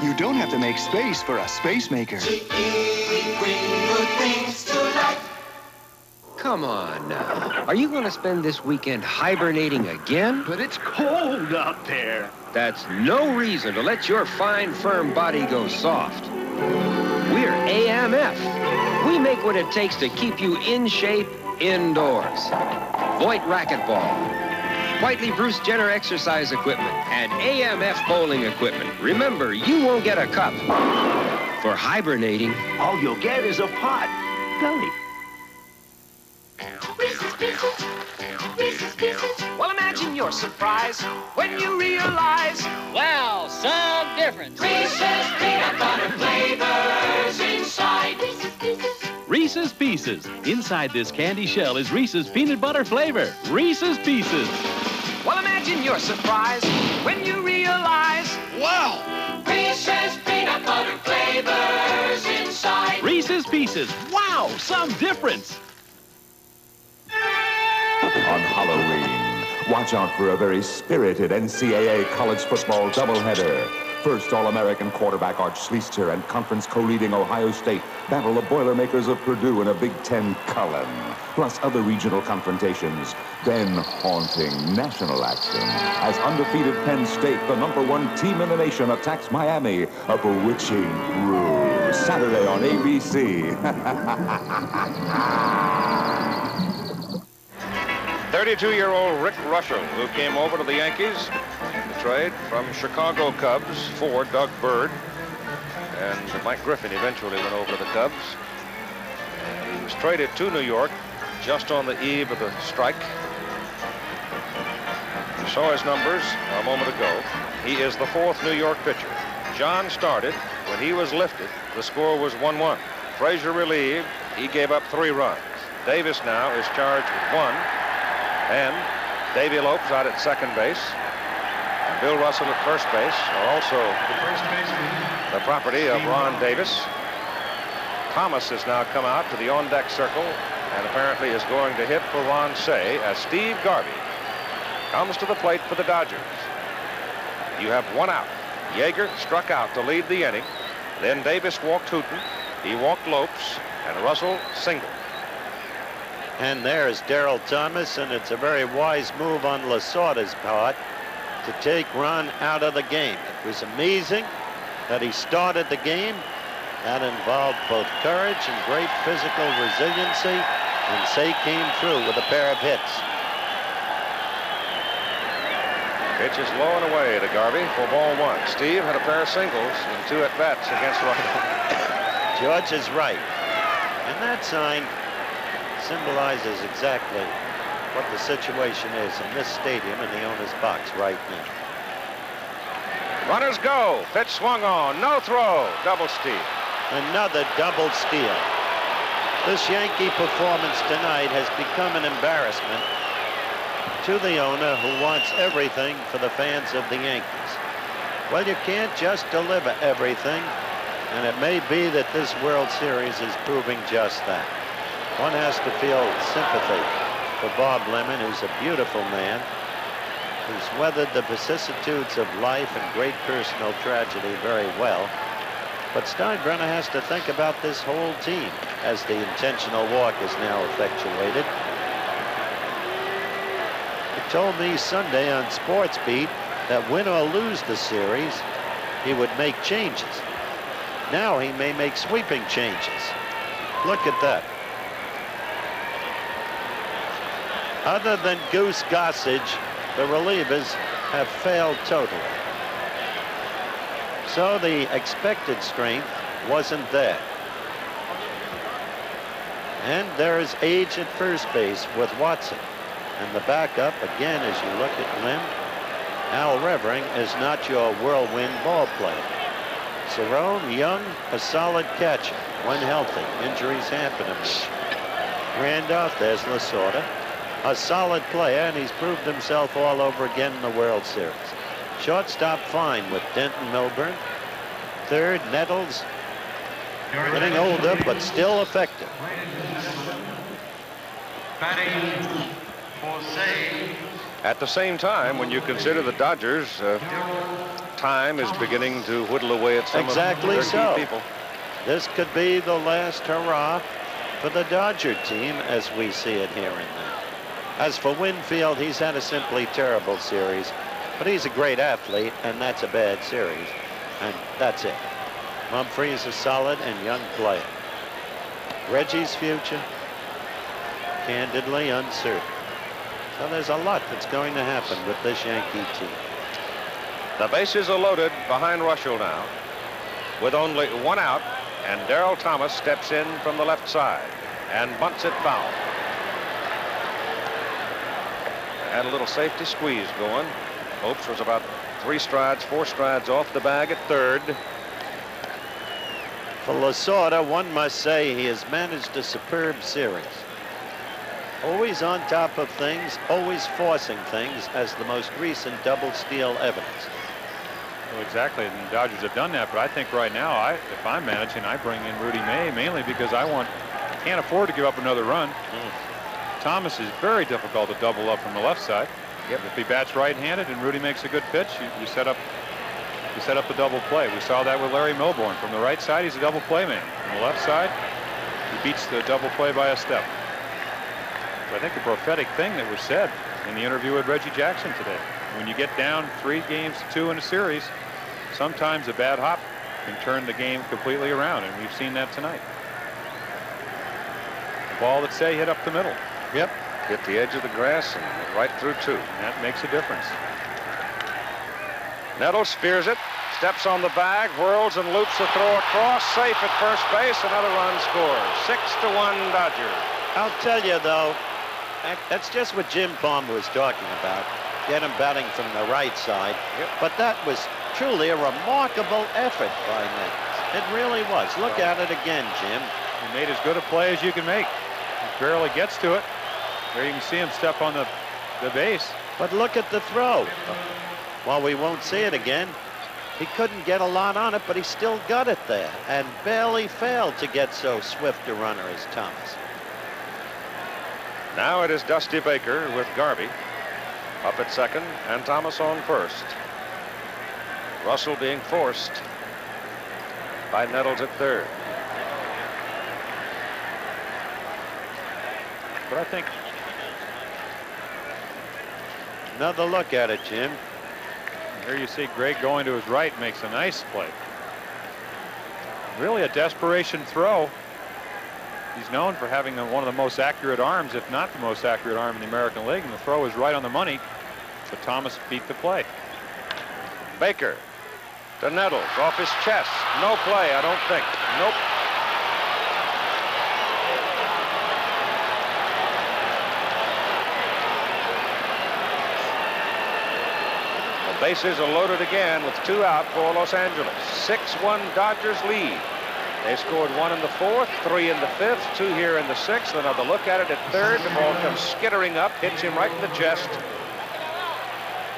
You don't have to make space for a Space Maker. GE, we bring good things to life. Come on now. Are you going to spend this weekend hibernating again? But it's cold out there. That's no reason to let your fine, firm body go soft. We're AMF. We make what it takes to keep you in shape indoors. Voight racquetball, Whiteley Bruce Jenner exercise equipment, and AMF bowling equipment. Remember, you won't get a cup. For hibernating, all you'll get is a pot. Belly. Reese's Pieces. Reese's Pieces. Well, imagine your surprise when you realize, well, some difference. Reese's peanut butter flavors inside. Reese's Pieces. Reese's Pieces. Inside this candy shell is Reese's peanut butter flavor. Reese's Pieces. Well, imagine your surprise when you realize, wow! Reese's peanut butter flavors inside. Reese's Pieces. Wow, some difference. On Halloween, watch out for a very spirited NCAA college football doubleheader. First All-American quarterback Art Schlichter and conference co-leading Ohio State battle the Boilermakers of Purdue in a Big Ten Cullen, plus other regional confrontations. Then haunting national action as undefeated Penn State, the #1 team in the nation, attacks Miami, a bewitching brew. Saturday on ABC. 32-year-old Rick Russell, who came over to the Yankees, the trade from Chicago Cubs for Doug Bird, and Mike Griffin eventually went over to the Cubs. He was traded to New York just on the eve of the strike. You saw his numbers a moment ago. He is the 4th New York pitcher. John started. When he was lifted, the score was 1-1. Frazier relieved. He gave up 3 runs. Davis now is charged with 1. And Davy Lopes out at second base. And Bill Russell at first base are also the property of Ron Davis. Thomas has now come out to the on-deck circle and apparently is going to hit for Ron Cey as Steve Garvey comes to the plate for the Dodgers. You have 1 out. Yeager struck out to lead the inning. Then Davis walked Hooton. He walked Lopes, and Russell singled. And there's Darrell Thomas, and it's a very wise move on Lasorda's part to take Ron out of the game. It was amazing that he started the game. That involved both courage and great physical resiliency, and Cey came through with a pair of hits. Pitch is low and away to Garvey for ball 1. Steve had a pair of singles and 2 at-bats against Russell. George is right. And that sign symbolizes exactly what the situation is in this stadium in the owner's box right now. Runners go. Pitch swung on. No throw. Double steal. Another double steal. This Yankee performance tonight has become an embarrassment to the owner, who wants everything for the fans of the Yankees. Well, you can't just deliver everything, and it may be that this World Series is proving just that. One has to feel sympathy for Bob Lemon, who's a beautiful man, who's weathered the vicissitudes of life and great personal tragedy very well. But Steinbrenner has to think about this whole team as the intentional walk is now effectuated. He told me Sunday on Sports Beat that win or lose the series, he would make changes. Now he may make sweeping changes. Look at that. Other than Goose Gossage, the relievers have failed totally. So the expected strength wasn't there. And there is age at first base with Watson. And the backup, again, as you look at Lim, Al Revering is not your whirlwind ball player. Cerrone, young, a solid catcher, when healthy. Injuries happen to him. Randolph, there's Lasorda. A solid player, and he's proved himself all over again in the World Series. Shortstop fine with Denton Milburn. Third, Nettles, getting older but still effective. At the same time, when you consider the Dodgers, time is beginning to whittle away at some exactly of their key so. people. This could be the last hurrah for the Dodger team as we see it here and now. As for Winfield, he's had a simply terrible series, but he's a great athlete, and that's a bad series, and that's it. Humphrey is a solid and young player. Reggie's future, candidly uncertain. So there's a lot that's going to happen with this Yankee team. The bases are loaded behind Russell now, with only 1 out, and Darrell Thomas steps in from the left side and bunts it foul. Had a little safety squeeze going. Hopes was about 4 strides off the bag at third. For Lasorda, one must say he has managed a superb series. Always on top of things, always forcing things, as the most recent double steal evidence. Well, exactly, and the Dodgers have done that, but I think right now, if I'm managing, I bring in Rudy May mainly because I can't afford to give up another run. Thomas is very difficult to double up from the left side. Yep. If he bats right-handed and Rudy makes a good pitch, you set up the double play. We saw that with Larry Milbourne. From the right side, he's a double play man. From the left side, he beats the double play by a step. So I think the prophetic thing that was said in the interview with Reggie Jackson today, when you get down 3-2 in a series, sometimes a bad hop can turn the game completely around, and we've seen that tonight. The ball that say hit up the middle. Yep. Hit the edge of the grass and right through 2. And that makes a difference. Nettles spears it, steps on the bag, whirls and loops the throw across, safe at first base. Another run scores. 6-1 Dodgers. I'll tell you, though, that's just what Jim Palmer was talking about. Get him batting from the right side. Yep. But that was truly a remarkable effort by Nettles. It really was. Look at it again, Jim. He made as good a play as you can make. He barely gets to it. There you can see him step on the base. But look at the throw. While we won't see it again, he couldn't get a lot on it, but he still got it there and barely failed to get so swift a runner as Thomas. Now it is Dusty Baker with Garvey up at second and Thomas on first. Russell being forced by Nettles at third. But I think another look at it, Jim. Here you see Greg going to his right, makes a nice play. Really a desperation throw. He's known for having one of the most accurate arms, if not the most accurate arm in the American League, and the throw is right on the money, but Thomas beat the play. Baker to Nettles, off his chest. No play, I don't think. Nope. The bases are loaded again with 2 out for Los Angeles. 6-1 Dodgers lead. They scored 1 in the 4th, 3 in the 5th, 2 here in the 6th. Another look at it at third. The ball comes skittering up, hits him right in the chest.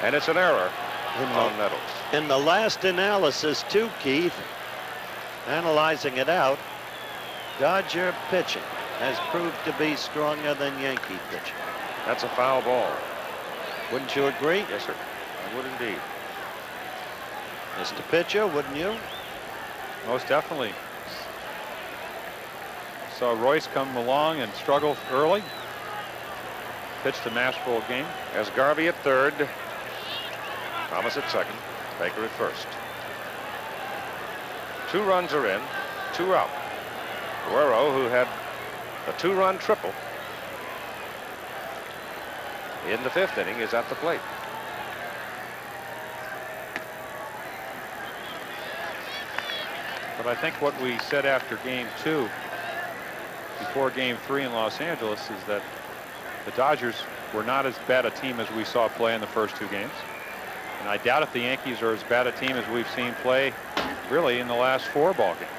And it's an error on Nettles. In the last analysis, too, Keith, analyzing it out, Dodger pitching has proved to be stronger than Yankee pitching. That's a foul ball. Wouldn't you agree? Yes, sir. I would indeed. Mr. Pitcher, wouldn't you? Most definitely. Saw Royce come along and struggle early. Pitched a Nashville game. As Garvey at third. Thomas at second. Baker at first. 2 runs are in. 2 out. Guerrero, who had a 2-run triple in the 5th inning, is at the plate. But I think what we said after game 2, before game 3 in Los Angeles, is that the Dodgers were not as bad a team as we saw play in the first 2 games. And I doubt if the Yankees are as bad a team as we've seen play really in the last 4 ball games.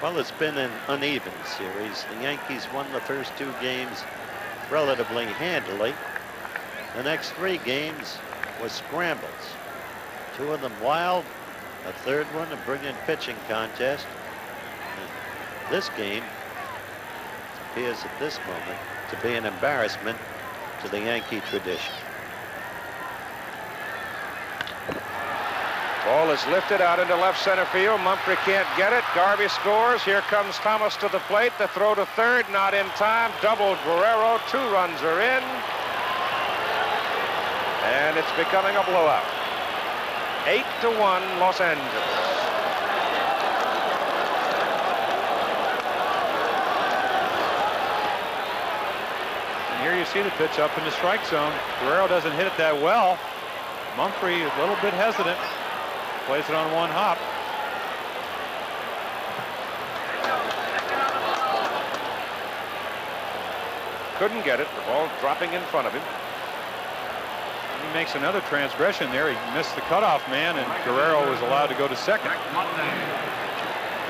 Well, it's been an uneven series. The Yankees won the first 2 games relatively handily. The next 3 games were scrambles. 2 of them wild. A 3rd one, a brilliant pitching contest. And this game appears at this moment to be an embarrassment to the Yankee tradition. Ball is lifted out into left center field. Mumphrey can't get it. Garvey scores. Here comes Thomas to the plate. The throw to third, not in time. Doubled Guerrero. 2 runs are in. And it's becoming a blowout. 8-1 Los Angeles. And here you see the pitch up in the strike zone. Guerrero doesn't hit it that well. Mumphrey is a little bit hesitant. Plays it on 1 hop. Couldn't get it. The ball dropping in front of him. He makes another transgression there. He missed the cutoff man, and Guerrero was allowed to go to second. A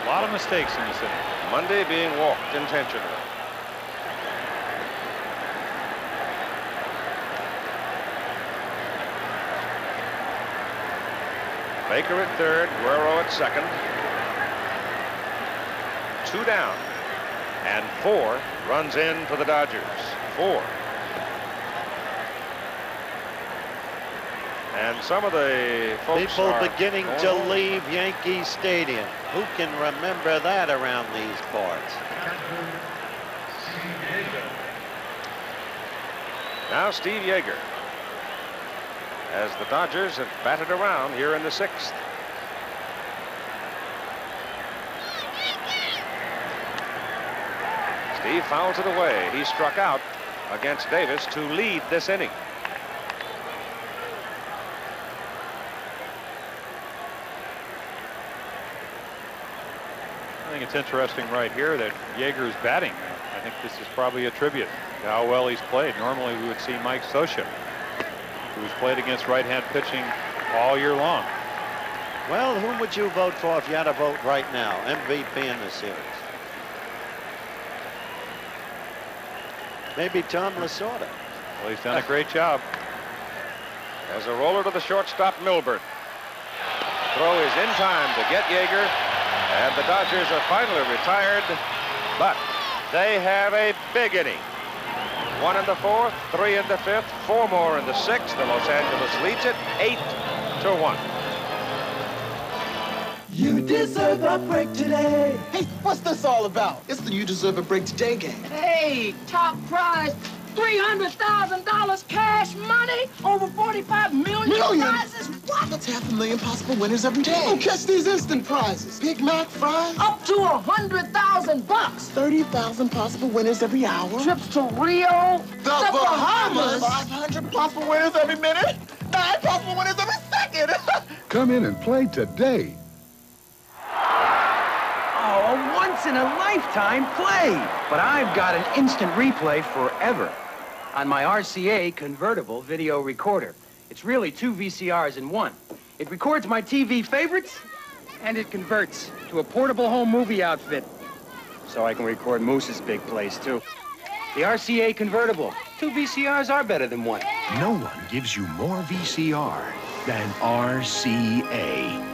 lot of mistakes in this inning. Monday being walked intentionally. Baker at third, Guerrero at second. 2 down. And 4 runs in for the Dodgers. 4. And some of the folks people are beginning to leave Yankee Stadium. Who can remember that around these parts? Now Steve Yeager, as the Dodgers have batted around here in the 6th. Steve fouls it away. He struck out against Davis to lead this inning. I think it's interesting right here that Yeager is batting. I think this is probably a tribute to how well he's played. Normally we would see Mike Scioscia, who's played against right-hand pitching all year long. Well, whom would you vote for if you had a vote right now? MVP in the series. Maybe Tom Lasorda. Well, he's done a great job. As a roller to the shortstop, Milburn. Throw is in time to get Yeager. And the Dodgers are finally retired, but they have a big inning. 1 in the 4th, 3 in the 5th, 4 more in the 6th. The Los Angeles leads it 8-1. You deserve a break today. Hey, what's this all about? It's the You Deserve a Break Today game. Hey, top prize, $300,000 cash money, over 45 million prizes. What? That's $500,000 possible winners every day. Oh, catch these instant prizes. Big Mac fries. Up to $100,000. 30,000 possible winners every hour. Trips to Rio, The Bahamas. 500 possible winners every minute. 9 possible winners every second. Come in and play today. Oh, a once-in-a-lifetime play. But I've got an instant replay forever on my RCA convertible video recorder. It's really 2 VCRs in one. It records my TV favorites, and it converts to a portable home movie outfit. So I can record Moose's big plays, too. The RCA convertible. 2 VCRs are better than one. No one gives you more VCR than RCA.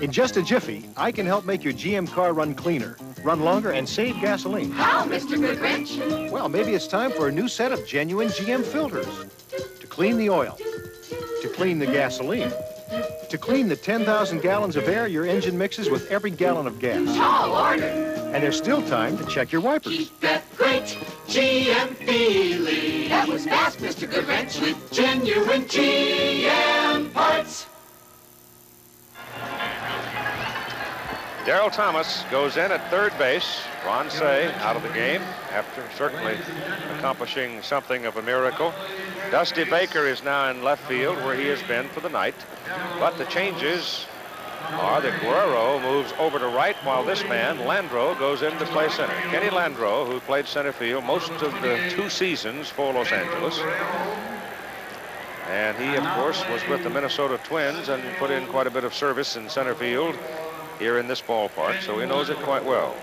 In just a jiffy, I can help make your GM car run cleaner, run longer, and save gasoline. How, Mr. Goodrich? Well, maybe it's time for a new set of genuine GM filters. To clean the oil, to clean the gasoline, to clean the 10,000 gallons of air your engine mixes with every gallon of gas. Tall order. And there's still time to check your wipers. Keep that great GM feeling. That was fast, Mr. Goodrich. With genuine GM parts. Darrell Thomas goes in at third base. Ron Cey out of the game after certainly accomplishing something of a miracle. Dusty Baker is now in left field where he has been for the night. But the changes are that Guerrero moves over to right while this man, Landreau, goes in to play center. Kenny Landreau, who played center field most of the 2 seasons for Los Angeles. And he, of course, was with the Minnesota Twins and put in quite a bit of service in center field here in this ballpark, so he knows it quite well.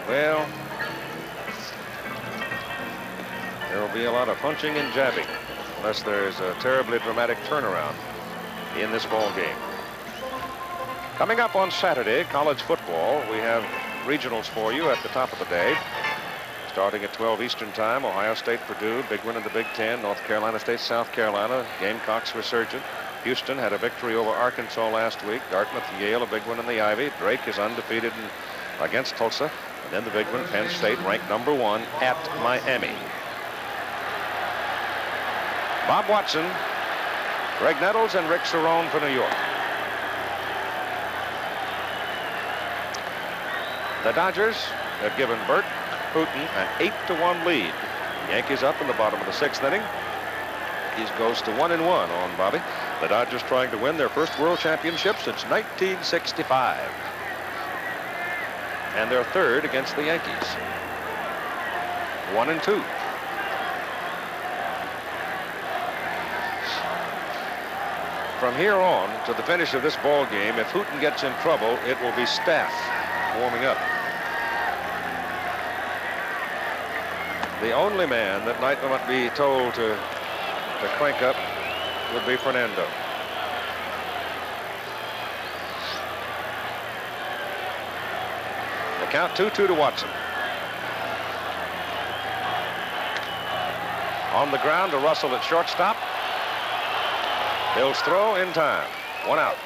Well, there will be a lot of punching and jabbing unless there is a terribly dramatic turnaround in this ball game. Coming up on Saturday, college football, we have regionals for you at the top of the day. Starting at 12 Eastern Time, Ohio State, Purdue, big win in the Big Ten. North Carolina State, South Carolina, Gamecocks resurgent. Houston had a victory over Arkansas last week. Dartmouth, Yale, a big win in the Ivy. Drake is undefeated against Tulsa. And then the big one, Penn State, ranked #1 at Miami. Bob Watson, Greg Nettles, and Rick Cerrone for New York. The Dodgers have given Bert Hooton an 8-1 lead. Yankees up in the bottom of the 6th inning. He goes to 1-1 on Bobby. The Dodgers trying to win their first World Championship since 1965. And they're third against the Yankees. 1-2. From here on to the finish of this ball game, if Hooton gets in trouble, it will be Staff warming up. The only man that might not be told to crank up would be Fernando. The count 2-2 to Watson. On the ground to Russell at shortstop. Bill's throw in time. 1 out.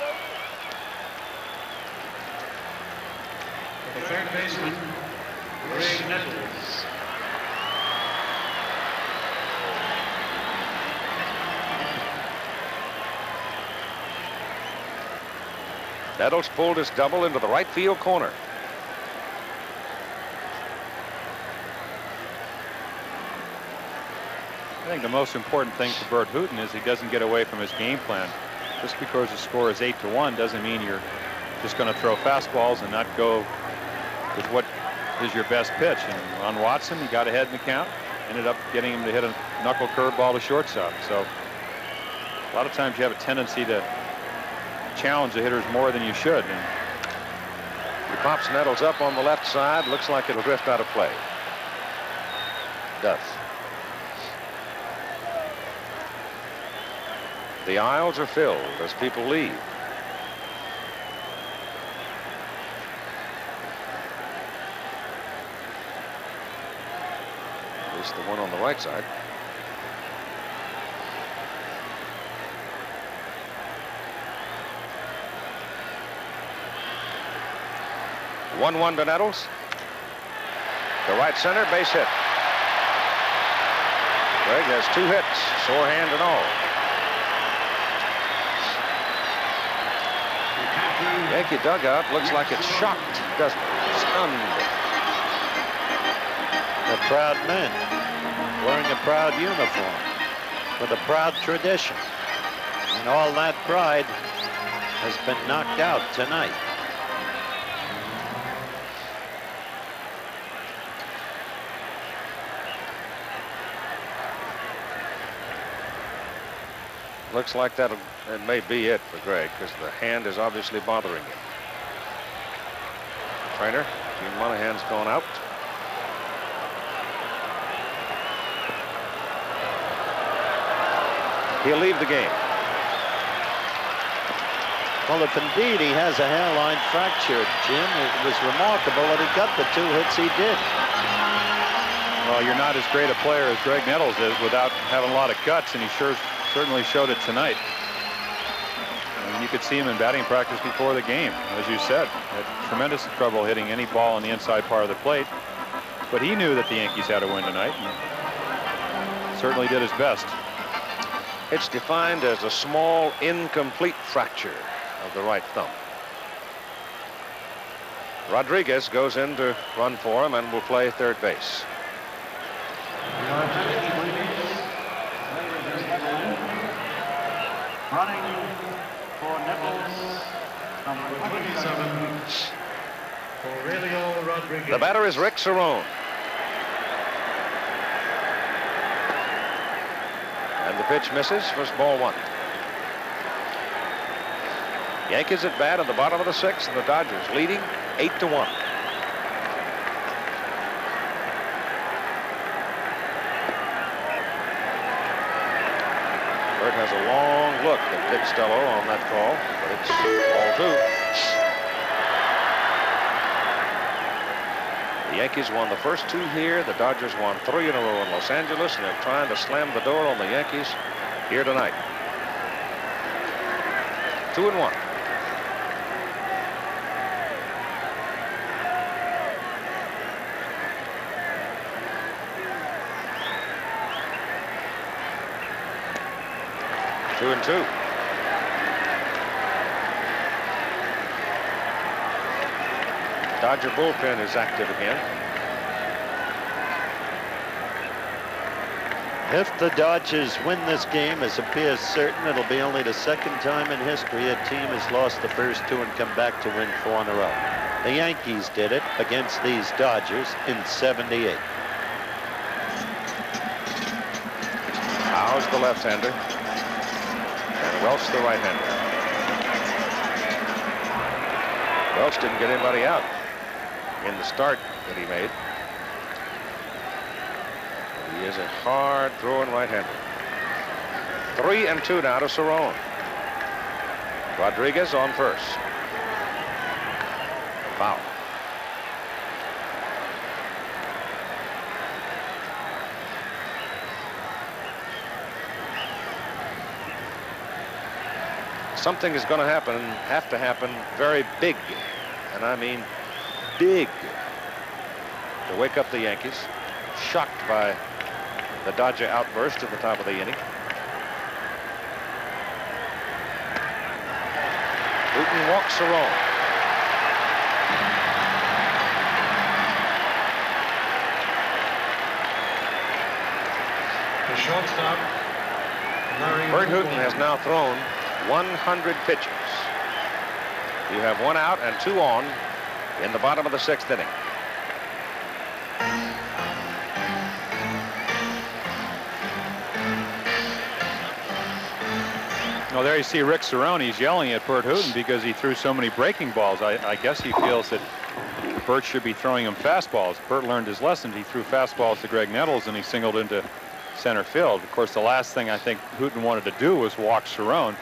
The third baseman, Greg Nettles. Nettles pulled his double into the right field corner. I think the most important thing for Bert Hooton is he doesn't get away from his game plan. Just because the score is 8-1 doesn't mean you're just going to throw fastballs and not go with what is your best pitch. And on Watson, he got ahead in the count, ended up getting him to hit a knuckle curveball to shortstop. So a lot of times you have a tendency to challenge the hitters more than you should. And he pops Nettles up on the left side. Looks like it'll drift out of play. Does. The aisles are filled as people leave. At least the one on the right side. One to Nettles. The right center, base hit. Greg has 2 hits, sore hand and all. Yankee dugout looks like it's shocked, doesn't it? Stunned. A proud man wearing a proud uniform with a proud tradition. And all that pride has been knocked out tonight. Looks like that may be it for Greg, because the hand is obviously bothering him. Trainer, Gene Monahan's gone out. He'll leave the game. Well, if indeed he has a hairline fracture, Jim, it was remarkable that he got the 2 hits he did. Well, you're not as great a player as Greg Nettles is without having a lot of guts, and he certainly showed it tonight. And you could see him in batting practice before the game, as you said. Had tremendous trouble hitting any ball on the inside part of the plate. But he knew that the Yankees had to win tonight, and certainly did his best. It's defined as a small, incomplete fracture of the right thumb. Rodriguez goes in to run for him and will play third base. Running for Nettles, number 27, Aurelio Rodriguez. The batter is Rick Cerrone. And the pitch misses. First ball 1. Yankees at bat in the bottom of the 6th, and the Dodgers leading 8-1. Bert has a long look at Dick Stello on that call, but it's ball 2. The Yankees won the first 2 here. The Dodgers won 3 in a row in Los Angeles, and they're trying to slam the door on the Yankees here tonight. 2-1. Two and 2. Dodger bullpen is active again. If the Dodgers win this game, as appears certain, it'll be only the 2nd time in history a team has lost the first 2 and come back to win 4 in a row. The Yankees did it against these Dodgers in '78. Howes the left-hander. And Welch the right-hander. Welch didn't get anybody out in the start that he made. He is a hard-throwing right-hander. 3-2 now to Cerrone. Rodriguez on first. Foul. Something is going to have to happen very big, and I mean big, to wake up the Yankees, shocked by the Dodger outburst at the top of the inning. Hooten walks Cerrone. The shortstop, Bert Hooten has now thrown 100 pitches. You have 1 out and 2 on in the bottom of the 6th inning. Well, there you see Rick Cerrone. He's yelling at Bert Hooten because he threw so many breaking balls. I guess he feels that Bert should be throwing him fastballs. Bert learned his lesson. He threw fastballs to Greg Nettles, and he singled into center field. Of course, the last thing I think Hooten wanted to do was walk Cerrone.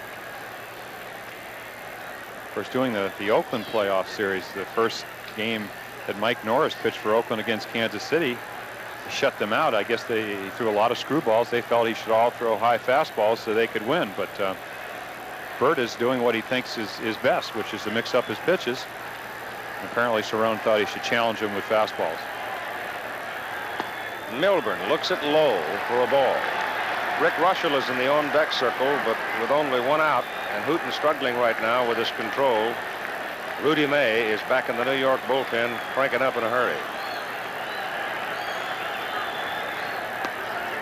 Of course, doing the Oakland playoff series, the first game that Mike Norris pitched for Oakland against Kansas City, to shut them out. I guess he threw a lot of screwballs. They felt he should all throw high fastballs so they could win. But Bert is doing what he thinks is best, which is to mix up his pitches. And apparently Cerrone thought he should challenge him with fastballs. Milburn looks at Lowe for a ball. Rick Russell is in the on-deck circle, but with only 1 out, and Hooten struggling right now with his control. Rudy May is back in the New York bullpen, cranking up in a hurry.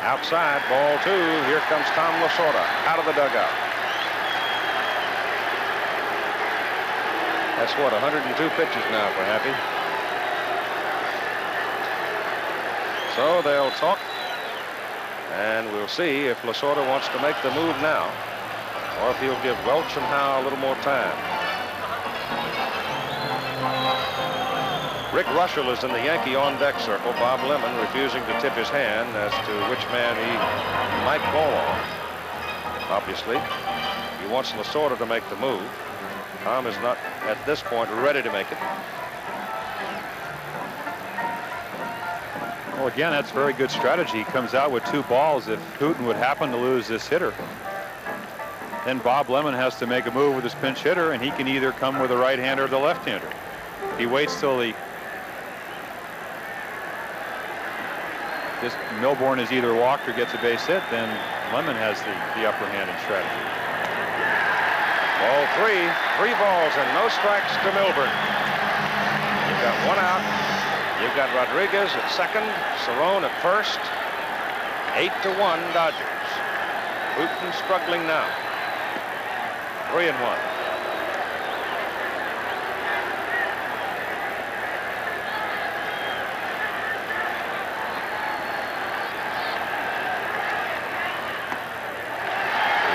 Outside, ball 2. Here comes Tom Lasorda out of the dugout. That's what, 102 pitches now for Happy. So they'll talk, and we'll see if Lasorda wants to make the move now, or if he'll give Welch and Howe a little more time. Rick Russell is in the Yankee on-deck circle. Bob Lemon refusing to tip his hand as to which man he might call on. Obviously, he wants Lasorda to make the move. Tom is not, at this point, ready to make it. Well, again, that's very good strategy. He comes out with 2 balls. If Hooten would happen to lose this hitter, then Bob Lemon has to make a move with his pinch hitter, and he can either come with a right-hander or the left-hander. If he waits till Milbourne is either walked or gets a base hit, then Lemon has the upper hand in strategy. Ball 3 balls and no strikes to Milburn. You've got 1 out. You've got Rodriguez at second, Cerrone at first. 8-1 Dodgers. Hooten struggling now. 3-1.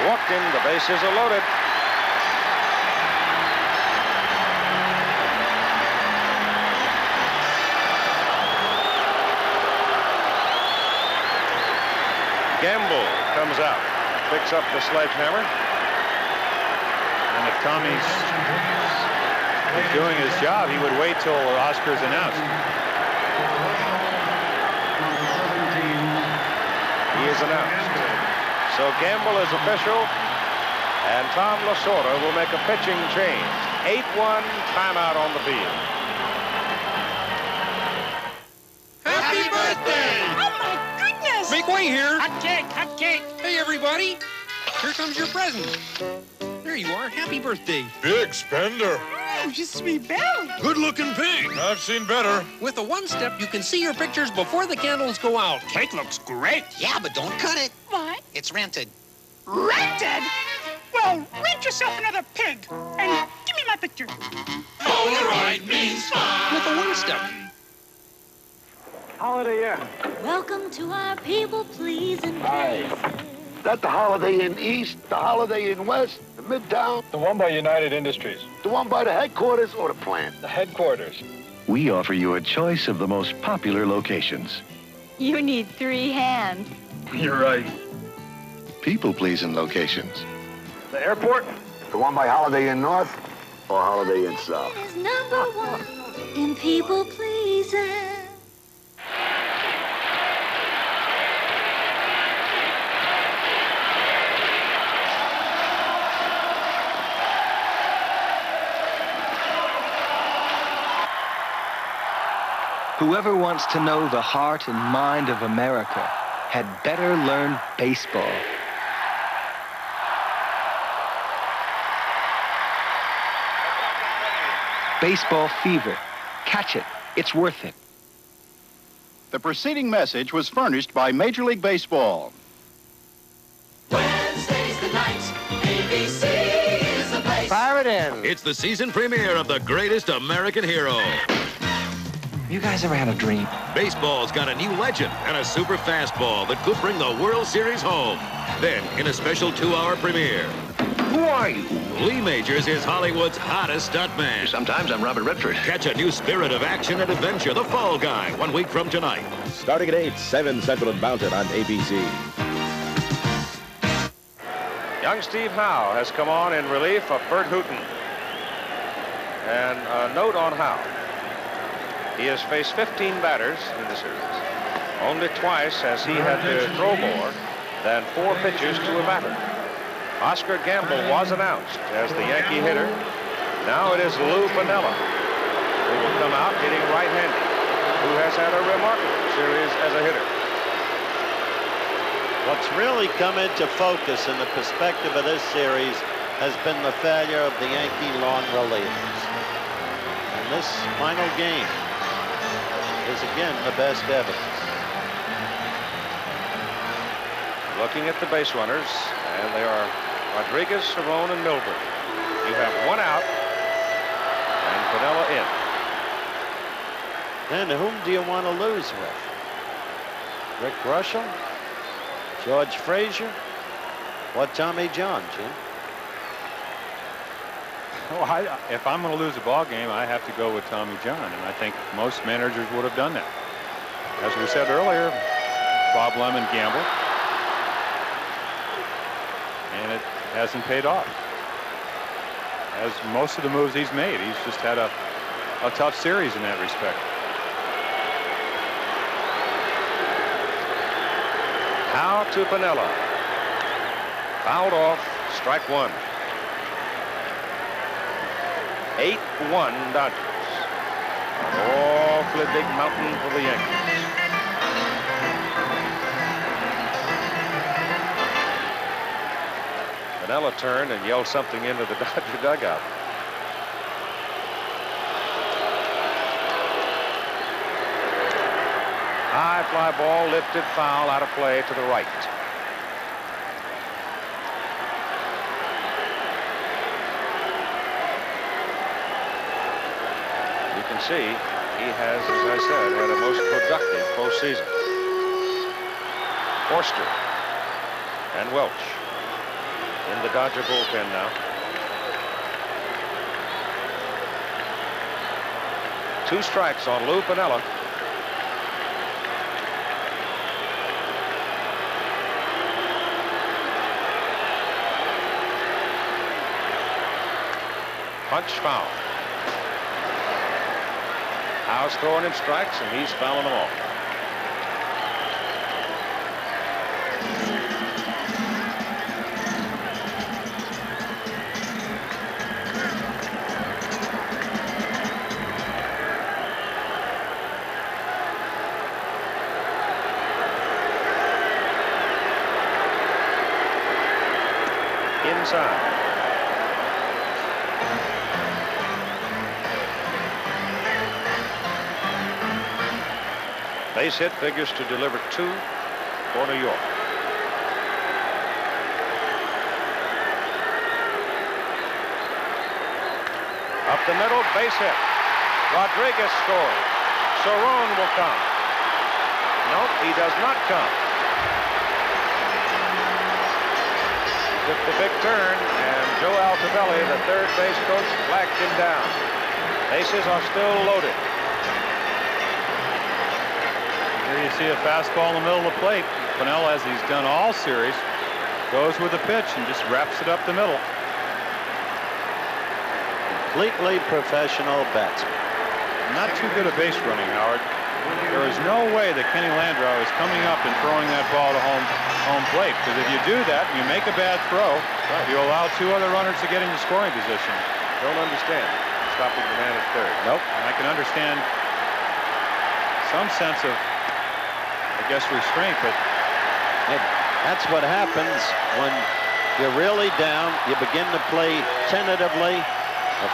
Walked in, the bases are loaded. Gamble comes out, picks up the sledgehammer. And if Tommy's doing his job, he would wait till Oscar's announced. He is announced. So Gamble is official, and Tom Lasorda will make a pitching change. 8-1 timeout on the field. Happy birthday! Oh, my goodness! Make way here. Hot cake, hot cake. Hey, everybody. Here comes your present. There you are. Happy birthday. Big spender. Oh, je suis belle. Good-looking pig. I've seen better. With a one-step, you can see your pictures before the candles go out. Cake looks great. Yeah, but don't cut it. Why? It's rented. Rented? Well, rent yourself another pig and give me my picture. Polaroid means fun. With a one-step. Holiday Inn. Welcome to our people-pleasing place. That the Holiday Inn East, the Holiday Inn West, the Midtown? The one by United Industries. The one by the headquarters or the plant? The headquarters. We offer you a choice of the most popular locations. You need 3 hands. You're right. People-pleasing locations. The airport? The one by Holiday Inn North or Holiday Inn South? Is #1 in people pleasing. Whoever wants to know the heart and mind of America had better learn baseball. Baseball fever. Catch it. It's worth it. The preceding message was furnished by Major League Baseball. Wednesday's the night. ABC is the place. Fire it in. It's the season premiere of the greatest American hero. You guys ever had a dream? Baseball's got a new legend and a super fastball that could bring the World Series home. Then, in a special 2-hour premiere. Who are you? Lee Majors is Hollywood's hottest stuntman. Sometimes I'm Robert Redford. Catch a new spirit of action and adventure, The Fall Guy, 1 week from tonight. Starting at 8, 7 Central and Mountain on ABC. Young Steve Howe has come on in relief of Bert Hooton. And a note on Howe. He has faced 15 batters in the series. Only twice has he had to throw more than 4 pitches to a batter. Oscar Gamble was announced as the Yankee hitter. Now it is Lou Piniella, who will come out hitting right-handed, who has had a remarkable series as a hitter. What's really come into focus in the perspective of this series has been the failure of the Yankee long relievers. And this final game is again the best evidence. Looking at the base runners, and they are Rodriguez, Cerrone, and Milburn. You have 1 out, and Piniella in. Then whom do you want to lose with? Rick Russell? George Frazier? Or Tommy John, Jim? Well, if I'm going to lose a ball game, I have to go with Tommy John, and I think most managers would have done that. As we said earlier, Bob Lemon gambled, and it hasn't paid off. As most of the moves he's made, he's just had a tough series in that respect. Howe to Piniella. Fouled off, strike 1. 8-1 Dodgers. An awfully big mountain for the Yankees. Piniella turned and yelled something into the Dodger dugout. High fly ball, lifted, foul, out of play to the right. You can see he has, as I said, had a most productive postseason. Forster and Welch in the Dodger bullpen now. 2 strikes on Lou Piniella. Punch foul. Howe's throwing him strikes, and he's fouling them all. Inside. Base hit figures to deliver 2 for New York. Up the middle, base hit. Rodriguez scores. Cerrone will come. Nope, he does not come. Took the big turn, and Joe Altobelli, the third base coach, flagged him down. Bases are still loaded. Here you see a fastball in the middle of the plate. Pinella, as he's done all series, goes with the pitch and just wraps it up the middle. Completely professional batsman. Not too good a base running, Howard. There is no way that Kenny Landreau is coming up and throwing that ball to home plate, because if you do that and you make a bad throw, you allow 2 other runners to get into scoring position. Don't understand stopping the man at third. Nope. And I can understand some sense of, I guess, restraint, but that's what happens when you're really down. You begin to play tentatively,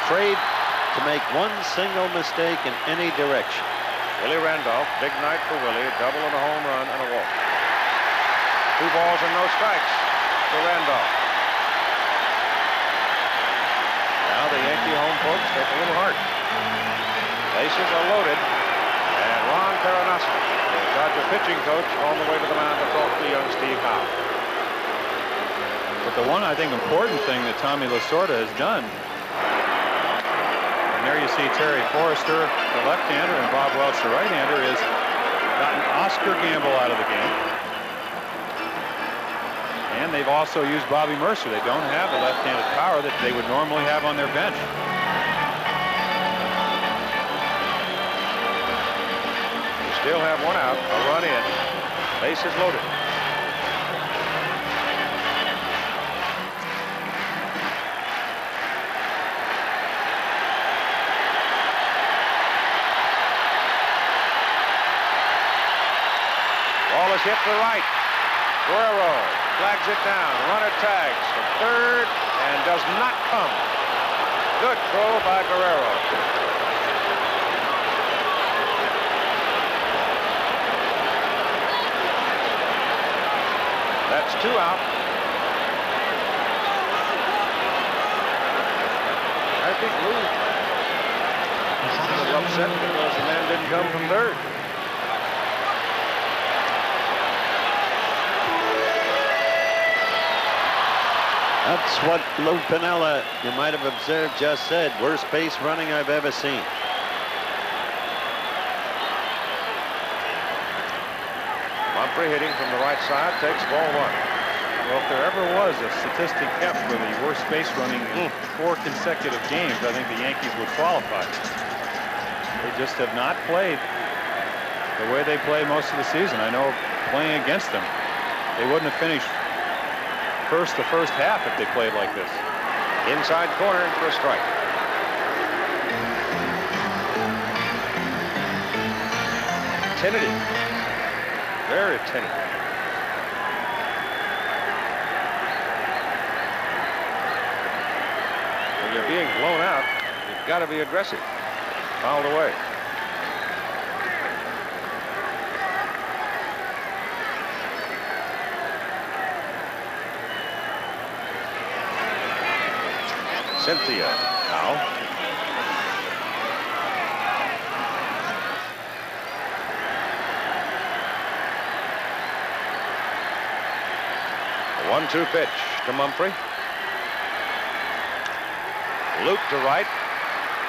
afraid to make one single mistake in any direction. Willie Randolph, big night for Willie, a double and a home run and a walk. 2 balls and no strikes for Randolph. Now the Yankee home folks take a little heart. Bases are loaded, and Ron Peronoski, the Dodger pitching coach, on the way to the mound to talk to young Steve Howe. But the one, I think, important thing that Tommy Lasorda has done, and there you see Terry Forrester, the left-hander, and Bob Welch, the right-hander, is gotten Oscar Gamble out of the game. And they've also used Bobby Mercer. They don't have the left-handed power that they would normally have on their bench. They still have 1 out, a run in, bases loaded. Ball is hit to the right. Guerrero flags it down. Runner tags from third and does not come. Good throw by Guerrero. That's 2 out. I think Lou is a little upset because the man didn't come from third. That's what Lou Piniella, you might have observed, just said. Worst base running I've ever seen. Humphrey hitting from the right side, takes ball 1. Well, if there ever was a statistic kept for the worst base running in 4 consecutive games, I think the Yankees would qualify. They just have not played the way they play most of the season. I know playing against them, they wouldn't have finished the first half if they played like this. Inside corner for a strike. Tentative. Very tentative. When you're being blown out, you've got to be aggressive. Fouled away. Cynthia now. A 1-2 pitch to Mumphrey. Loop to right.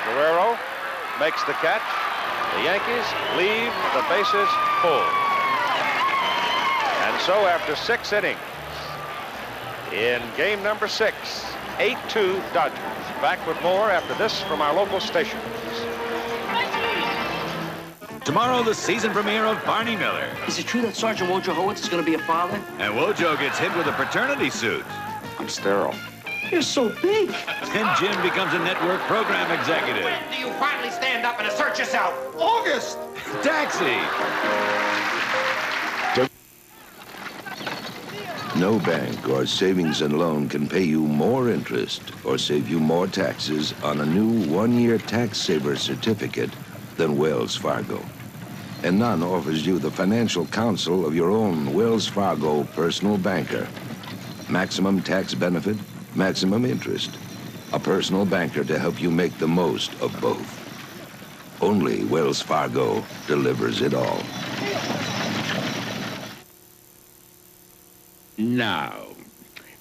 Guerrero makes the catch. The Yankees leave the bases full. And so after 6 innings, in game number 6, 8-2 Dodgers. Back with more after this from our local stations. Tomorrow, the season premiere of Barney Miller. Is it true that Sergeant Wojo Howitz is going to be a father? And Wojo gets hit with a paternity suit. I'm sterile. You're so big. And Jim becomes a network program executive. When do you finally stand up and assert yourself? August! Taxi! No bank or savings and loan can pay you more interest or save you more taxes on a new 1-year tax saver certificate than Wells Fargo. And none offers you the financial counsel of your own Wells Fargo personal banker. Maximum tax benefit, maximum interest. A personal banker to help you make the most of both. Only Wells Fargo delivers it all. Now,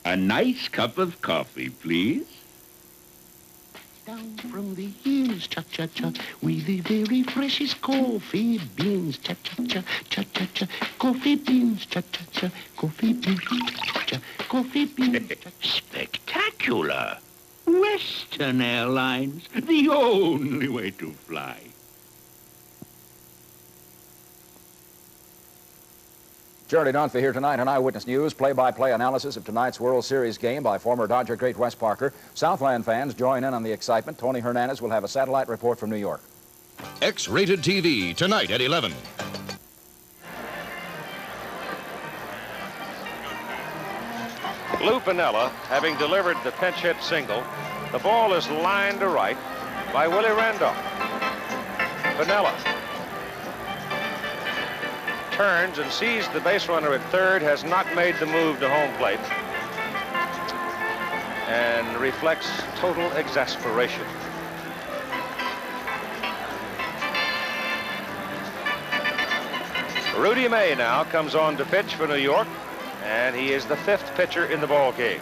a nice cup of coffee, please. down from the hills, cha-cha-cha, with the very freshest coffee beans, cha-cha-cha, cha-cha-cha, coffee beans, cha-cha-cha, coffee beans, cha-cha-cha, coffee beans. Spectacular. Western Airlines, the only way to fly. Jerry Dunphy here tonight on Eyewitness News. Play-by-play analysis of tonight's World Series game by former Dodger great Wes Parker. Southland fans join in on the excitement. Tony Hernandez will have a satellite report from New York. X-rated TV tonight at 11. Lou Piniella, having delivered the pinch hit single, the ball is lined to right by Willie Randolph. Piniella turns and sees the base runner at third, has not made the move to home plate, and reflects total exasperation. Rudy May now comes on to pitch for New York, and he is the 5th pitcher in the ball game.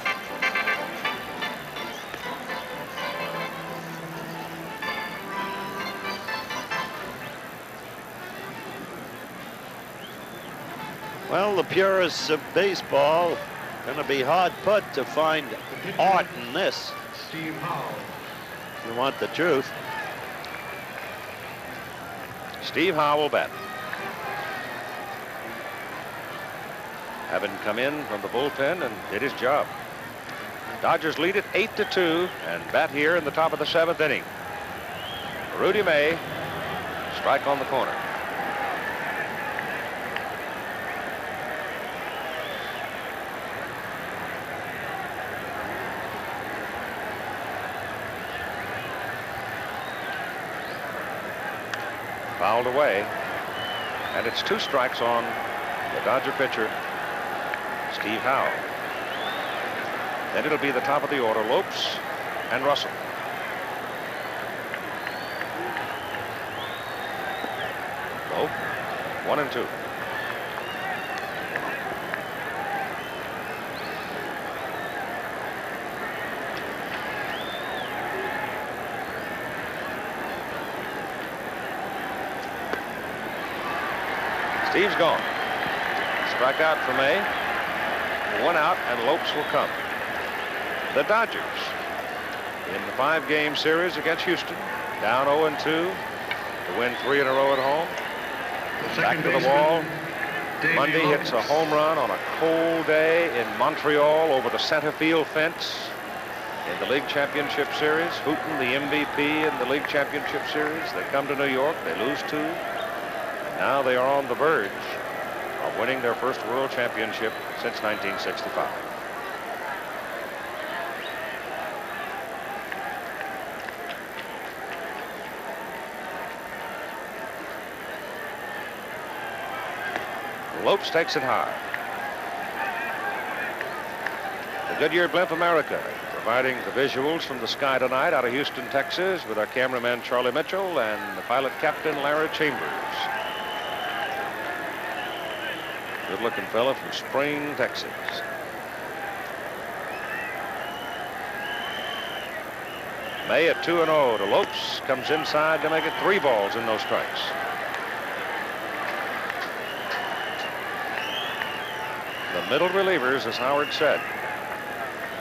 Well, the purists of baseball going to be hard put to find art in this. Steve Howell. If you want the truth. Steve Howell will bat. Having come in from the bullpen and did his job. Dodgers lead it 8-2 and bat here in the top of the 7th inning. Rudy May, strike on the corner. Fouled away, and it's 2 strikes on the Dodger pitcher, Steve Howell. Then it'll be the top of the order, Lopes and Russell. Lope, 1 and 2. Steve's gone. Strike out for May. 1 out, and Lopes will come. The Dodgers in the 5-game series against Houston, down 0-2 to win 3 in a row at home. Back to the wall. Monday hits a home run on a cold day in Montreal over the center field fence in the League Championship Series. Hooten, the MVP in the League Championship Series. They come to New York. They lose 2. Now they are on the verge of winning their first World Championship since 1965. Lopes takes it high. The Goodyear Blimp America providing the visuals from the sky tonight out of Houston, Texas, with our cameraman Charlie Mitchell and the pilot captain Larry Chambers. Good-looking fella from Spring, Texas. May at 2-0 to Lopes. Comes inside to make it 3 balls and no strikes. The middle relievers, as Howard said,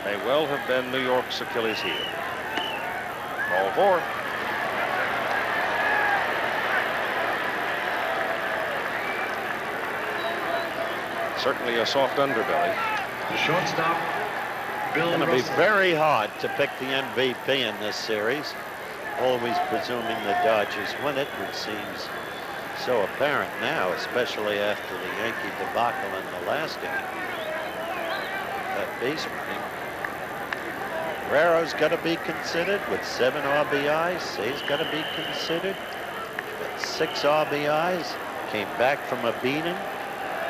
may well have been New York's Achilles heel. Ball 4. Certainly a soft underbelly. The shortstop, Bill It's going to be Russell. very hard to pick the MVP in this series. Always presuming the Dodgers win it, which seems so apparent now, especially after the Yankee debacle in the last inning. That base running. Guerrero's got to be considered with 7 RBIs. Say's got to be considered. Got 6 RBIs. Came back from a beating.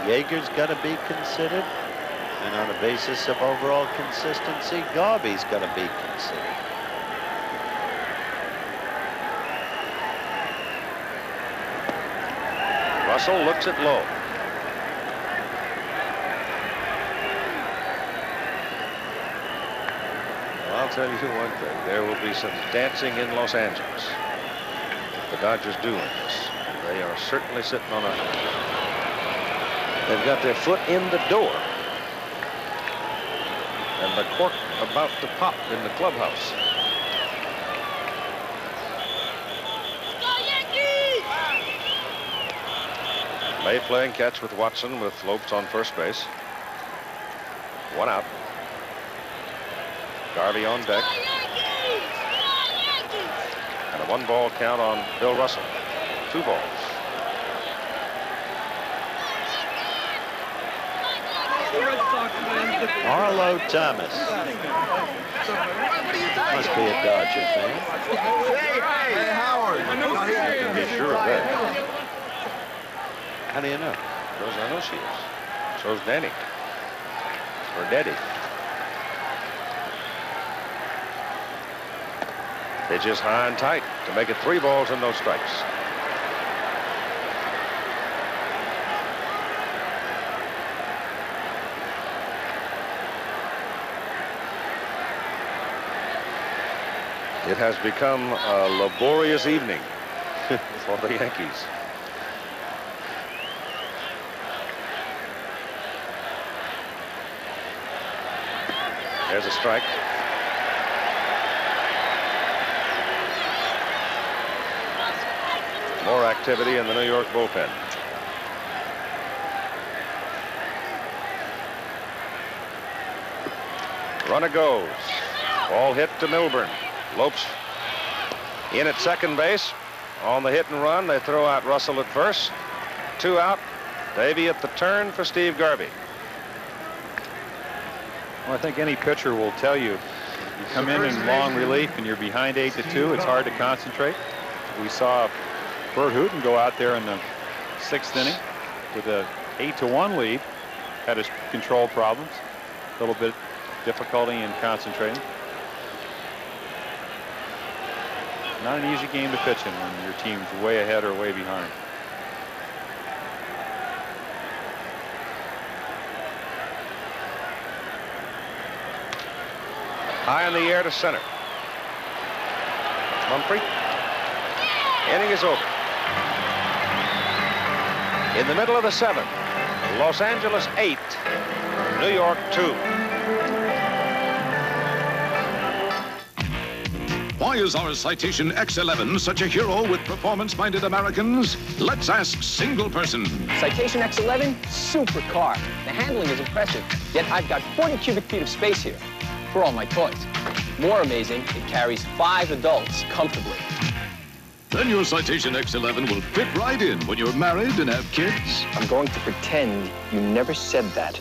Yeager's got to be considered. And on the basis of overall consistency, Garvey's got to be considered. Russell looks at low. Well, tell you one thing. There will be some dancing in Los Angeles. The Dodgers doing this. They are certainly sitting on a... They've got their foot in the door. And the cork about to pop in the clubhouse. May playing catch with Watson with Lopes on first base. One out. Garvey on deck. And a 1-ball count on Bill Russell. 2 balls. Marlo Thomas. Must be a Dodger fan. Hey, Howard. You can be sure of that. How do you know? Because I know she is. So's Danny. Or Daddy. Pitch is high and tight to make it 3 balls and no strikes. It has become a laborious evening for the Yankees. There's a strike. More activity in the New York bullpen. Runner goes. Ball hit to Milburn. Lopes in at second base. On the hit and run, they throw out Russell at first. 2 out. Davey at the turn for Steve Garvey. Well, I think any pitcher will tell you, you come in long relief and you're behind 8-2, it's hard to concentrate. We saw Bert Hooton go out there in the 6th inning with a 8-1 lead, had his control problems, a little bit difficulty in concentrating. Not an easy game to pitch in when your team's way ahead or way behind. High in the air to center. Humphrey. Inning is over. In the middle of the 7th, Los Angeles 8, New York 2. Why is our Citation X11 such a hero with performance-minded Americans? Let's ask Single Person. Citation X11, super car. The handling is impressive, yet I've got 40 cubic feet of space here for all my toys. More amazing, it carries 5 adults comfortably. Then your Citation X11 will fit right in when you're married and have kids. I'm going to pretend you never said that.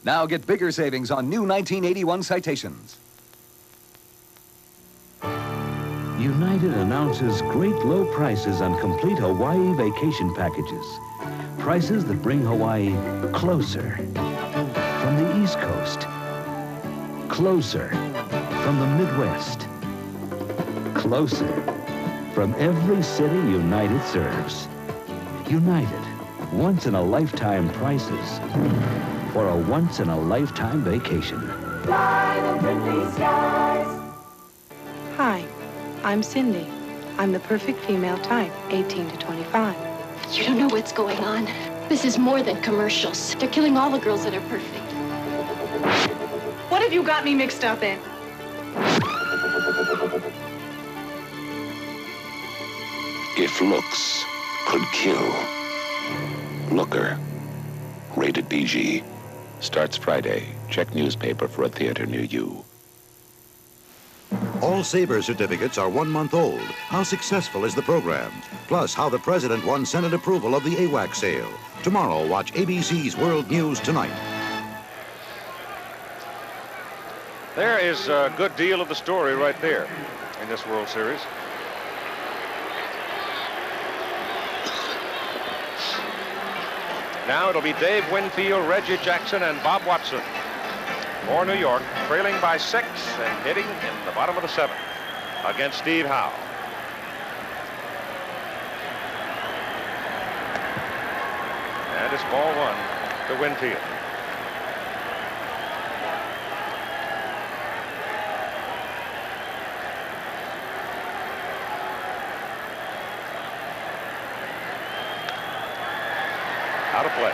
Now get bigger savings on new 1981 Citations. United announces great low prices on complete Hawaii vacation packages. Prices that bring Hawaii closer from the East Coast. Closer from the Midwest. Closer from every city United serves. United, once-in-a-lifetime prices for a once-in-a-lifetime vacation. Fly the friendly skies. Hi, I'm Cindy. I'm the perfect female type, 18 to 25. You don't know what's going on. This is more than commercials. They're killing all the girls that are perfect. What have you got me mixed up in? If looks could kill. Looker. Rated PG. Starts Friday. Check newspaper for a theater near you. All Sabre certificates are 1 month old. How successful is the program? Plus, how the president won Senate approval of the AWAC sale. Tomorrow, watch ABC's World News Tonight. There is a good deal of the story right there in this World Series. Now it'll be Dave Winfield, Reggie Jackson, and Bob Watson for New York, trailing by 6 and hitting in the bottom of the 7th against Steve Howe. And it's ball 1 to Winfield. Out of play.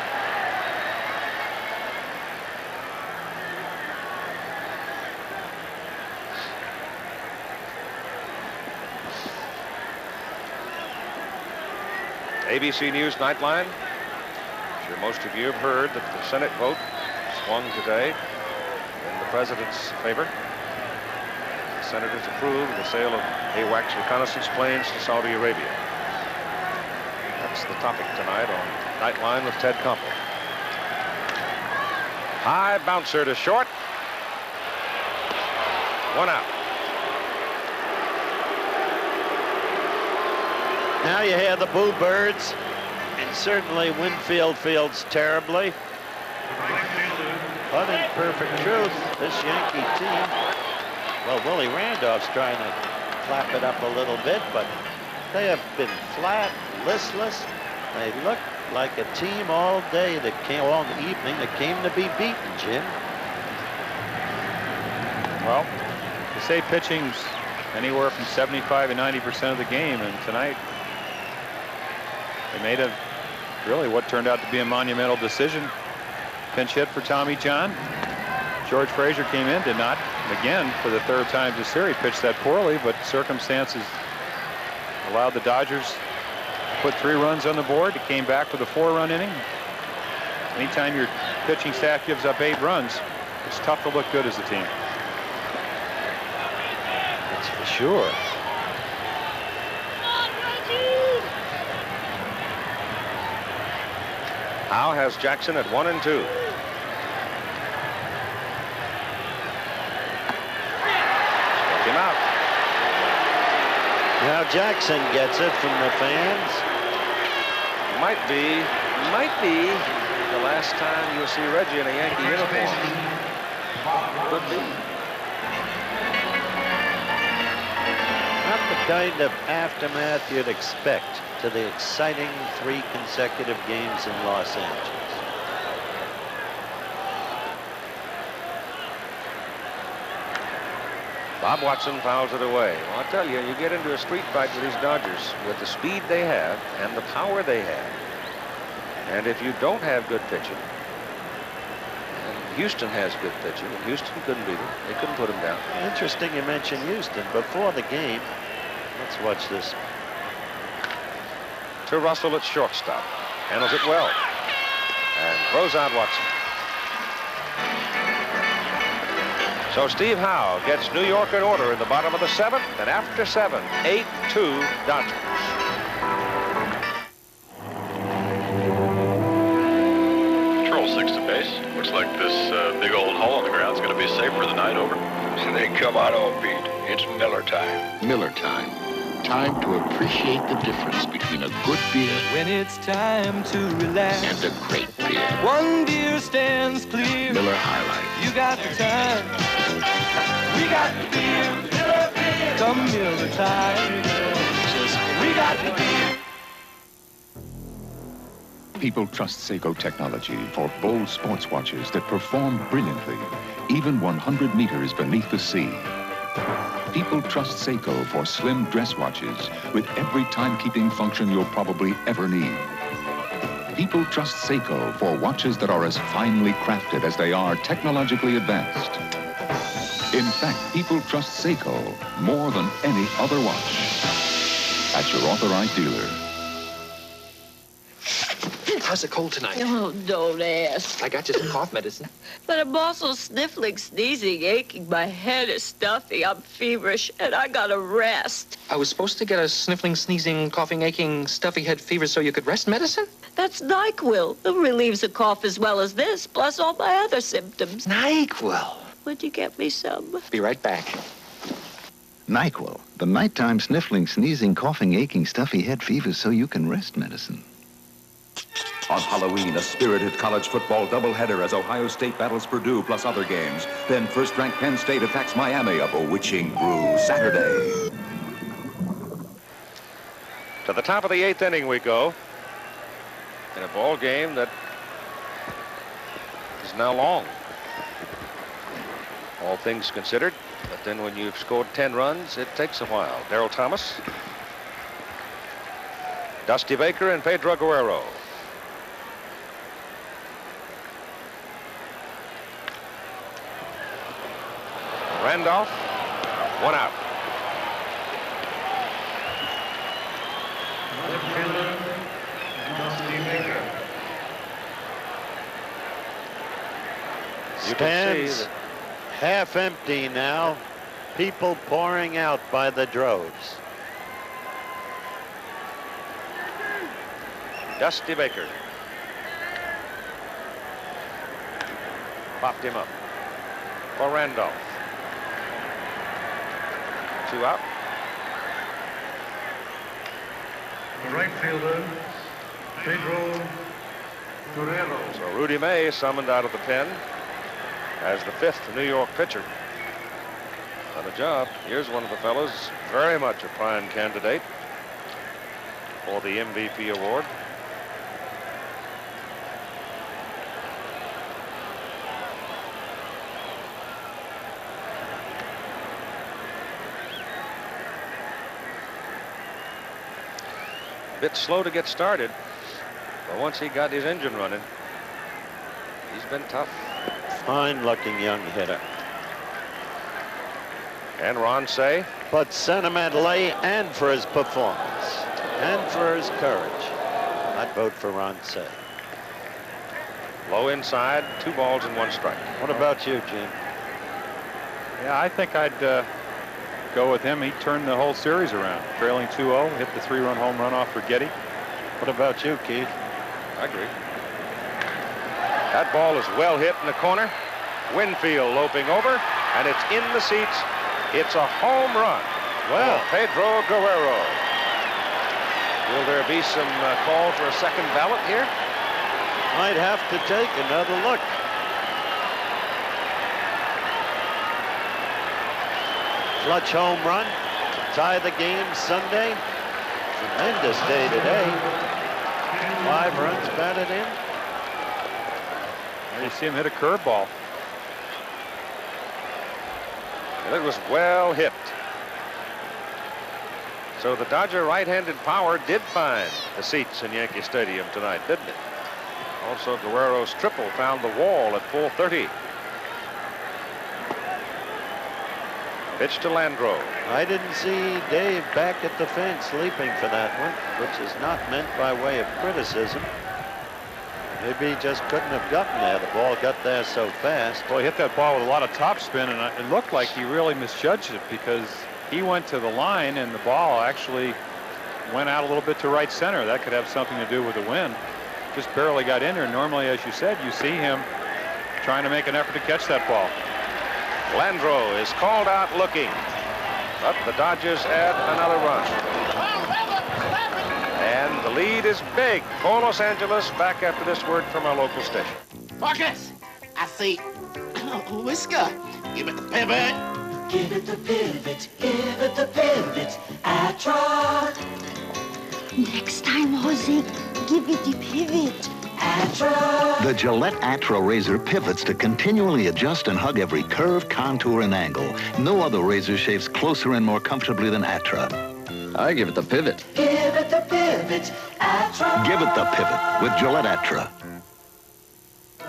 ABC News Nightline. I'm sure most of you have heard that the Senate vote swung today in the president's favor. The senators approved the sale of AWACS reconnaissance planes to Saudi Arabia. That's the topic tonight on Nightline with Ted Koppel. High bouncer to short. One out. Now you hear the boo birds, and certainly Winfield fields terribly. But in perfect truth, this Yankee team, well, Willie Randolph's trying to clap it up a little bit, but they have been flat, listless. They look like a team all day that came, all evening, that came to be beaten, Jim. Well, they say pitching's anywhere from 75 to 90% of the game, and tonight they made a really what turned out to be a monumental decision. Pinch hit for Tommy John. George Frazier came in, did not, again, for the third time this series, pitched that poorly, but circumstances allowed the Dodgers to put 3 runs on the board. It came back with a 4-run inning. Anytime your pitching staff gives up 8 runs, it's tough to look good as a team. That's for sure. Howe has Jackson at 1 and 2. Struck him out. Now Jackson gets it from the fans. Might be the last time you'll see Reggie in a Yankee uniform. Could be. Not the kind of aftermath you'd expect to the exciting 3 consecutive games in Los Angeles. Bob Watson fouls it away. Well, I'll tell you, you get into a street fight with these Dodgers with the speed they have and the power they have. And if you don't have good pitching, and Houston has good pitching, and Houston couldn't beat them. They couldn't put them down. Interesting you mentioned Houston. Before the game, let's watch this. To Russell at shortstop. Handles it well. And throws out Watson. So Steve Howe gets New York in order in the bottom of the 7th. And after 7, 8-2 Dodgers. Control 6 to base. Looks like this big old hole in the ground is going to be safe for the night. Over. So they come out all beat. It's Miller time. Miller time. Time to appreciate the difference between a good beer when it's time to relax and a great beer. One beer stands clear. Miller High Life. You got the time. We got the beer. Miller beer. Come Miller time. We got the beer. People trust Seiko technology for bold sports watches that perform brilliantly, even 100 meters beneath the sea. People trust Seiko for slim dress watches with every timekeeping function you'll probably ever need. People trust Seiko for watches that are as finely crafted as they are technologically advanced. In fact, people trust Seiko more than any other watch. At your authorized dealer. How's the cold tonight? Oh, don't ask. I got you some cough medicine. But I'm also sniffling, sneezing, aching. My head is stuffy. I'm feverish, and I gotta rest. I was supposed to get a sniffling, sneezing, coughing, aching, stuffy head fever so you could rest medicine? That's NyQuil. It relieves the cough as well as this, plus all my other symptoms. NyQuil. Would you get me some? Be right back. NyQuil, the nighttime sniffling, sneezing, coughing, aching, stuffy head fever so you can rest medicine. On Halloween, a spirited college football doubleheader as Ohio State battles Purdue plus other games. Then first-ranked Penn State attacks Miami, a bewitching brew Saturday. To the top of the 8th inning we go. In a ball game that is now long. All things considered. But then when you've scored 10 runs, it takes a while. Darrell Thomas. Dusty Baker and Pedro Guerrero. Randolph, one out. Left fielder, Dusty Baker. You can see Stands that half empty now. People pouring out by the droves. Dusty Baker popped him up for Randolph. 2 out. The right fielder, Pedro Guerrero. So Rudy May summoned out of the pen as the 5th New York pitcher. Done a job. Here's one of the fellows, very much a prime candidate for the MVP award. Bit slow to get started, but once he got his engine running, he's been tough. Fine-looking young hitter. And Ron Cey. But sentimentally and for his performance and for his courage, I'd vote for Ron Cey. Low inside, 2 balls and 1 strike. What about you, Jim? Yeah, I think I'd go with him. He turned the whole series around. Trailing 2-0, hit the 3-run home run off for Getty. What about you, Keith? I agree. That ball is well hit in the corner. Winfield loping over, and it's in the seats. It's a home run. Well, Pedro Guerrero. Will there be some call for a second ballot here? Might have to take another look. Clutch home run to tie the game Sunday. Tremendous day today. 5 runs batted in. You see him hit a curveball. And it was well hit. So the Dodger right-handed power did find the seats in Yankee Stadium tonight, didn't it? Also, Guerrero's triple found the wall at 4:30. Pitch to Landreau. I didn't see Dave back at the fence leaping for that one, which is not meant by way of criticism. Maybe he just couldn't have gotten there. The ball got there so fast. Well, he hit that ball with a lot of topspin, and it looked like he really misjudged it because he went to the line and the ball actually went out a little bit to right center. That could have something to do with the wind. Just barely got in there. Normally, as you said, you see him trying to make an effort to catch that ball. Landreau is called out looking, but the Dodgers add another run. And the lead is big for Los Angeles back after this word from our local station. Marcus, I see Whisker. Give it the pivot. Give it the pivot. Give it the pivot. I trot. Next time, Jose, give it the pivot. The Gillette Atra razor pivots to continually adjust and hug every curve, contour, and angle. No other razor shaves closer and more comfortably than Atra. I give it the pivot. Give it the pivot. Atra. Give it the pivot with Gillette Atra.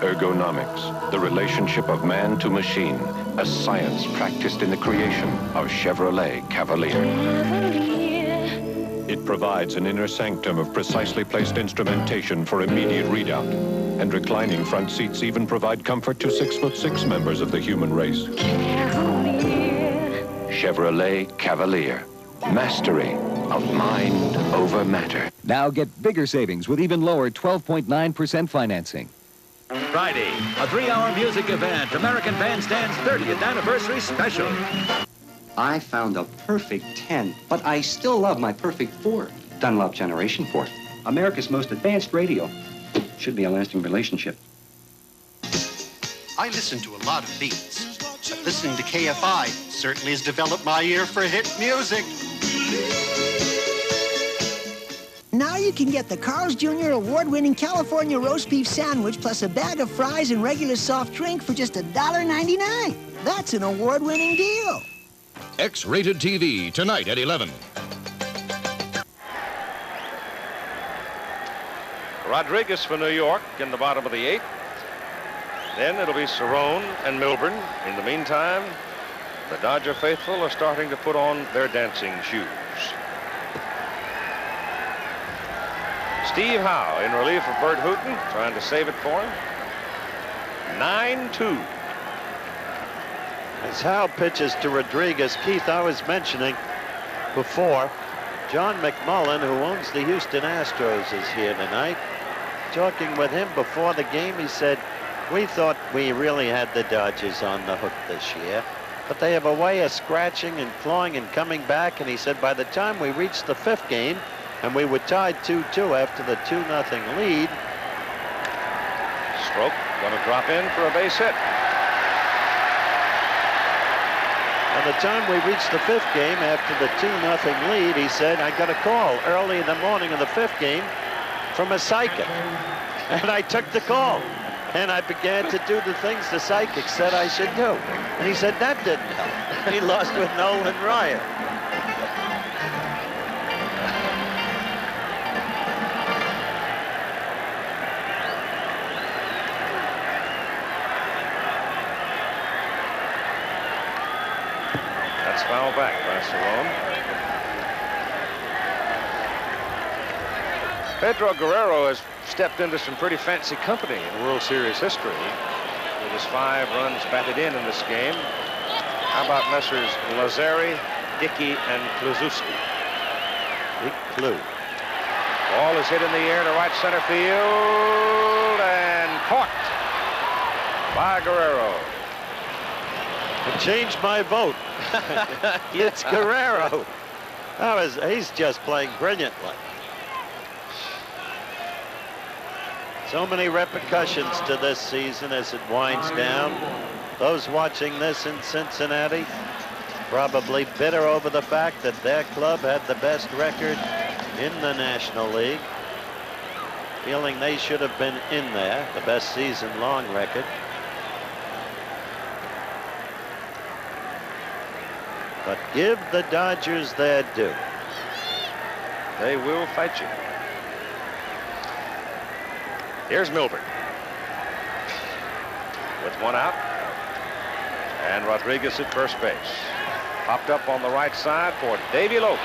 Ergonomics, the relationship of man to machine, a science practiced in the creation of Chevrolet Cavalier. It provides an inner sanctum of precisely placed instrumentation for immediate readout. And reclining front seats even provide comfort to 6'6" members of the human race. Chevrolet Cavalier. Mastery of mind over matter. Now get bigger savings with even lower 12.9% financing. Friday, a 3-hour music event, American Bandstand's 30th anniversary special. I found a perfect 10, but I still love my perfect 4. Dunlop Generation 4. America's most advanced radio. Should be a lasting relationship. I listen to a lot of beats, but listening to KFI certainly has developed my ear for hit music. Now you can get the Carl's Jr. award-winning California roast beef sandwich plus a bag of fries and regular soft drink for just $1.99. That's an award-winning deal. X-rated TV tonight at 11. Rodriguez for New York in the bottom of the 8th. Then it'll be Cerrone and Milburn. In the meantime, The Dodger faithful are starting to put on their dancing shoes. Steve Howe in relief of Bert Hooton, trying to save it for him. 9-2. As Howe pitches to Rodriguez, Keith, I was mentioning before, John McMullen, who owns the Houston Astros, is here tonight. Talking with him before the game, he said, we thought we really had the Dodgers on the hook this year, but they have a way of scratching and clawing and coming back. And he said by the time we reached the 5th game, and we were tied 2-2 after the 2-0 lead. Stroke going to drop in for a base hit. By the time we reached the 5th game after the 2-0 lead, he said, I got a call early in the morning of the 5th game from a psychic. And I took the call. And I began to do the things the psychic said I should do. And he said that didn't help. He lost with Nolan Ryan. That's foul back by Cerrone. Pedro Guerrero has stepped into some pretty fancy company in World Series history with his 5 runs batted in this game. How about Messrs. Lazzeri, Dickey, and Kluszewski? Big clue. Ball is hit in the air to right center field and caught by Guerrero. It changed my vote. It's Guerrero. He's just playing brilliantly. So many repercussions to this season as it winds down. Those watching this in Cincinnati probably bitter over the fact that their club had the best record in the National League, feeling they should have been in there, the best season-long record. But give the Dodgers their due. They will fight you. Here's Milberg with 1 out, and Rodriguez at first base. Popped up on the right side for Davy Lopes.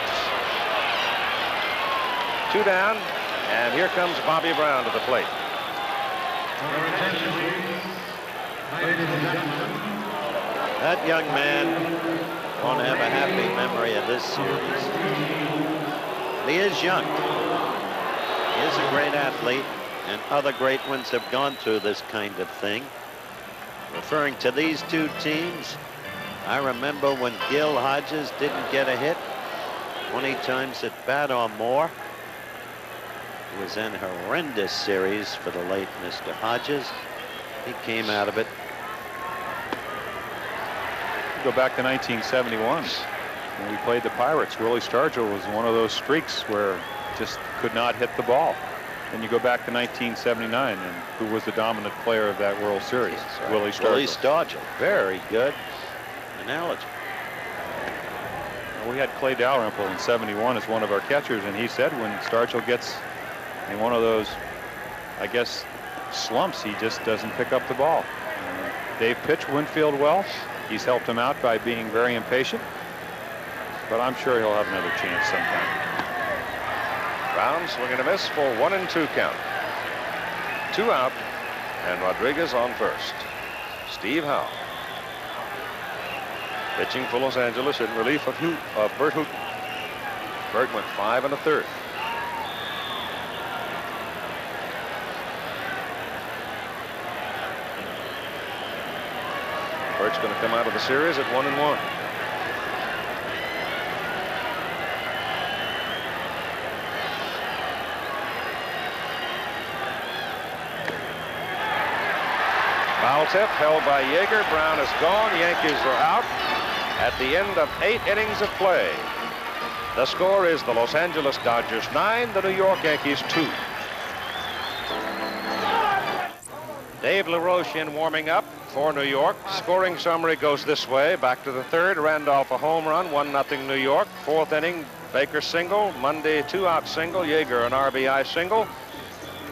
2 down, and here comes Bobby Brown to the plate. That young man won't have a happy memory of this series. He is young. He is a great athlete. And other great ones have gone through this kind of thing. Referring to these 2 teams, I remember when Gil Hodges didn't get a hit 20 times at bat or more. It was an horrendous series for the late Mr. Hodges. He came out of it. Go back to 1971 when we played the Pirates. Willie Stargell was one of those streaks where just could not hit the ball. And you go back to 1979, and who was the dominant player of that World Series? Right. Willie Stargell. Willie Stargell, very good analogy. We had Clay Dalrymple in '71 as one of our catchers, and he said when Stargell gets in one of those, I guess, slumps, he just doesn't pick up the ball. Dave pitched Winfield well. He's helped him out by being very impatient, but I'm sure he'll have another chance sometime. Brown swinging a miss for 1-2 count. 2 out, and Rodriguez on first. Steve Howe pitching for Los Angeles in relief of Bert Hooton. Bert went 5 1/3. Bert's going to come out of the series at 1-1. Foul tip held by Yeager. Brown is gone. Yankees are out at the end of 8 innings of play. The score is the Los Angeles Dodgers 9, the New York Yankees 2. Dave LaRoche in warming up for New York. Scoring summary goes this way. Back to the 3rd. Randolph a home run. 1-0 New York. 4th inning. Baker single. Monday 2-out single. Yeager an RBI single.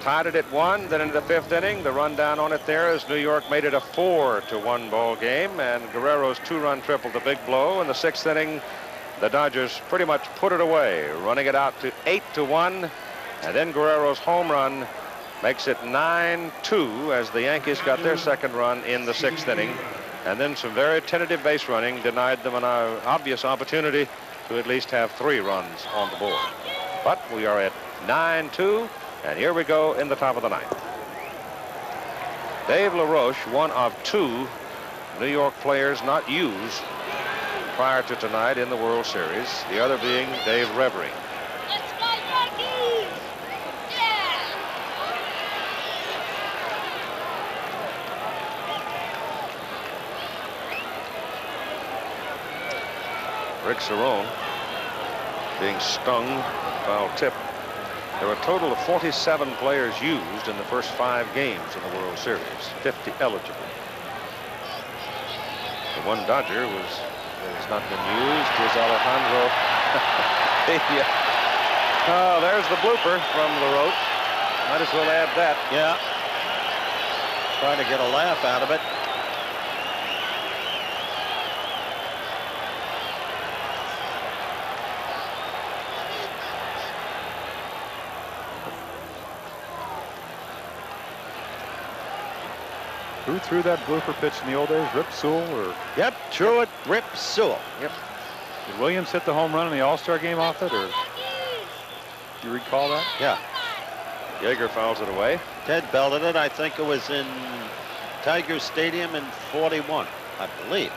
tied it at 1. Then into the 5th inning, the run down on it there as New York made it a 4-1 ball game, and Guerrero's 2-run triple, the big blow. In the 6th inning, the Dodgers pretty much put it away, running it out to 8-1, and then Guerrero's home run makes it 9-2 as the Yankees got their second run in the 6th inning, and then some very tentative base running denied them an obvious opportunity to at least have 3 runs on the board. But we are at 9-2, and here we go in the top of the 9th. Dave LaRoche, one of 2 New York players not used prior to tonight in the World Series, the other being Dave Reverie. Rick Cerone being stung, foul tip. There were a total of 47 players used in the first 5 games in the World Series, 50 eligible. The one Dodger has not been used is Alejandro. Oh, there's the blooper from LaRoche. Might as well add that. Yeah. Try to get a laugh out of it. Who threw that blooper pitch in the old days? Rip Sewell or? Yep, threw it. Rip Sewell. Yep. Did Williams hit the home run in the All-Star game off it, or do you recall that? Yeah. Yeager fouls it away. Ted belted it. I think it was in Tiger Stadium in '41, I believe.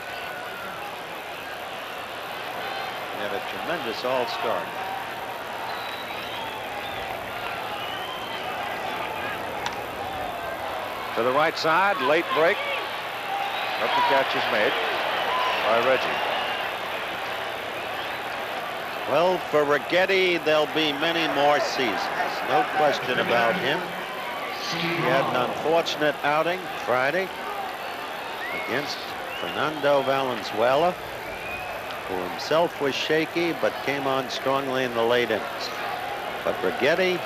He had a tremendous All-Star. To the right side, late break. But the catch is made by Reggie. Well, for Righetti, there'll be many more seasons. No question about him. He had an unfortunate outing Friday against Fernando Valenzuela, who himself was shaky but came on strongly in the late innings. But Righetti,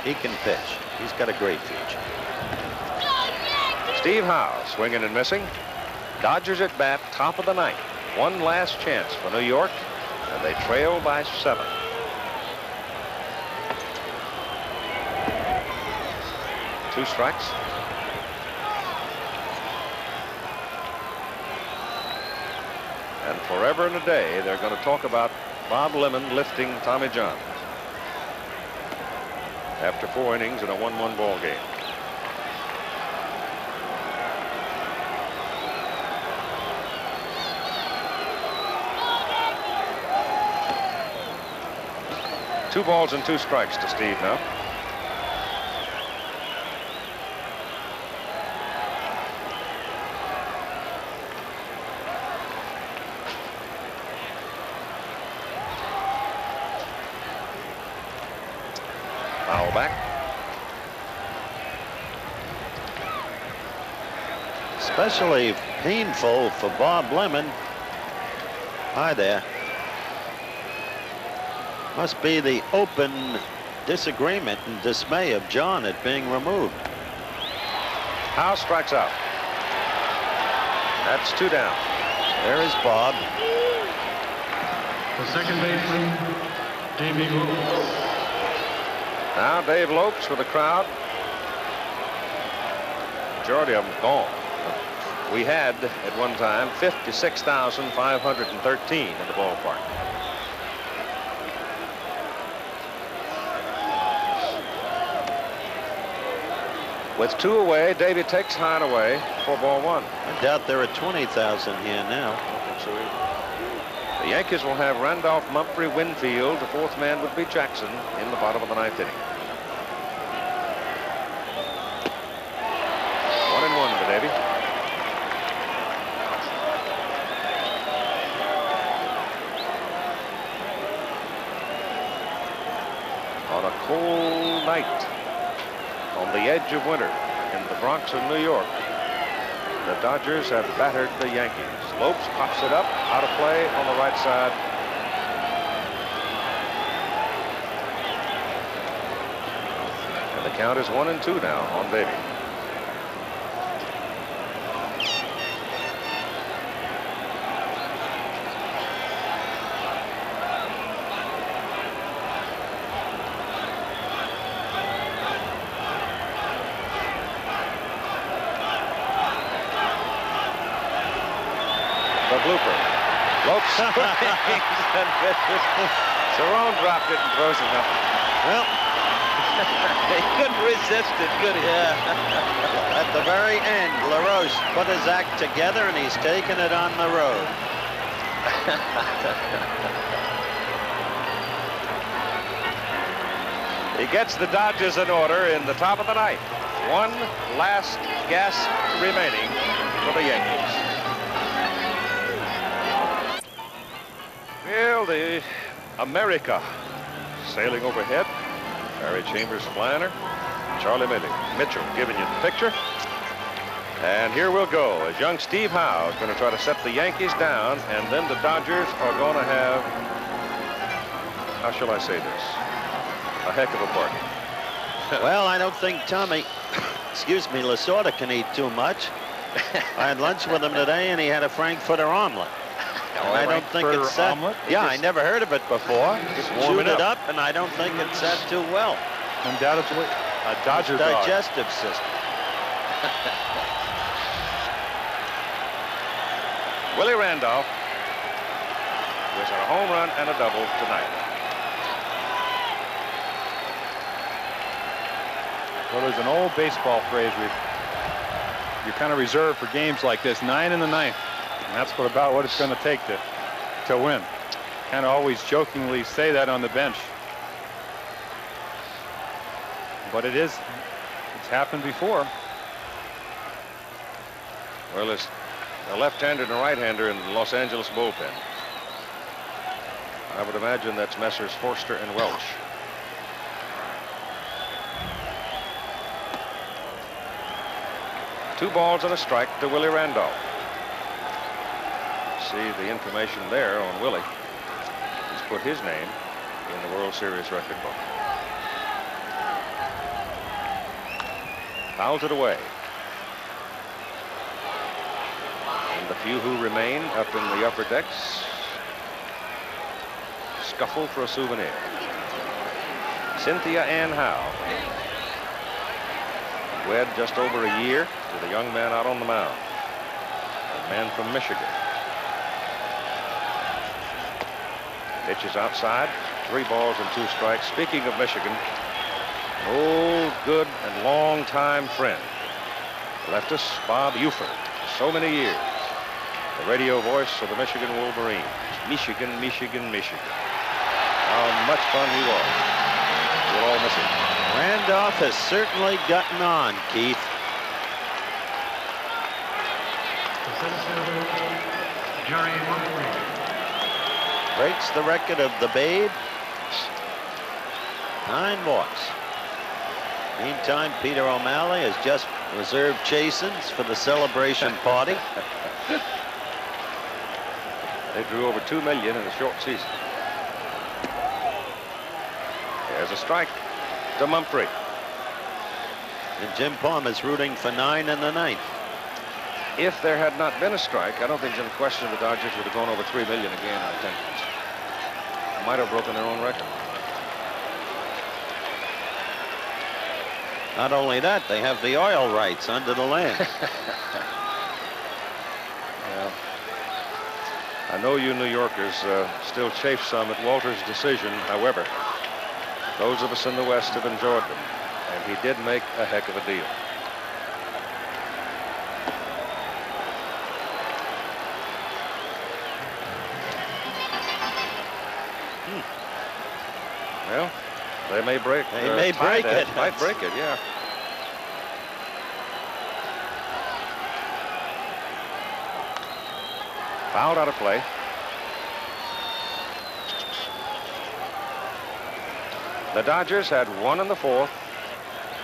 he can pitch. He's got a great future. Steve Howe swinging and missing. Dodgers at bat, top of the 9th. One last chance for New York, and they trail by 7. Two strikes. And forever and a day, they're going to talk about Bob Lemon lifting Tommy John after 4 innings in a 1-1 ball game. Two balls and 2 strikes to Steve now. Foul back. Especially painful for Bob Lemon. Hi there. Must be the open disagreement and dismay of John at being removed. Howe strikes out. That's 2 down. There is Bob. The second baseman, Davey Lopes. Now Dave Lopes with the crowd. Majority of them gone. We had at one time 56,513 in the ballpark. With 2 away, Davey takes Hine away for ball 1. I doubt there are 20,000 here now. The Yankees will have Randolph, Mumphrey, Winfield. The 4th man would be Jackson in the bottom of the 9th inning. 1-1 to Davey. On a cold night, on the edge of winter in the Bronx of New York, the Dodgers have battered the Yankees. Lopes pops it up, out of play on the right side. And the count is 1-2 now on Davy. The blooper. Lopes. Cerrone dropped it and throws it up. Well, he couldn't resist it, could he? Yeah. At the very end, LaRoche put his act together, and he's taken it on the road. He gets the Dodgers in order in the top of the ninth. One last gasp remaining for the Yankees. Well, the America sailing overhead. Barry Chambers flying her. Charlie Mitchell giving you the picture. And here we'll go as young Steve Howe is going to try to set the Yankees down, and then the Dodgers are going to have, how shall I say this, a heck of a party. Well, I don't think Tommy, excuse me, Lasorda can eat too much. I had lunch with him today, and he had a Frankfurter omelet. And I don't think it's set. Omelet? Yeah, I never heard of it before. Just warm it up, and I don't think it's set too well. Undoubtedly, a Dodger dog. Digestive system. Willie Randolph with a home run and a double tonight. Well, there's an old baseball phrase you're kind of reserved for games like this, 9 in the 9th. And that's about what it's going to take to win. Kind of always jokingly say that on the bench. But it's happened before. Well, it's a left-hander and a right-hander in the Los Angeles bullpen. I would imagine that's Messrs. Forster and Welch. Two balls and a strike to Willie Randolph. See the information there on Willie. He's put his name in the World Series record book. Fouls it away. And the few who remain up in the upper decks scuffle for a souvenir. Cynthia Ann Howe, wed just over a year to the young man out on the mound, a man from Michigan. Pitch is outside, 3 balls and 2 strikes. Speaking of Michigan, an old, good, and long-time friend left us, Bob Uford, so many years. The radio voice of the Michigan Wolverines. Michigan, Michigan, Michigan. How much fun he was. We'll all miss him. Randolph has certainly gotten on, Keith. Jerry Montgomery. Breaks the record of the Babe. 9 walks. Meantime, Peter O'Malley has just reserved Chasen's for the celebration party. They drew over $2 million in a short season. There's a strike to Mumphrey. And Jim Palmer's rooting for 9 in the 9th. If there had not been a strike, I don't think there's any question the Dodgers would have gone over $3 million again in attendance. Might have broken their own record. Not only that, they have the oil rights under the land. Well, I know you New Yorkers still chafe some at Walter's decision. However, those of us in the West have enjoyed them, and he did make a heck of a deal. Well, they may break. They may break it. Might break it, yeah. Fouled out of play. The Dodgers had 1 in the 4th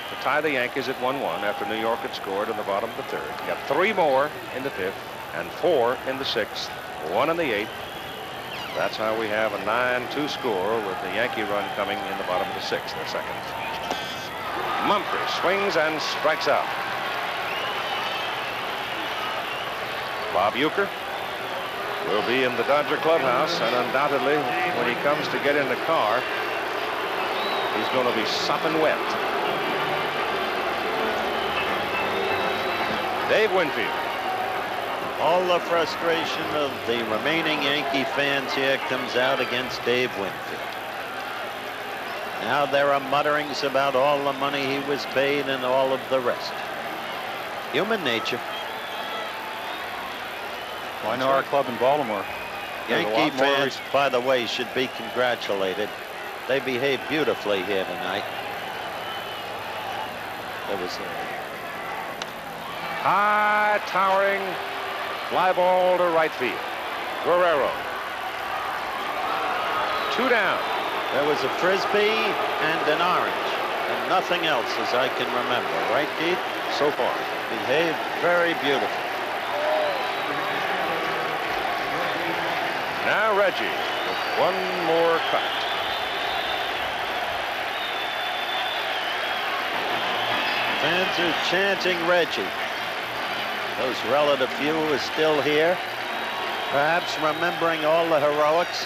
to tie the Yankees at 1-1 after New York had scored in the bottom of the 3rd. Got 3 more in the 5th and 4 in the 6th, 1 in the 8th. That's how we have a 9-2 score with the Yankee run coming in the bottom of the 6th, the 2nd. Mumphrey swings and strikes out. Bob Uecker will be in the Dodger clubhouse, and undoubtedly, when he comes to get in the car, he's going to be sopping wet. Dave Winfield. All the frustration of the remaining Yankee fans here comes out against Dave Winfield. Now there are mutterings about all the money he was paid and all of the rest. Human nature. Well, I know our club in Baltimore. Yankee fans, by the way, should be congratulated. They behaved beautifully here tonight. There was a high, towering fly ball to right field. Guerrero. 2 down. There was a Frisbee and an orange, and nothing else as I can remember. Right, Keith? So far. Behaved very beautiful. Now Reggie with one more cut. Fans are chanting Reggie. Those relative few are still here, perhaps remembering all the heroics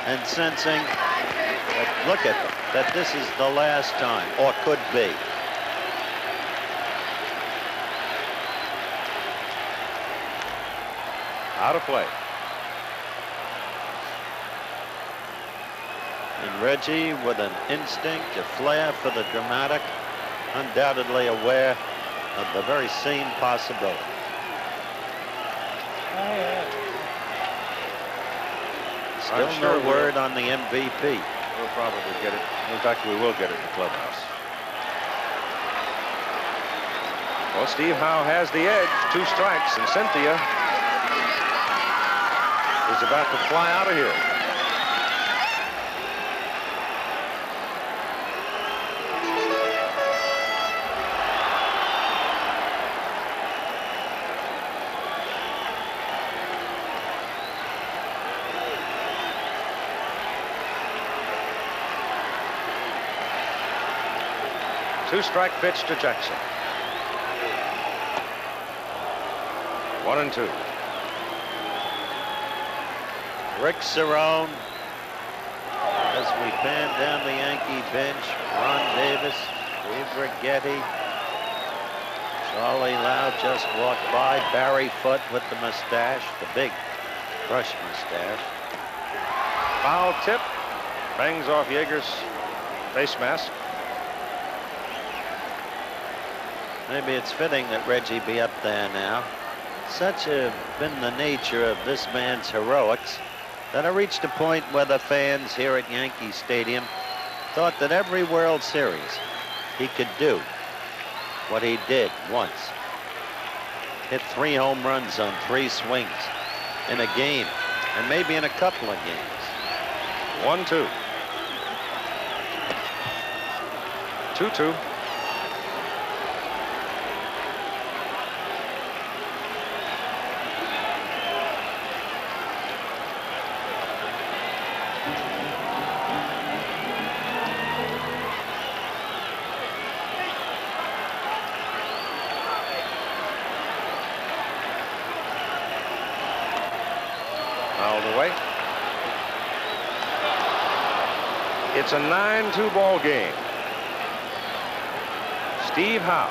and sensing that, look at them, that this is the last time, or could be. Out of play. And Reggie, with an instinct, a flair for the dramatic, undoubtedly aware of the very same possibility. Still no word on the MVP. We'll probably get it. In fact, we will get it in the clubhouse. Well, Steve Howe has the edge. 2 strikes, and Cynthia is about to fly out of here. Two-strike pitch to Jackson. 1-2. Rick Cerone, as we pan down the Yankee bench, Ron Davis, Dave Righetti, Charlie Lau just walked by, Barry Foote with the mustache, the big brush mustache. Foul tip, bangs off Yeager's face mask. Maybe it's fitting that Reggie be up there now. Such have been the nature of this man's heroics that I reached a point where the fans here at Yankee Stadium thought that every World Series he could do what he did once. Hit 3 home runs on 3 swings in a game, and maybe in a couple of games. 1-2. 2-2. It's a 9-2 ball game. Steve Howe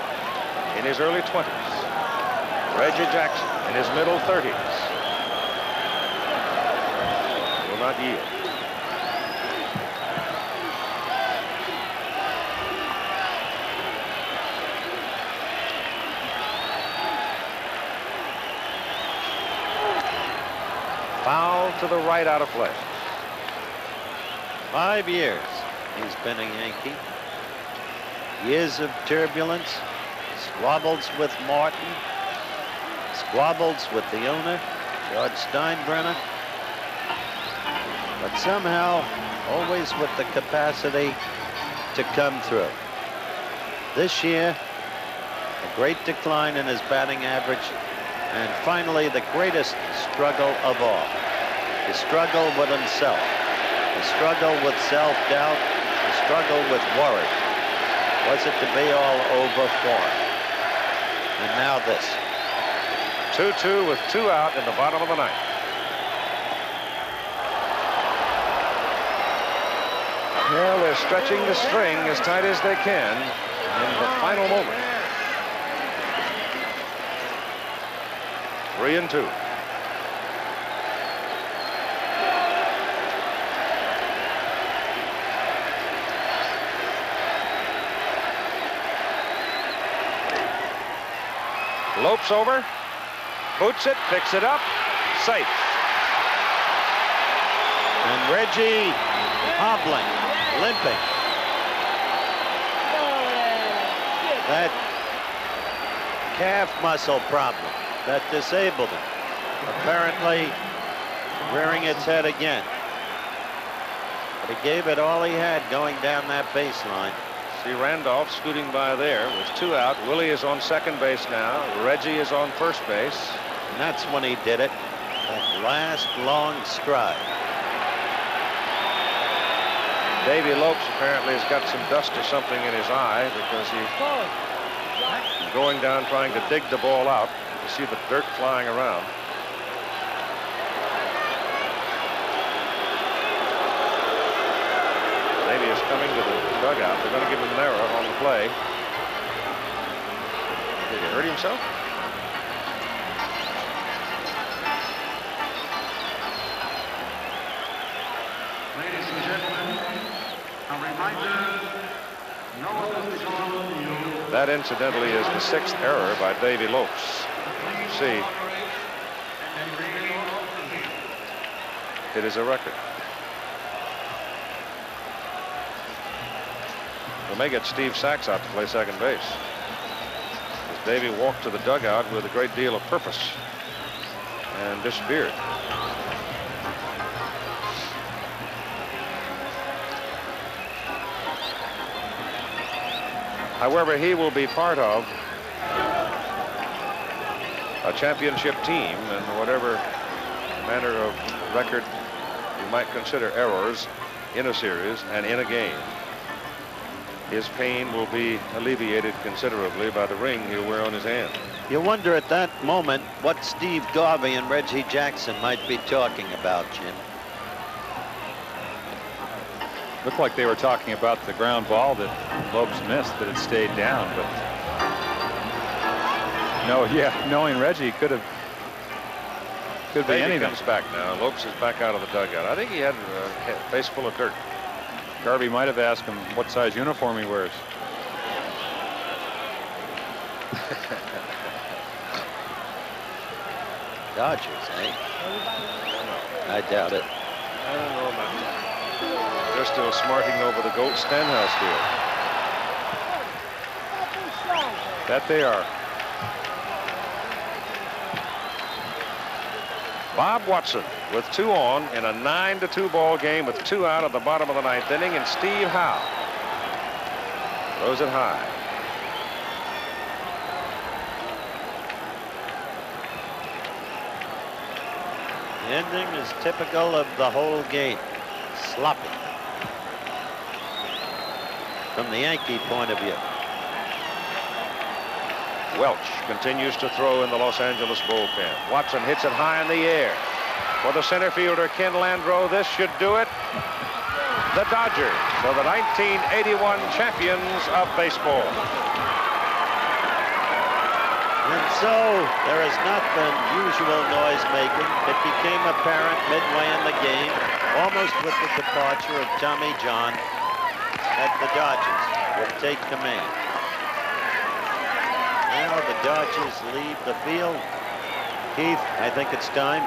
in his early 20s. Reggie Jackson in his middle 30s. Will not yield. Foul to the right, out of play. 5 years he's been a Yankee. Years of turbulence, squabbles with Martin, squabbles with the owner, George Steinbrenner, but somehow always with the capacity to come through. This year, a great decline in his batting average, and finally the greatest struggle of all, the struggle with himself. The struggle with self-doubt, the struggle with worry. Was it to be all over for him? And now this. 2-2 with 2 out in the bottom of the 9th. Well, they're stretching the string as tight as they can in the final moment. 3-2. Lopes over, boots it, picks it up, safe. And Reggie hobbling, limping. That calf muscle problem that disabled him, apparently rearing its head again. But he gave it all he had going down that baseline. See Randolph scooting by there with 2 out. Willie is on second base now. Reggie is on first base. And that's when he did it. That last long stride. Davy Lopes apparently has got some dust or something in his eye because he's going down trying to dig the ball out. You see the dirt flying around. Davy is coming to the dugout. They're going to give him an error on the play. Did he hurt himself? Ladies and gentlemen, a reminder, no one is on you. That incidentally is the 6th error by Davy Lopes. See, it is a record. They may get Steve Sachs out to play second base. As Davy walked to the dugout with a great deal of purpose and disappeared. However, he will be part of a championship team, and whatever manner of record you might consider errors in a series and in a game, his pain will be alleviated considerably by the ring he'll wear on his hand. You wonder at that moment what Steve Garvey and Reggie Jackson might be talking about, Jim. Looked like they were talking about the ground ball that Lopes missed, that it stayed down, but no, yeah, knowing Reggie could be anything. Comes back now. Lopes is back out of the dugout. I think he had a face full of dirt. Garvey might have asked him what size uniform he wears. Dodgers, eh? I doubt it. I don't know about that. They're still smarting over the Goat Stenhouse deal. That they are. Bob Watson with 2 on in a 9-2 ball game with 2 out at the bottom of the 9th inning, and Steve Howe throws it high. The ending is typical of the whole game. Sloppy. From the Yankee point of view. Welch continues to throw in the Los Angeles bullpen. Watson hits it high in the air. For the center fielder, Ken Landreau, this should do it. The Dodgers are the 1981 champions of baseball. And so there has not been usual noise making. It became apparent midway in the game, almost with the departure of Tommy John, that the Dodgers would take command. Now the Dodgers leave the field. Keith, I think it's time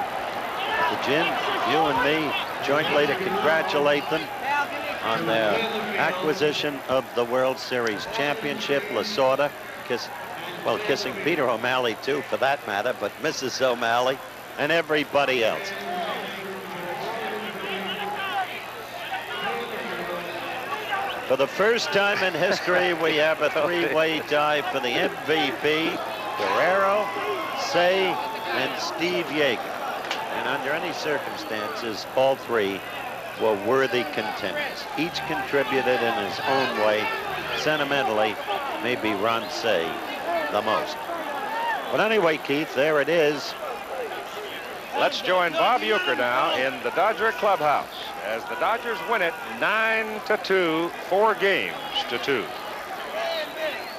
for Jim, you and me, jointly to congratulate them on their acquisition of the World Series championship. Lasorda, kissing Peter O'Malley too, for that matter, but Mrs. O'Malley and everybody else. For the first time in history, we have a 3-way tie for the MVP. Guerrero, Say, and Steve Yeager. And under any circumstances, all 3 were worthy contenders. Each contributed in his own way. Sentimentally, maybe Ron Cey the most. But anyway, Keith, there it is. Let's join Bob Uecker now in the Dodger clubhouse as the Dodgers win it 9-2, 4 games to 2.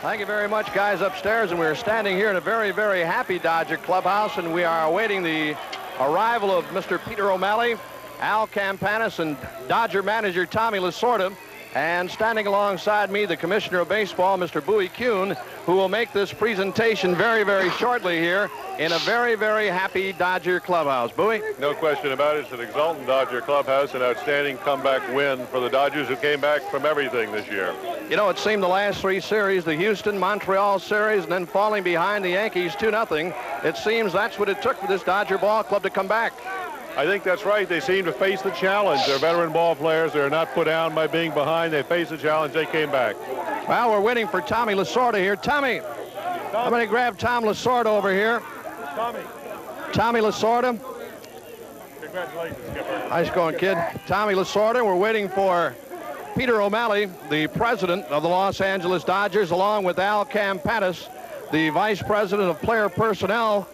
Thank you very much, guys, upstairs. And we're standing here in a very, very happy Dodger clubhouse, and we are awaiting the arrival of Mr. Peter O'Malley, Al Campanis, and Dodger manager Tommy Lasorda. And standing alongside me, the Commissioner of Baseball, Mr. Bowie Kuhn, who will make this presentation very, very shortly here in a very, very happy Dodger clubhouse. Bowie? No question about it. It's an exultant Dodger clubhouse, an outstanding comeback win for the Dodgers, who came back from everything this year. You know, it seemed the last 3 series, the Houston, Montreal series, and then falling behind the Yankees 2-0, it seems that's what it took for this Dodger ball club to come back. I think that's right. They seem to face the challenge. They're veteran ball players. They're not put down by being behind. They face the challenge. They came back. Well, we're waiting for Tommy Lasorda here. Tommy, I'm going to grab Tom Lasorda over here. Tommy Lasorda. Congratulations, Skipper. Nice going, kid. Tommy Lasorda. We're waiting for Peter O'Malley, the president of the Los Angeles Dodgers, along with Al Campanis, the vice president of player personnel,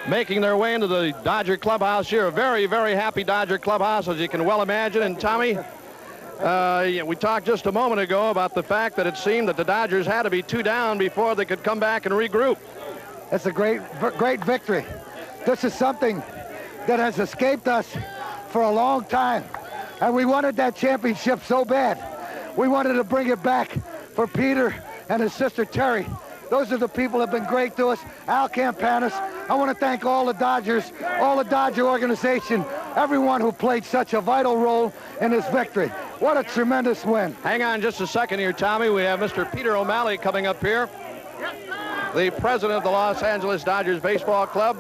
making their way into the Dodger clubhouse here. A very, very happy Dodger clubhouse, as you can well imagine. And Tommy, we talked just a moment ago about the fact that it seemed that the Dodgers had to be 2 down before they could come back and regroup. It's a great victory. This is something that has escaped us for a long time. And we wanted that championship so bad. We wanted to bring it back for Peter and his sister Terry. Those are the people that have been great to us. Al Campanis. I want to thank all the Dodgers, all the Dodger organization, everyone who played such a vital role in this victory. What a tremendous win. Hang on just a second here, Tommy. We have Mr. Peter O'Malley coming up here, the president of the Los Angeles Dodgers Baseball Club.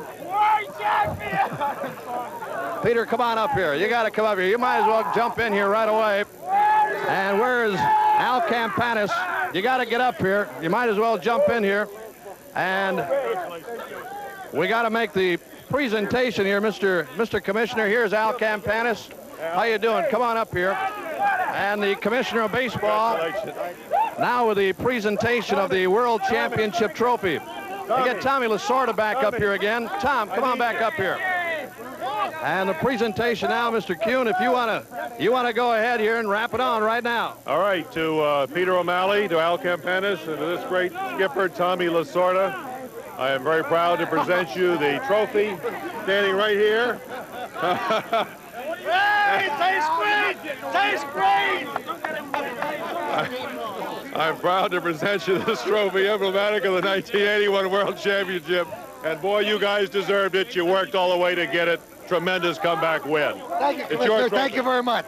Peter, come on up here. You got to come up here. You might as well jump in here right away. And where's Al Campanis? You got to get up here. You might as well jump in here. And we got to make the presentation here, Mr. Commissioner. Here's Al Campanis. How you doing? Come on up here. And the Commissioner of Baseball, now with the presentation of the World Championship Trophy. You get Tommy Lasorda back up here again. Tom, come on back up here. And the presentation now, Mr. Kuhn, if you want to go ahead here and wrap it on right now. All right, to Peter O'Malley, to Al Campanis, and to this great skipper, Tommy Lasorda, I am very proud to present you the trophy, standing right here. Hey, tastes great! Tastes great! I'm proud to present you this trophy, emblematic of the 1981 World Championship. And boy, you guys deserved it. You worked all the way to get it. Tremendous comeback win. Thank you, Commissioner. Thank you very much.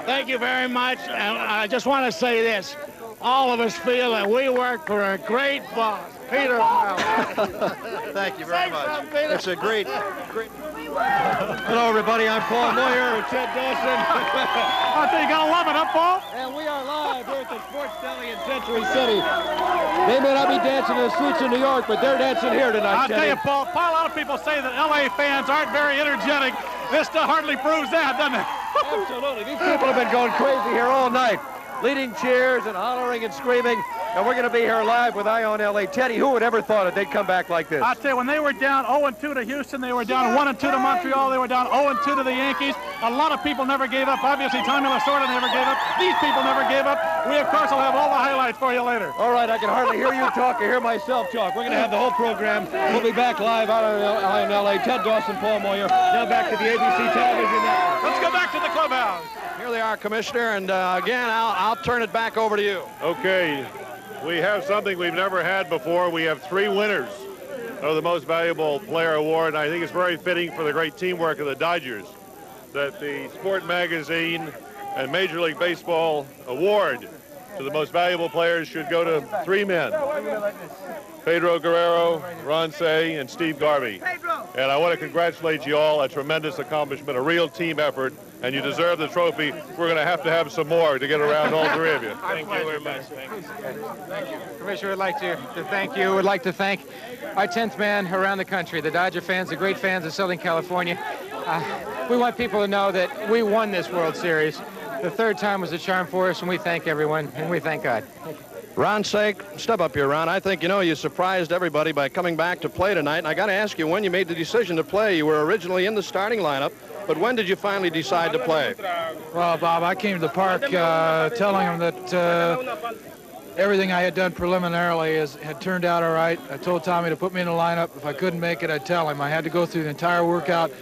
Thank you very much. And I just want to say this. All of us feel that we work for a great boss, Peter O'Malley. Thank you very much. It's a great. Hello, everybody. I'm Paul Moyer and Ted Dawson. I think you gotta love it, huh, Paul? And we are live here at the Sports Deli in Century City. They may not be dancing in the streets of New York, but they're dancing here tonight. I'll tell you, Paul, a lot of people say that LA fans aren't very energetic. This hardly proves that, doesn't it? Absolutely. These people have been going crazy here all night, leading cheers and hollering and screaming. And we're going to be here live with Eye on LA. Teddy, who would ever thought it? They'd come back like this? I'll tell you, when they were down 0-2 to Houston, they were down 1-2 to Montreal, they were down 0-2 to the Yankees. A lot of people never gave up. Obviously, Tommy Lasorda never gave up. These people never gave up. We, of course, will have all the highlights for you later. All right, I can hardly hear you talk or hear myself talk. We're going to have the whole program. We'll be back live out of Eye on LA. Ted Dawson, Paul Moyer. Now back to the ABC Television Network. Let's go back to the clubhouse. Here they are, Commissioner, and again, I'll turn it back over to you. Okay. We have something we've never had before. We have 3 winners of the Most Valuable Player Award, and I think it's very fitting for the great teamwork of the Dodgers that the Sport Magazine and Major League Baseball award So the most valuable players should go to 3 men. Pedro Guerrero, Ron Cey, and Steve Garvey. And I want to congratulate you all. A tremendous accomplishment, a real team effort, and you deserve the trophy. We're going to have some more to get around all 3 of you. Thank you very much. Thank you. Commissioner, would like to thank you. Would like to thank our 10th man around the country, the Dodger fans, the great fans of Southern California. We want people to know that we won this World Series. The 3rd time was a charm for us, and we thank everyone, and we thank God. Ron Cey, step up here, Ron. I think, you surprised everybody by coming back to play tonight. And I got to ask you, when you made the decision to play, you were originally in the starting lineup, but when did you finally decide to play? Well, Bob, I came to the park telling him that everything I had done preliminarily had turned out all right. I told Tommy to put me in the lineup. If I couldn't make it, I'd tell him. I had to go through the entire workout,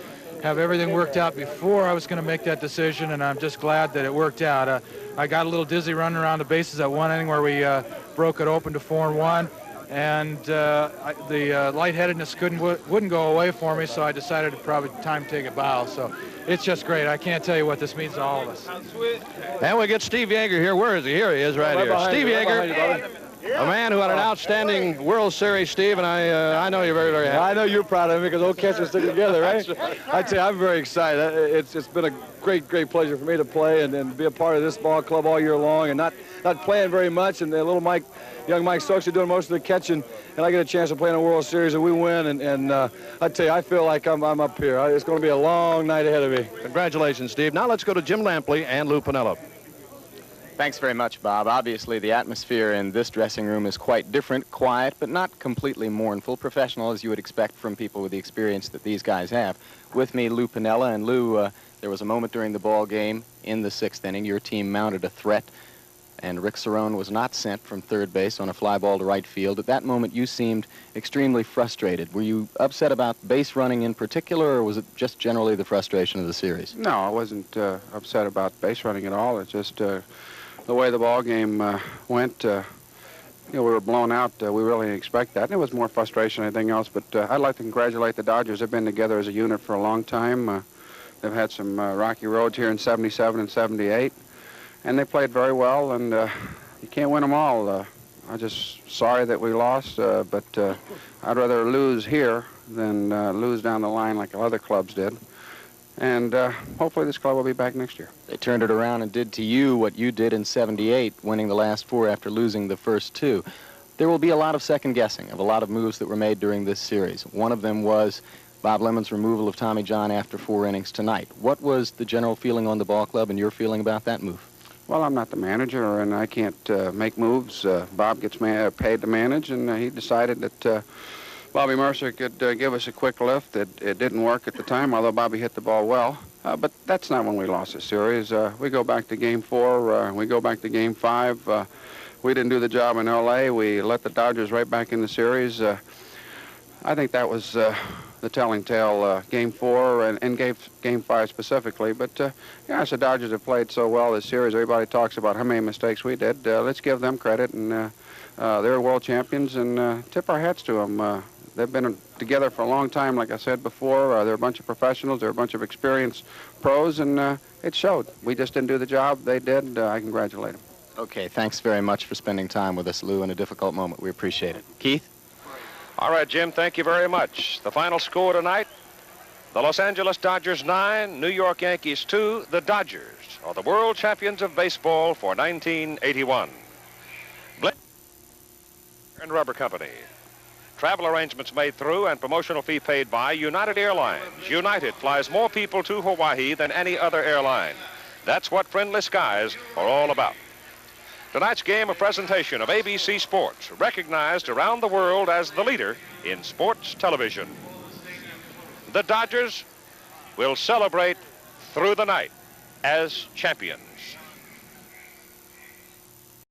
have everything worked out before I was going to make that decision, and I'm just glad that it worked out. I got a little dizzy running around the bases at one inning where we broke it open to 4-1, and the lightheadedness wouldn't go away for me, so I decided it probably time to take a bow. So it's just great. I can't tell you what this means to all of us. And we get Steve Yeager here. Where is he? Here he is, right here. Steve Yeager, a man who had an outstanding World Series, Steve, and I know you're very, very happy. I know you're proud of me because old catchers stick together, right? I tell you, I'm very excited. It's been a great pleasure for me to play and be a part of this ball club all year long, and not playing very much, and young Mike Stokes are doing most of the catching, and I get a chance to play in a World Series, and we win, and I tell you, I feel like I'm up here. It's going to be a long night ahead of me. Congratulations, Steve. Now let's go to Jim Lampley and Lou Piniella. Thanks very much, Bob. Obviously, the atmosphere in this dressing room is quite different, quiet, but not completely mournful, professional as you would expect from people with the experience that these guys have. With me, Lou Piniella, and Lou, there was a moment during the ball game in the 6th inning. Your team mounted a threat, and Rick Cerrone was not sent from third base on a fly ball to right field. At that moment, you seemed extremely frustrated. Were you upset about base running in particular, or was it just generally the frustration of the series? No, I wasn't upset about base running at all. It's just the way the ball game went. We were blown out. We really didn't expect that. And it was more frustration than anything else. But I'd like to congratulate the Dodgers. They've been together as a unit for a long time. They've had some rocky roads here in '77 and '78. And they played very well, and you can't win them all. I'm just sorry that we lost, but I'd rather lose here than lose down the line like other clubs did. And hopefully this club will be back next year. They turned it around and did to you what you did in '78, winning the last 4 after losing the first 2. There will be a lot of second-guessing of a lot of moves that were made during this series. One of them was Bob Lemon's removal of Tommy John after 4 innings tonight. What was the general feeling on the ball club and your feeling about that move? Well, I'm not the manager, and I can't make moves. Bob gets paid to manage, and he decided that Bobby Mercer could give us a quick lift. It didn't work at the time, although Bobby hit the ball well. But that's not when we lost the series. We go back to Game 4. We go back to Game 5. We didn't do the job in L.A. We let the Dodgers right back in the series. I think that was the telling tale, Game 4 and Game 5 specifically. But, yes, the Dodgers have played so well this series. Everybody talks about how many mistakes we did. Let's give them credit, and they're world champions, and tip our hats to them. They've been together for a long time, like I said before. They're a bunch of professionals. They're a bunch of experienced pros, and it showed. We just didn't do the job. They did. I congratulate them. Okay, thanks very much for spending time with us, Lou, in a difficult moment. We appreciate it. Keith? All right, Jim, thank you very much. The final score tonight, the Los Angeles Dodgers 9, New York Yankees 2. The Dodgers are the world champions of baseball for 1981. And Rubber Company. Travel arrangements made through and promotional fee paid by United Airlines. United flies more people to Hawaii than any other airline. That's what Friendly Skies are all about. Tonight's game, a presentation of ABC Sports, recognized around the world as the leader in sports television. The Dodgers will celebrate through the night as champions.